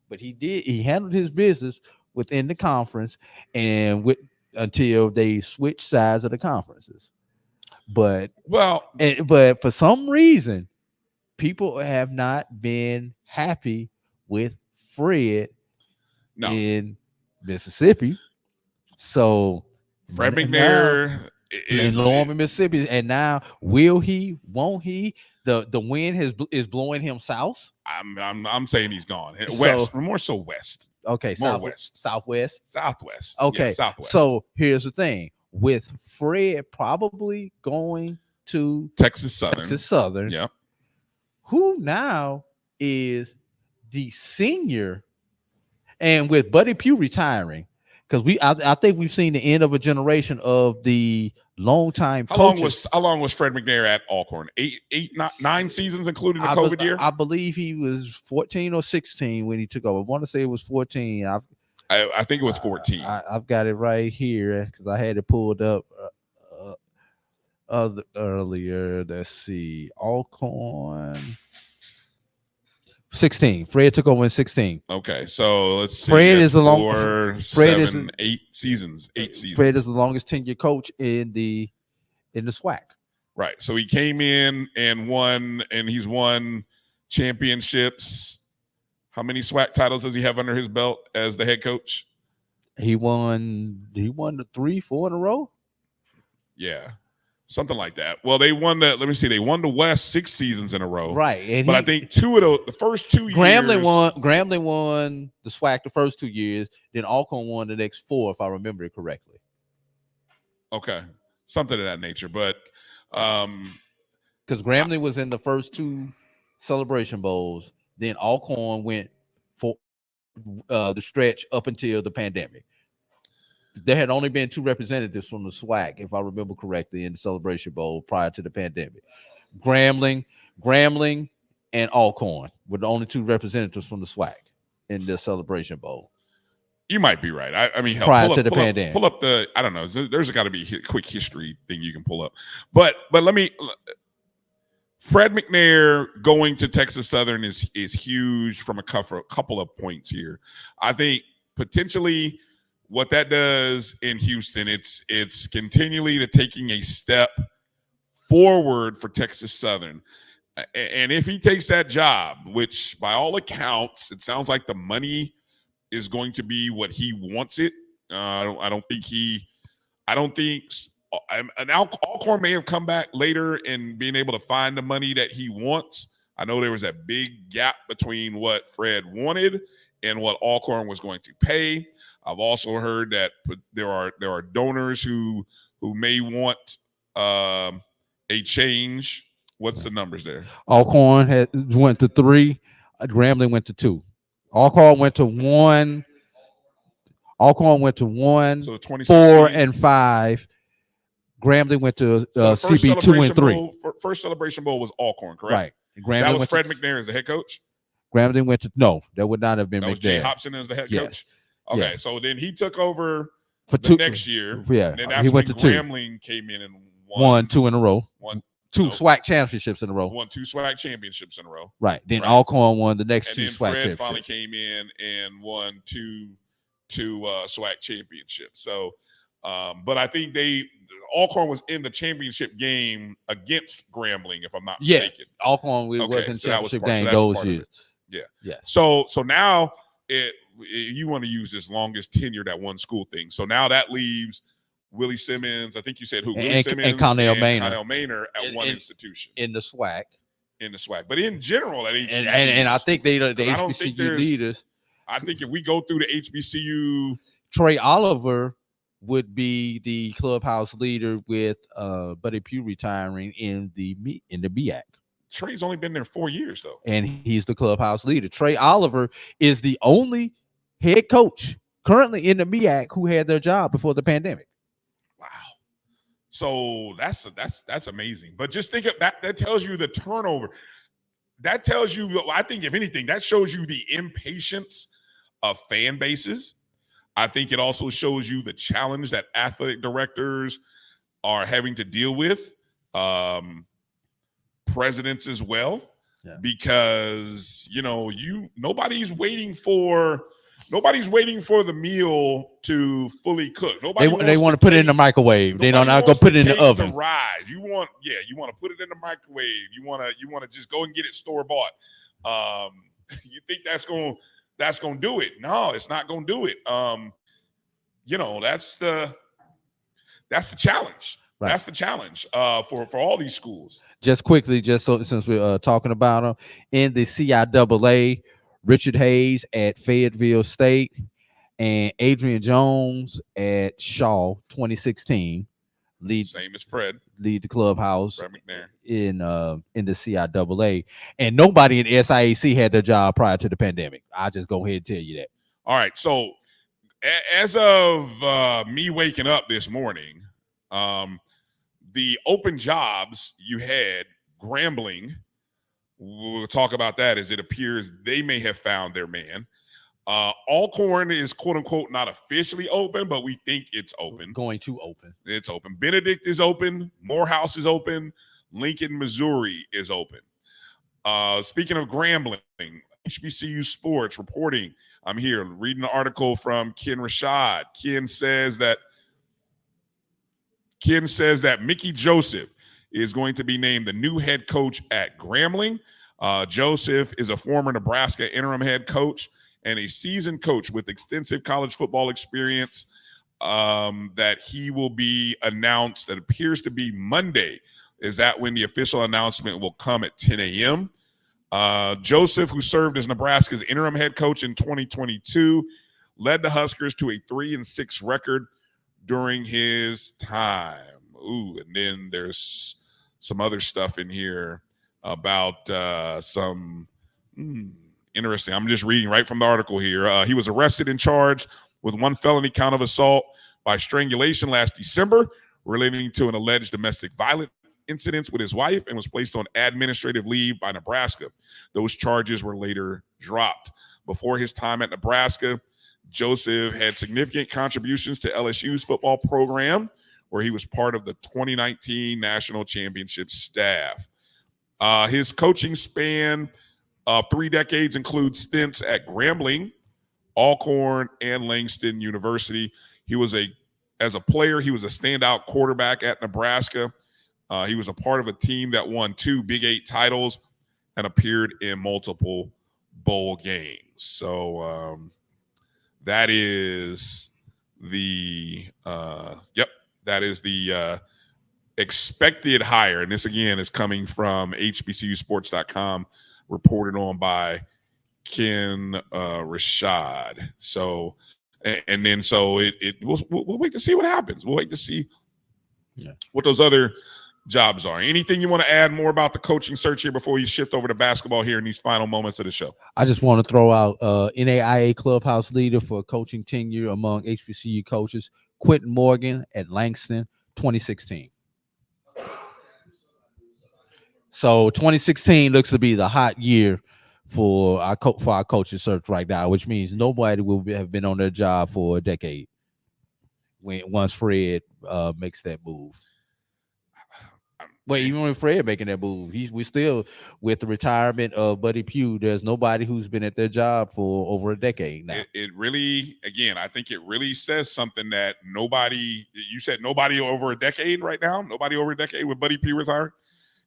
Speaker 3: but he handled his business within the conference until they switched sides of the conferences. But for some reason, people have not been happy with Fred in Mississippi. So
Speaker 2: Fred McNair
Speaker 3: is in Norman, Mississippi, and now will he? Won't he? The wind is blowing him south.
Speaker 2: I'm saying he's gone west, more so west.
Speaker 3: Okay,
Speaker 2: southwest.
Speaker 3: Okay,
Speaker 2: yeah, southwest.
Speaker 3: So here's the thing: with Fred probably going to
Speaker 2: Texas Southern,
Speaker 3: yeah, who now is the senior, and with Buddy Pugh retiring, because I think we've seen the end of a generation of the long-time coaches.
Speaker 2: How long was Fred McNair at Alcorn? 9 seasons, including the COVID year?
Speaker 3: I believe he was 14 or 16 when he took over. I want to say it was 14.
Speaker 2: I think it was 14.
Speaker 3: I've got it right here because I had it pulled up earlier. Let's see. Alcorn 16. Fred took over in 16.
Speaker 2: Okay, so let's see.
Speaker 3: Fred is the
Speaker 2: 8 seasons. 8 seasons.
Speaker 3: Fred is the longest tenured coach in the SWAC.
Speaker 2: Right. So he came in and won, and he's won championships. How many SWAC titles does he have under his belt as the head coach?
Speaker 3: He won the 3-4 in a row.
Speaker 2: Yeah. Something like that. Well, they won the West 6 seasons in a row.
Speaker 3: Right.
Speaker 2: But I think the first 2 years.
Speaker 3: Grambling won the SWAC the first 2 years. Then Alcorn won the next 4, if I remember it correctly.
Speaker 2: Okay. Something of that nature. But
Speaker 3: because Grambling was in the first 2 Celebration Bowls, then Alcorn went for the stretch up until the pandemic. There had only been 2 representatives from the SWAC, if I remember correctly, in the Celebration Bowl prior to the pandemic. Grambling, and Alcorn were the only 2 representatives from the SWAC in the Celebration Bowl.
Speaker 2: You might be right. I mean,
Speaker 3: prior to the pandemic.
Speaker 2: Pull up the. I don't know. There's got to be a quick history thing you can pull up. But let me. Fred McNair going to Texas Southern is huge from a couple of points here. I think potentially. What that does in Houston, it's continually taking a step forward for Texas Southern. And if he takes that job, which by all accounts, it sounds like the money is going to be what he wants it. I don't think Alcorn may have come back later and being able to find the money that he wants. I know there was a big gap between what Fred wanted and what Alcorn was going to pay. I've also heard that there are donors who may want a change. What's the numbers there?
Speaker 3: Alcorn went to 3. Grambling went to 2. Alcorn went to 1.
Speaker 2: So
Speaker 3: 4 and 5. Grambling went to CB 2 and 3.
Speaker 2: First Celebration Bowl was Alcorn, correct?
Speaker 3: Right.
Speaker 2: That was Fred McNair as the head coach?
Speaker 3: Grambling went to that would not have been
Speaker 2: that
Speaker 3: McNair.
Speaker 2: Was Jay Hobson as the head coach? Okay,
Speaker 3: yeah.
Speaker 2: So then he took over
Speaker 3: for
Speaker 2: the next year.
Speaker 3: Yeah,
Speaker 2: and then that's
Speaker 3: he went to
Speaker 2: Grambling came in and
Speaker 3: won 2 in a row. Two SWAC championships in a row.
Speaker 2: Won 2 SWAC championships in a row.
Speaker 3: Right. Then Alcorn won the next 2 SWAC
Speaker 2: Fred
Speaker 3: championships.
Speaker 2: Finally came in and won two SWAC championships. So, but I think Alcorn was in the championship game against Grambling, if I'm not mistaken.
Speaker 3: Alcorn was in championship game those years.
Speaker 2: Yeah. So now you want to use this longest tenure at one school thing. So now that leaves Willie Simmons. I think you said who? Willie Simmons
Speaker 3: and Connell Maynor.
Speaker 2: Connell Maynor at one institution
Speaker 3: in the SWAC.
Speaker 2: But in general, at HBCU,
Speaker 3: and I think the HBCU leaders.
Speaker 2: I think if we go through the HBCU,
Speaker 3: Trey Oliver would be the clubhouse leader with Buddy Pugh retiring in the BIAC.
Speaker 2: Trey's only been there 4 years though,
Speaker 3: and he's the clubhouse leader. Trey Oliver is the only head coach currently in the MEAC who had their job before the pandemic.
Speaker 2: Wow. So that's amazing. But just think of that tells you the turnover. That tells you, I think if anything, that shows you the impatience of fan bases. I think it also shows you the challenge that athletic directors are having to deal with, presidents as well, because nobody's waiting for the meal to fully cook.
Speaker 3: They want to put it in the microwave. They don't go put it in the oven.
Speaker 2: To rise. You want to put it in the microwave. You want to just go and get it store bought. You think that's going to do it? No, it's not going to do it. That's the challenge. Right. That's the challenge for all these schools.
Speaker 3: Just quickly, since we're talking about them, in the CIAA, Richard Hayes at Fayetteville State and Adrian Jones at Shaw 2016
Speaker 2: same as Fred
Speaker 3: lead the clubhouse in the CIAA, and nobody in SIAC had their job prior to the pandemic. I'll just go ahead and tell you that.
Speaker 2: All right, so as of me waking up this morning, the open jobs you had, Grambling, we'll talk about that, as it appears they may have found their man. Alcorn is quote unquote not officially open, but we think it's open.
Speaker 3: Going to open.
Speaker 2: It's open. Benedict is open. Morehouse is open. Lincoln, Missouri is open. Speaking of Grambling, HBCU Sports reporting. I'm here reading an article from Ken Rashad. Ken says that Mickey Joseph is going to be named the new head coach at Grambling. Joseph is a former Nebraska interim head coach and a seasoned coach with extensive college football experience, that he will be announced. That appears to be Monday. Is that when the official announcement will come at 10 a.m.? Joseph, who served as Nebraska's interim head coach in 2022, led the Huskers to a 3-6 record during his time. Ooh, and then there's some other stuff in here about some interesting. I'm just reading right from the article here. He was arrested and charged with one felony count of assault by strangulation last December relating to an alleged domestic violence incidents with his wife, and was placed on administrative leave by Nebraska. Those charges were later dropped. Before his time at Nebraska, Joseph had significant contributions to LSU's football program, where he was part of the 2019 national championship staff. His coaching span of 3 decades includes stints at Grambling, Alcorn, and Langston University. As a player, he was a standout quarterback at Nebraska. He was a part of a team that won 2 Big 8 titles and appeared in multiple bowl games. So that is the expected hire. And this, again, is coming from HBCUsports.com, reported on by Ken Rashad. So, we'll wait to see what happens. We'll wait to see what those other jobs are. Anything you want to add more about the coaching search here before you shift over to basketball here in these final moments of the show?
Speaker 3: I just want to throw out NAIA clubhouse leader for coaching tenure among HBCU coaches, Quentin Morgan at Langston, 2016. So 2016 looks to be the hot year for our coaching search right now, which means nobody will have been on their job for a decade once Fred makes that move. Well, even when Fred making that move, we still, with the retirement of Buddy Pugh, there's nobody who's been at their job for over a decade now.
Speaker 2: It really, again, I think it really says something that you said nobody over a decade right now, nobody over a decade with Buddy Pugh retired.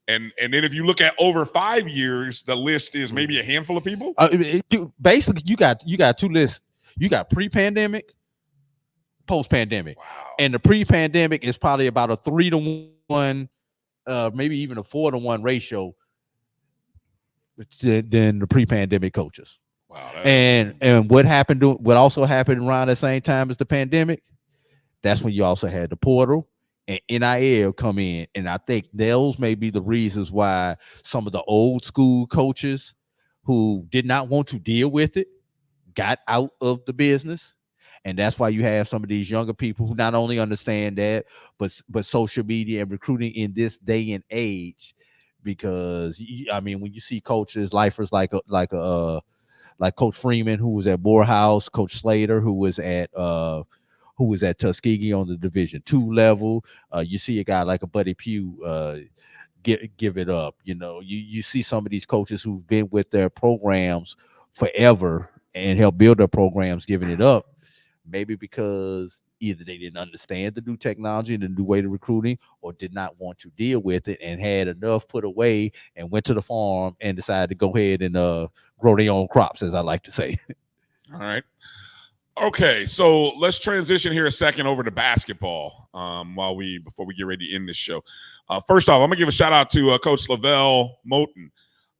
Speaker 2: And then if you look at over 5 years, the list is maybe a handful of people.
Speaker 3: Basically, you got 2 lists. You got pre-pandemic, post-pandemic.
Speaker 2: Wow.
Speaker 3: And the pre-pandemic is probably about a 3-to-1, maybe even a 4-to-1 ratio than the pre-pandemic coaches.
Speaker 2: Wow.
Speaker 3: And what also happened around the same time as the pandemic, that's when you also had the portal and NIL come in. And I think those may be the reasons why some of the old school coaches who did not want to deal with it got out of the business. And that's why you have some of these younger people who not only understand that, but social media and recruiting in this day and age. Because I mean, when you see coaches, lifers like like Coach Freeman, who was at Morehouse, Coach Slater, who was at Tuskegee on the Division II level. You see a guy like a Buddy Pugh give it up. You see some of these coaches who've been with their programs forever and help build their programs giving it up, maybe because either they didn't understand the new technology and the new way of recruiting, or did not want to deal with it and had enough put away and went to the farm and decided to go ahead and grow their own crops, as I like to say.
Speaker 2: All right. Okay, so let's transition here a second over to basketball before we get ready to end this show. First off, I'm gonna give a shout out to Coach Lavelle Moten,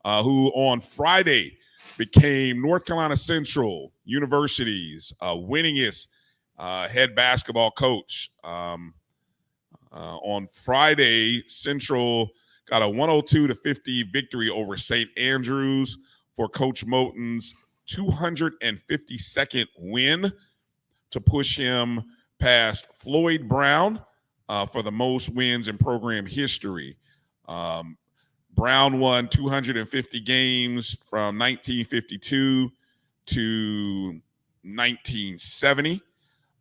Speaker 2: who on Friday became North Carolina Central University's winningest head basketball coach. On Friday, Central got a 102-50 victory over St. Andrews for Coach Moten's 252nd win to push him past Floyd Brown for the most wins in program history. Brown won 250 games from 1952 to 1970.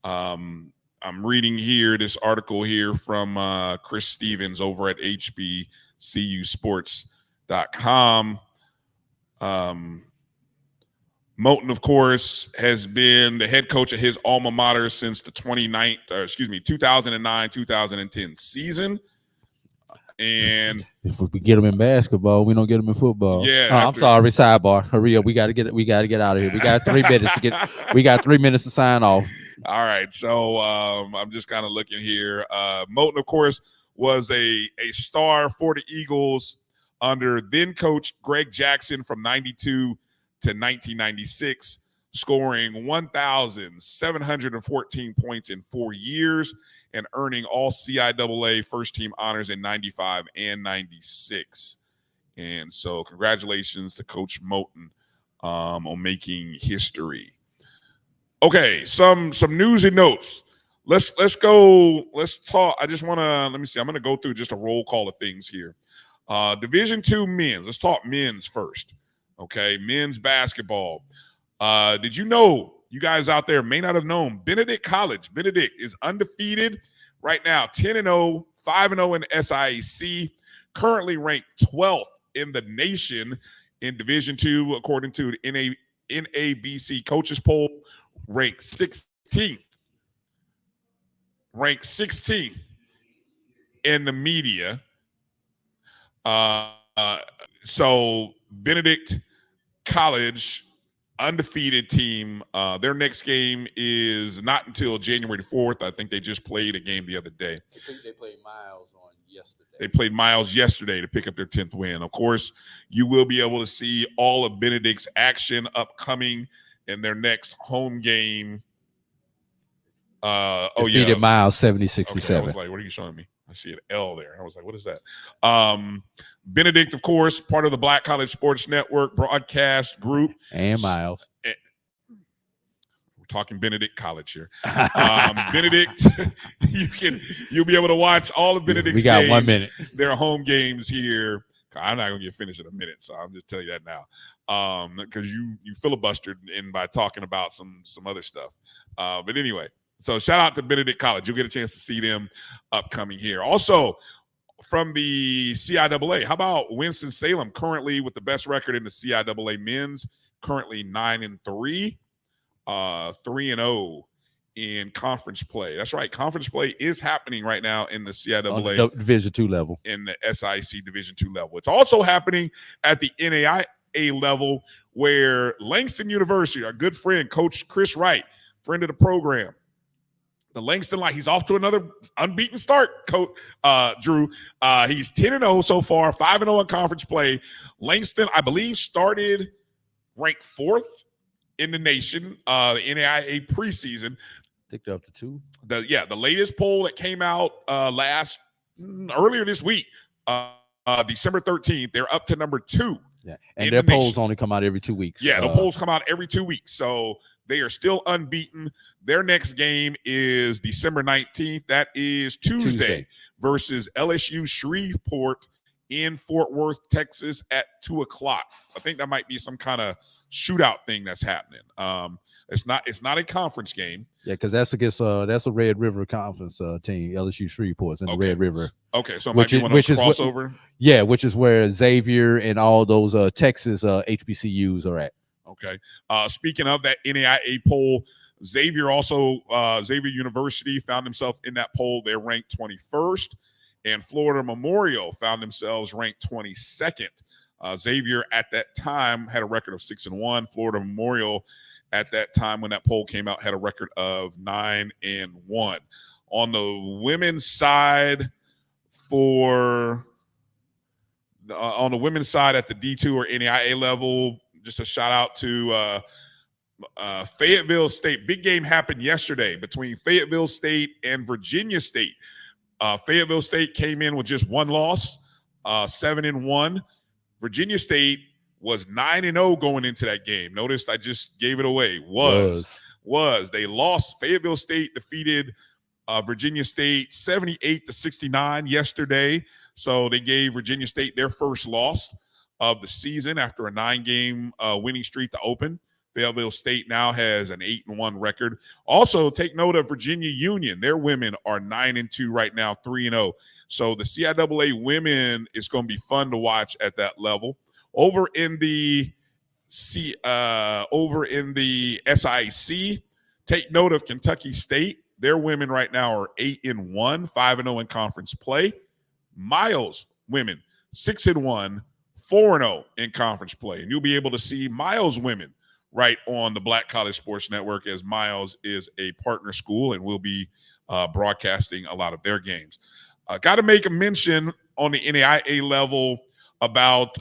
Speaker 2: I'm reading here this article here from Chris Stevens over at HBCUsports.com. Moten, of course, has been the head coach of his alma mater since the 2009-2010 season. And
Speaker 3: if we get them in basketball, we don't get them in football.
Speaker 2: Yeah,
Speaker 3: I'm sorry. Sidebar. Hurry up. We got to get out of here. We got 3 minutes to get. We got 3 minutes to sign off.
Speaker 2: All right. So I'm just kind of looking here. Moten, of course, was a star for the Eagles under then coach Greg Jackson from 92 to 1996, scoring 1,714 points in 4 years and earning all CIAA first-team honors in 95 and 96. And so congratulations to Coach Moten on making history. Okay, some news and notes. Let's go. Let's talk. I just want to, let me see. I'm going to go through just a roll call of things here. Division II men's. Let's talk men's first. Okay, men's basketball. Did you know, you guys out there may not have known, Benedict College. Benedict is undefeated right now, 10-0, 5-0 in SIAC, currently ranked 12th in the nation in Division II, according to the NABC coaches poll, ranked 16th. Ranked 16th in the media. So Benedict College, undefeated team. Their next game is not until January 4th. I think they just played a game the other day.
Speaker 3: I think they played Miles on yesterday.
Speaker 2: They played Miles yesterday to pick up their 10th win. Of course, you will be able to see all of Benedict's action upcoming in their next home game.
Speaker 3: Defeated Miles 70-67.
Speaker 2: Okay, I was like, what are you showing me? I see an L there. I was like, what is that? Benedict, of course, part of the Black College Sports Network broadcast group.
Speaker 3: And Miles.
Speaker 2: We're talking Benedict College here. Benedict, you'll be able to watch all of Benedict's games.
Speaker 3: We got 1 minute.
Speaker 2: Their home games here. I'm not going to get finished in a minute, so I'm just telling you that now. Because you filibustered in by talking about some other stuff. But anyway. So shout out to Benedict College. You'll get a chance to see them upcoming here. Also, from the CIAA, how about Winston-Salem, currently with the best record in the CIAA men's, currently 9-3, 3-0 in conference play. That's right. Conference play is happening right now in the CIAA.
Speaker 3: On the Division II level.
Speaker 2: In the SIC Division II level. It's also happening at the NAIA level, where Langston University, our good friend, Coach Chris Wright, friend of the program, the Langston Light, he's off to another unbeaten start, Coach Drew. He's 10-0 so far, 5-0 in conference play. Langston, I believe, started ranked 4th in the nation, the NAIA preseason.
Speaker 3: I think they're up to 2.
Speaker 2: The latest poll that came out earlier this week, December 13th, they're up to number 2.
Speaker 3: Yeah, and their polls only come out every 2 weeks.
Speaker 2: Yeah, the polls come out every 2 weeks. So they are still unbeaten. Their next game is December 19th. That is Tuesday versus LSU Shreveport in Fort Worth, Texas at 2:00. I think that might be some kind of shootout thing that's happening. It's not a conference game.
Speaker 3: Yeah, because that's against that's a Red River Conference team, LSU Shreveport's in the Red River.
Speaker 2: Okay, so it might be one of those crossover.
Speaker 3: Yeah, which is where Xavier and all those Texas HBCUs are at.
Speaker 2: Okay. Speaking of that NAIA poll, Xavier University found themselves in that poll. They're ranked 21st, and Florida Memorial found themselves ranked 22nd. Xavier at that time had a record of 6-1. Florida Memorial at that time when that poll came out had a record of 9-1. On the women's side at the D2 or NAIA level, just a shout out to Fayetteville State. Big game happened yesterday between Fayetteville State and Virginia State. Fayetteville State came in with just one loss, 7-1. Virginia State was 9-0 going into that game. Notice I just gave it away. They lost. Fayetteville State defeated Virginia State 78-69 yesterday. So they gave Virginia State their first loss of the season after a 9-game winning streak to open. Fayetteville State now has an 8-1 record. Also, take note of Virginia Union. Their women are 9-2 right now, 3-0. So the CIAA women is going to be fun to watch at that level. Over in the SIC, take note of Kentucky State. Their women right now are 8-1, 5-0 in conference play. Miles women 6-1, 4-0 in conference play, and you'll be able to see Miles women right on the Black College Sports Network, as Miles is a partner school and will be broadcasting a lot of their games. Got to make a mention on the NAIA level about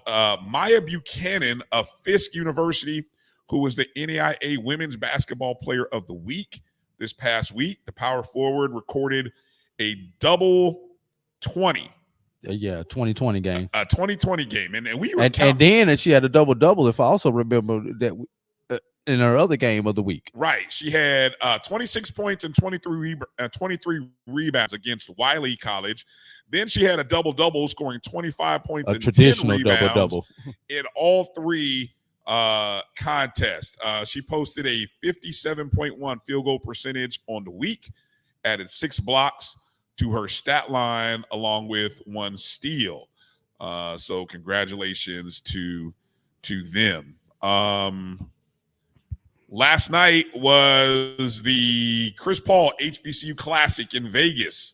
Speaker 2: Maya Buchanan of Fisk University, who was the NAIA Women's Basketball Player of the Week this past week. The power forward recorded a double 20.
Speaker 3: 2020 game.
Speaker 2: A 2020 game. And
Speaker 3: then she had a double-double, if I also remember that in her other game of the week.
Speaker 2: Right. She had 26 points and 23 rebounds against Wiley College. Then she had a double-double, scoring 25 points and 10 rebounds double-double in all three contests. She posted a 57.1 field goal percentage on the week, added 6 blocks to her stat line, along with 1 steal. So congratulations to them. Last night was the Chris Paul HBCU Classic in Vegas.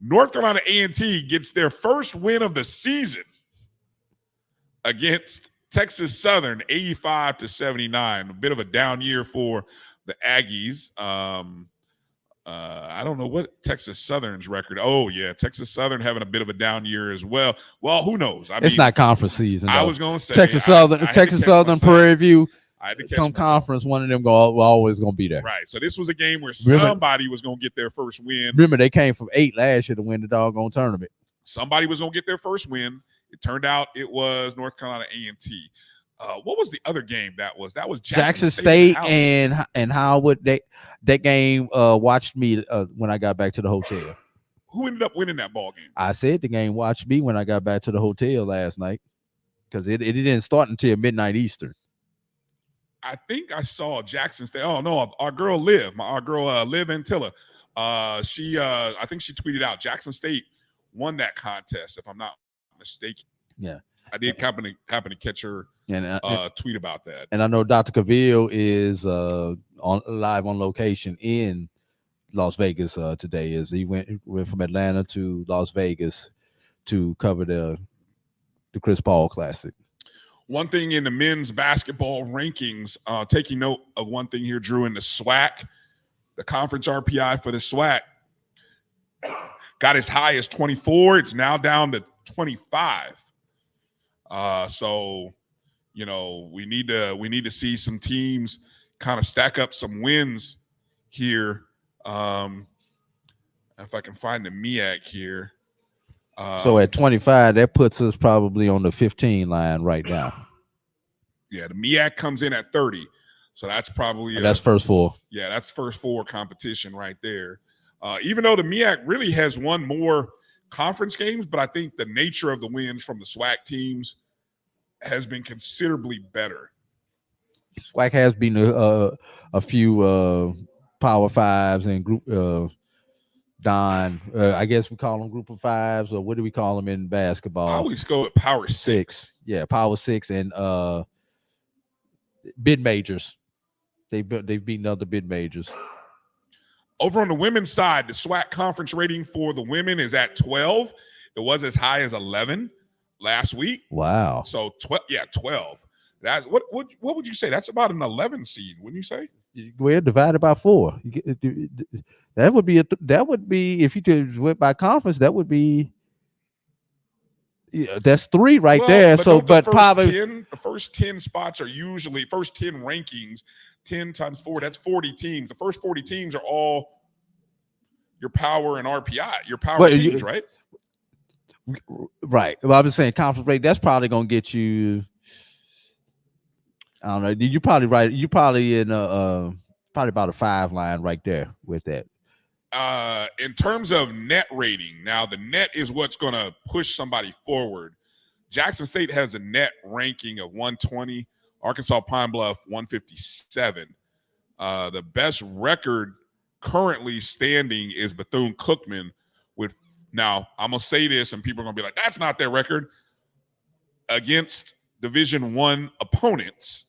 Speaker 2: North Carolina A&T gets their first win of the season against Texas Southern, 85-79. A bit of a down year for the Aggies. I don't know what Texas Southern's record. Oh, yeah, Texas Southern having a bit of a down year as well. Well, who knows?
Speaker 3: It's not conference season, though.
Speaker 2: I was going to say.
Speaker 3: Texas Southern, Prairie View. Come conference, one of them always going to be there.
Speaker 2: Right. So this was a game where somebody was going to get their first win.
Speaker 3: Remember, they came from 8 last year to win the doggone tournament.
Speaker 2: Somebody was going to get their first win. It turned out it was North Carolina A&T. What was the other game that was? That was
Speaker 3: Jackson State and Howard. That game watched me when I got back to the hotel.
Speaker 2: Who ended up winning that ball game?
Speaker 3: I said the game watched me when I got back to the hotel last night, because it didn't start until midnight Eastern.
Speaker 2: I think I saw Jackson State. Oh no, our girl Liv, Liv Antilla. I think she tweeted out Jackson State won that contest, if I'm not mistaken.
Speaker 3: Yeah,
Speaker 2: I did happen to catch her tweet about that.
Speaker 3: And I know Dr. Cavill is live on location in Las Vegas today. As he went from Atlanta to Las Vegas to cover the Chris Paul Classic.
Speaker 2: One thing in the men's basketball rankings, taking note of one thing here, Drew, in the SWAC, the conference RPI for the SWAC got as high as 24. It's now down to 25. So, you know, we need to see some teams kind of stack up some wins here. If I can find the MEAC here.
Speaker 3: So at 25, that puts us probably on the 15 line right now.
Speaker 2: Yeah, the MEAC comes in at 30. So that's probably
Speaker 3: that's first 4.
Speaker 2: Yeah, that's first 4 competition right there. Even though the MEAC really has won more conference games, but I think the nature of the wins from the SWAC teams has been considerably better
Speaker 3: SWAC has been a few Power Fives and group I guess we call them Group of Fives, or what do we call them in basketball?
Speaker 2: I always go with Power Six.
Speaker 3: Yeah, Power Six and bid majors. They've beaten other bid majors.
Speaker 2: Over on the women's side, the SWAC conference rating for the women is at 12. It was as high as 11 last week.
Speaker 3: Wow.
Speaker 2: So 12. That's what would you say? That's about an 11 seed, wouldn't you say?
Speaker 3: Go ahead, divide it by 4. That would be if you just went by conference, that would be that's 3 right there. But probably
Speaker 2: the first 10 spots are usually first 10 rankings. 10 times 4, that's 40 teams. The first 40 teams are all your power and RPI, your power teams, right?
Speaker 3: Right. Well, I was saying conference rate, that's probably going to get you, I don't know. You're probably right. You're probably in probably about a 5 line right there with that.
Speaker 2: In terms of net rating, now the net is what's going to push somebody forward. Jackson State has a net ranking of 120. Arkansas Pine Bluff 157. The best record currently standing is Bethune-Cookman with, now I'm going to say this and people are going to be like, that's not their record. Against Division I opponents,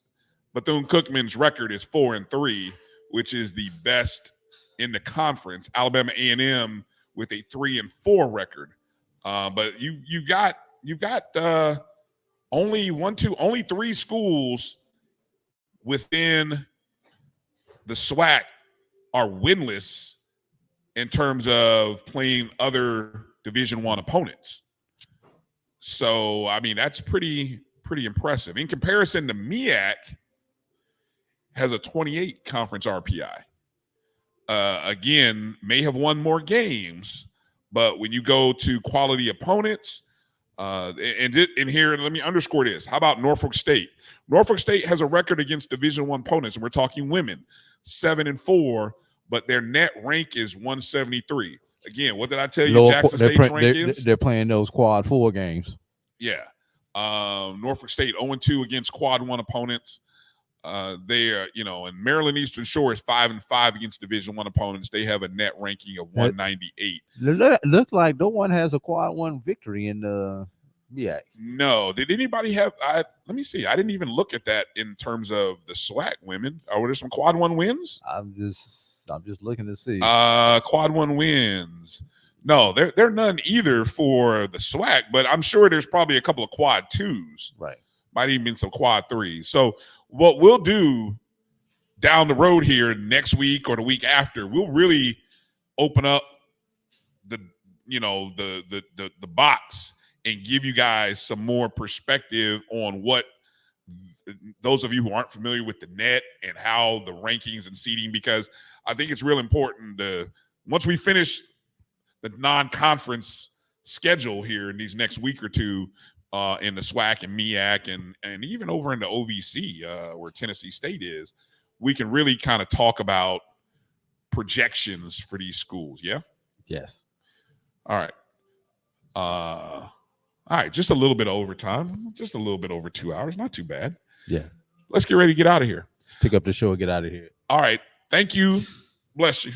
Speaker 2: Bethune-Cookman's record is 4-3, which is the best in the conference. Alabama A&M with a 3-4 record. But you've got only 3 schools within the SWAC are winless in terms of playing other Division I opponents. So, I mean, that's pretty impressive. In comparison, the MEAC has a 28 conference RPI. Again, may have won more games, but when you go to quality opponents, and here, let me underscore this. How about Norfolk State? Norfolk State has a record against Division I opponents, and we're talking women, 7-4, but their net rank is 173. Again, what did I tell you? Jackson State's rank is?
Speaker 3: They're playing those quad 4 games.
Speaker 2: Yeah. Norfolk State 0-2 against quad 1 opponents. They are, and Maryland Eastern Shore is 5-5 against Division I opponents. They have a net ranking of 198.
Speaker 3: Looks like no one has a quad 1 victory in the MEAC.
Speaker 2: No. Did anybody have? Let me see. I didn't even look at that in terms of the SWAC women. Were there some quad 1 wins?
Speaker 3: I'm just looking to see.
Speaker 2: Quad 1 wins. No, they're none either for the SWAC, but I'm sure there's probably a couple of quad 2s.
Speaker 3: Right.
Speaker 2: Might even been some quad 3s. So what we'll do down the road here next week or the week after, we'll really open up the box and give you guys some more perspective on what those of you who aren't familiar with the net and how the rankings and seeding, because I think it's real important once we finish the non-conference schedule here in these next week or two, in the SWAC and MEAC and even over in the OVC where Tennessee State is, we can really kind of talk about projections for these schools. Yeah?
Speaker 3: Yes.
Speaker 2: All right. All right. Just a little bit of overtime. Just a little bit over 2 hours. Not too bad.
Speaker 3: Yeah.
Speaker 2: Let's get ready to get out of here.
Speaker 3: Pick up the show and get out of here.
Speaker 2: All right. Thank you. Bless you.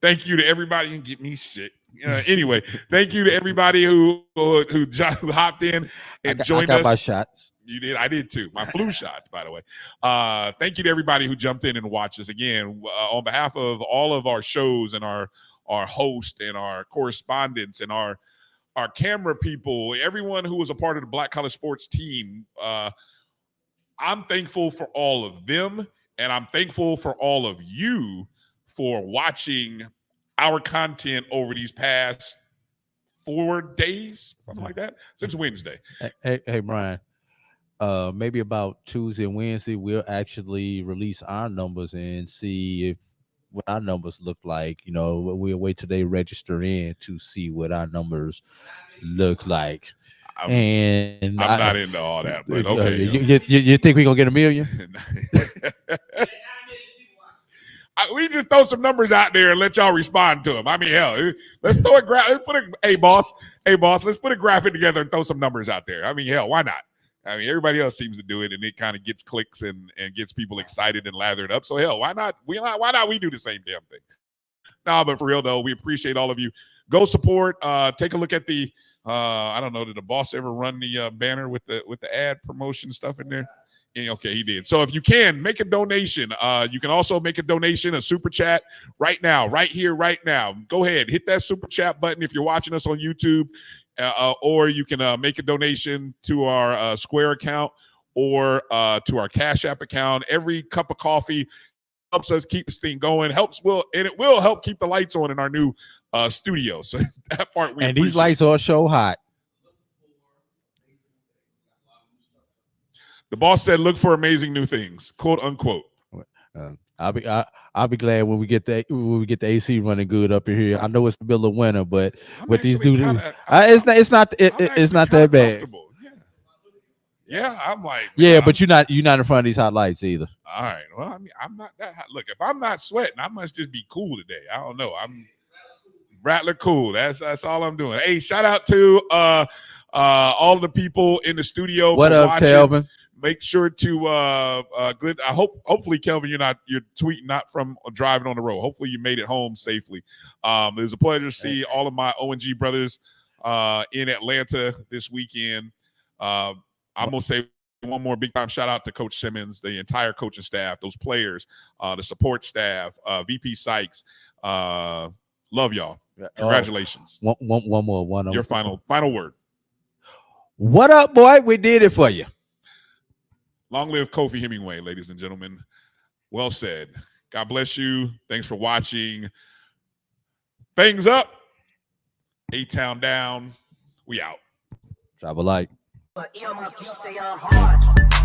Speaker 2: Thank you to everybody and get me sick. Anyway, thank you to everybody who hopped in and joined us.
Speaker 3: I got my shots.
Speaker 2: You did. I did too. My flu shot, by the way. Thank you to everybody who jumped in and watched us. Again, on behalf of all of our shows and our host and our correspondents and our camera people, everyone who was a part of the Black College Sports team, I'm thankful for all of them, and I'm thankful for all of you for watching our content over these past 4 days, something like that, since Wednesday.
Speaker 3: Hey, Brian, maybe about Tuesday and Wednesday, we'll actually release our numbers and see what our numbers look like. We'll wait till they register in to see what our numbers look like. I'm
Speaker 2: not into all that, but okay.
Speaker 3: You think we're going to get 1 million?
Speaker 2: We just throw some numbers out there and let y'all respond to them. I mean, hell, let's throw a graphic. Hey, boss, let's put a graphic together and throw some numbers out there. I mean, hell, why not? I mean, everybody else seems to do it, and it kind of gets clicks and gets people excited and lathered up. So hell, why not? Why not we do the same damn thing? Nah, but for real though, we appreciate all of you. Go support. Take a look at the. I don't know. Did the boss ever run the banner with the ad promotion stuff in there? Yeah, okay, he did. So if you can make a donation, you can also make a donation, a super chat right now, right here, right now. Go ahead, hit that super chat button if you're watching us on YouTube, or you can make a donation to our Square account or to our Cash App account. Every cup of coffee helps us keep this thing going. It will help keep the lights on in our new studio. So that part we
Speaker 3: and
Speaker 2: appreciate.
Speaker 3: these lights are so hot.
Speaker 2: The boss said, "Look for amazing new things," quote unquote.
Speaker 3: I'll be glad when we get the AC running good up in here. I know it's the middle of winter, but with these new, it's not that bad.
Speaker 2: Yeah, I'm like,
Speaker 3: yeah, but you're not in front of these hot lights either.
Speaker 2: All right. Well, I mean, I'm not that hot. Look, if I'm not sweating, I must just be cool today. I don't know. I'm Rattler cool. That's all I'm doing. Hey, shout out to all of the people in the studio.
Speaker 3: What up,
Speaker 2: watching.
Speaker 3: Kelvin?
Speaker 2: Make sure to good. Hopefully, Kelvin, you're tweeting not from driving on the road. Hopefully, you made it home safely. It was a pleasure to see all of my ONG brothers in Atlanta this weekend. I'm gonna say one more big time shout out to Coach Simmons, the entire coaching staff, those players, the support staff, VP Sykes. Love y'all. Congratulations.
Speaker 3: One more.
Speaker 2: Your final word.
Speaker 3: What up, boy? We did it for you.
Speaker 2: Long live Kofi Hemingway, ladies and gentlemen. Well said. God bless you. Thanks for watching. Things up. A-Town down. We out.
Speaker 3: Drop a like.
Speaker 1: But you stay hard.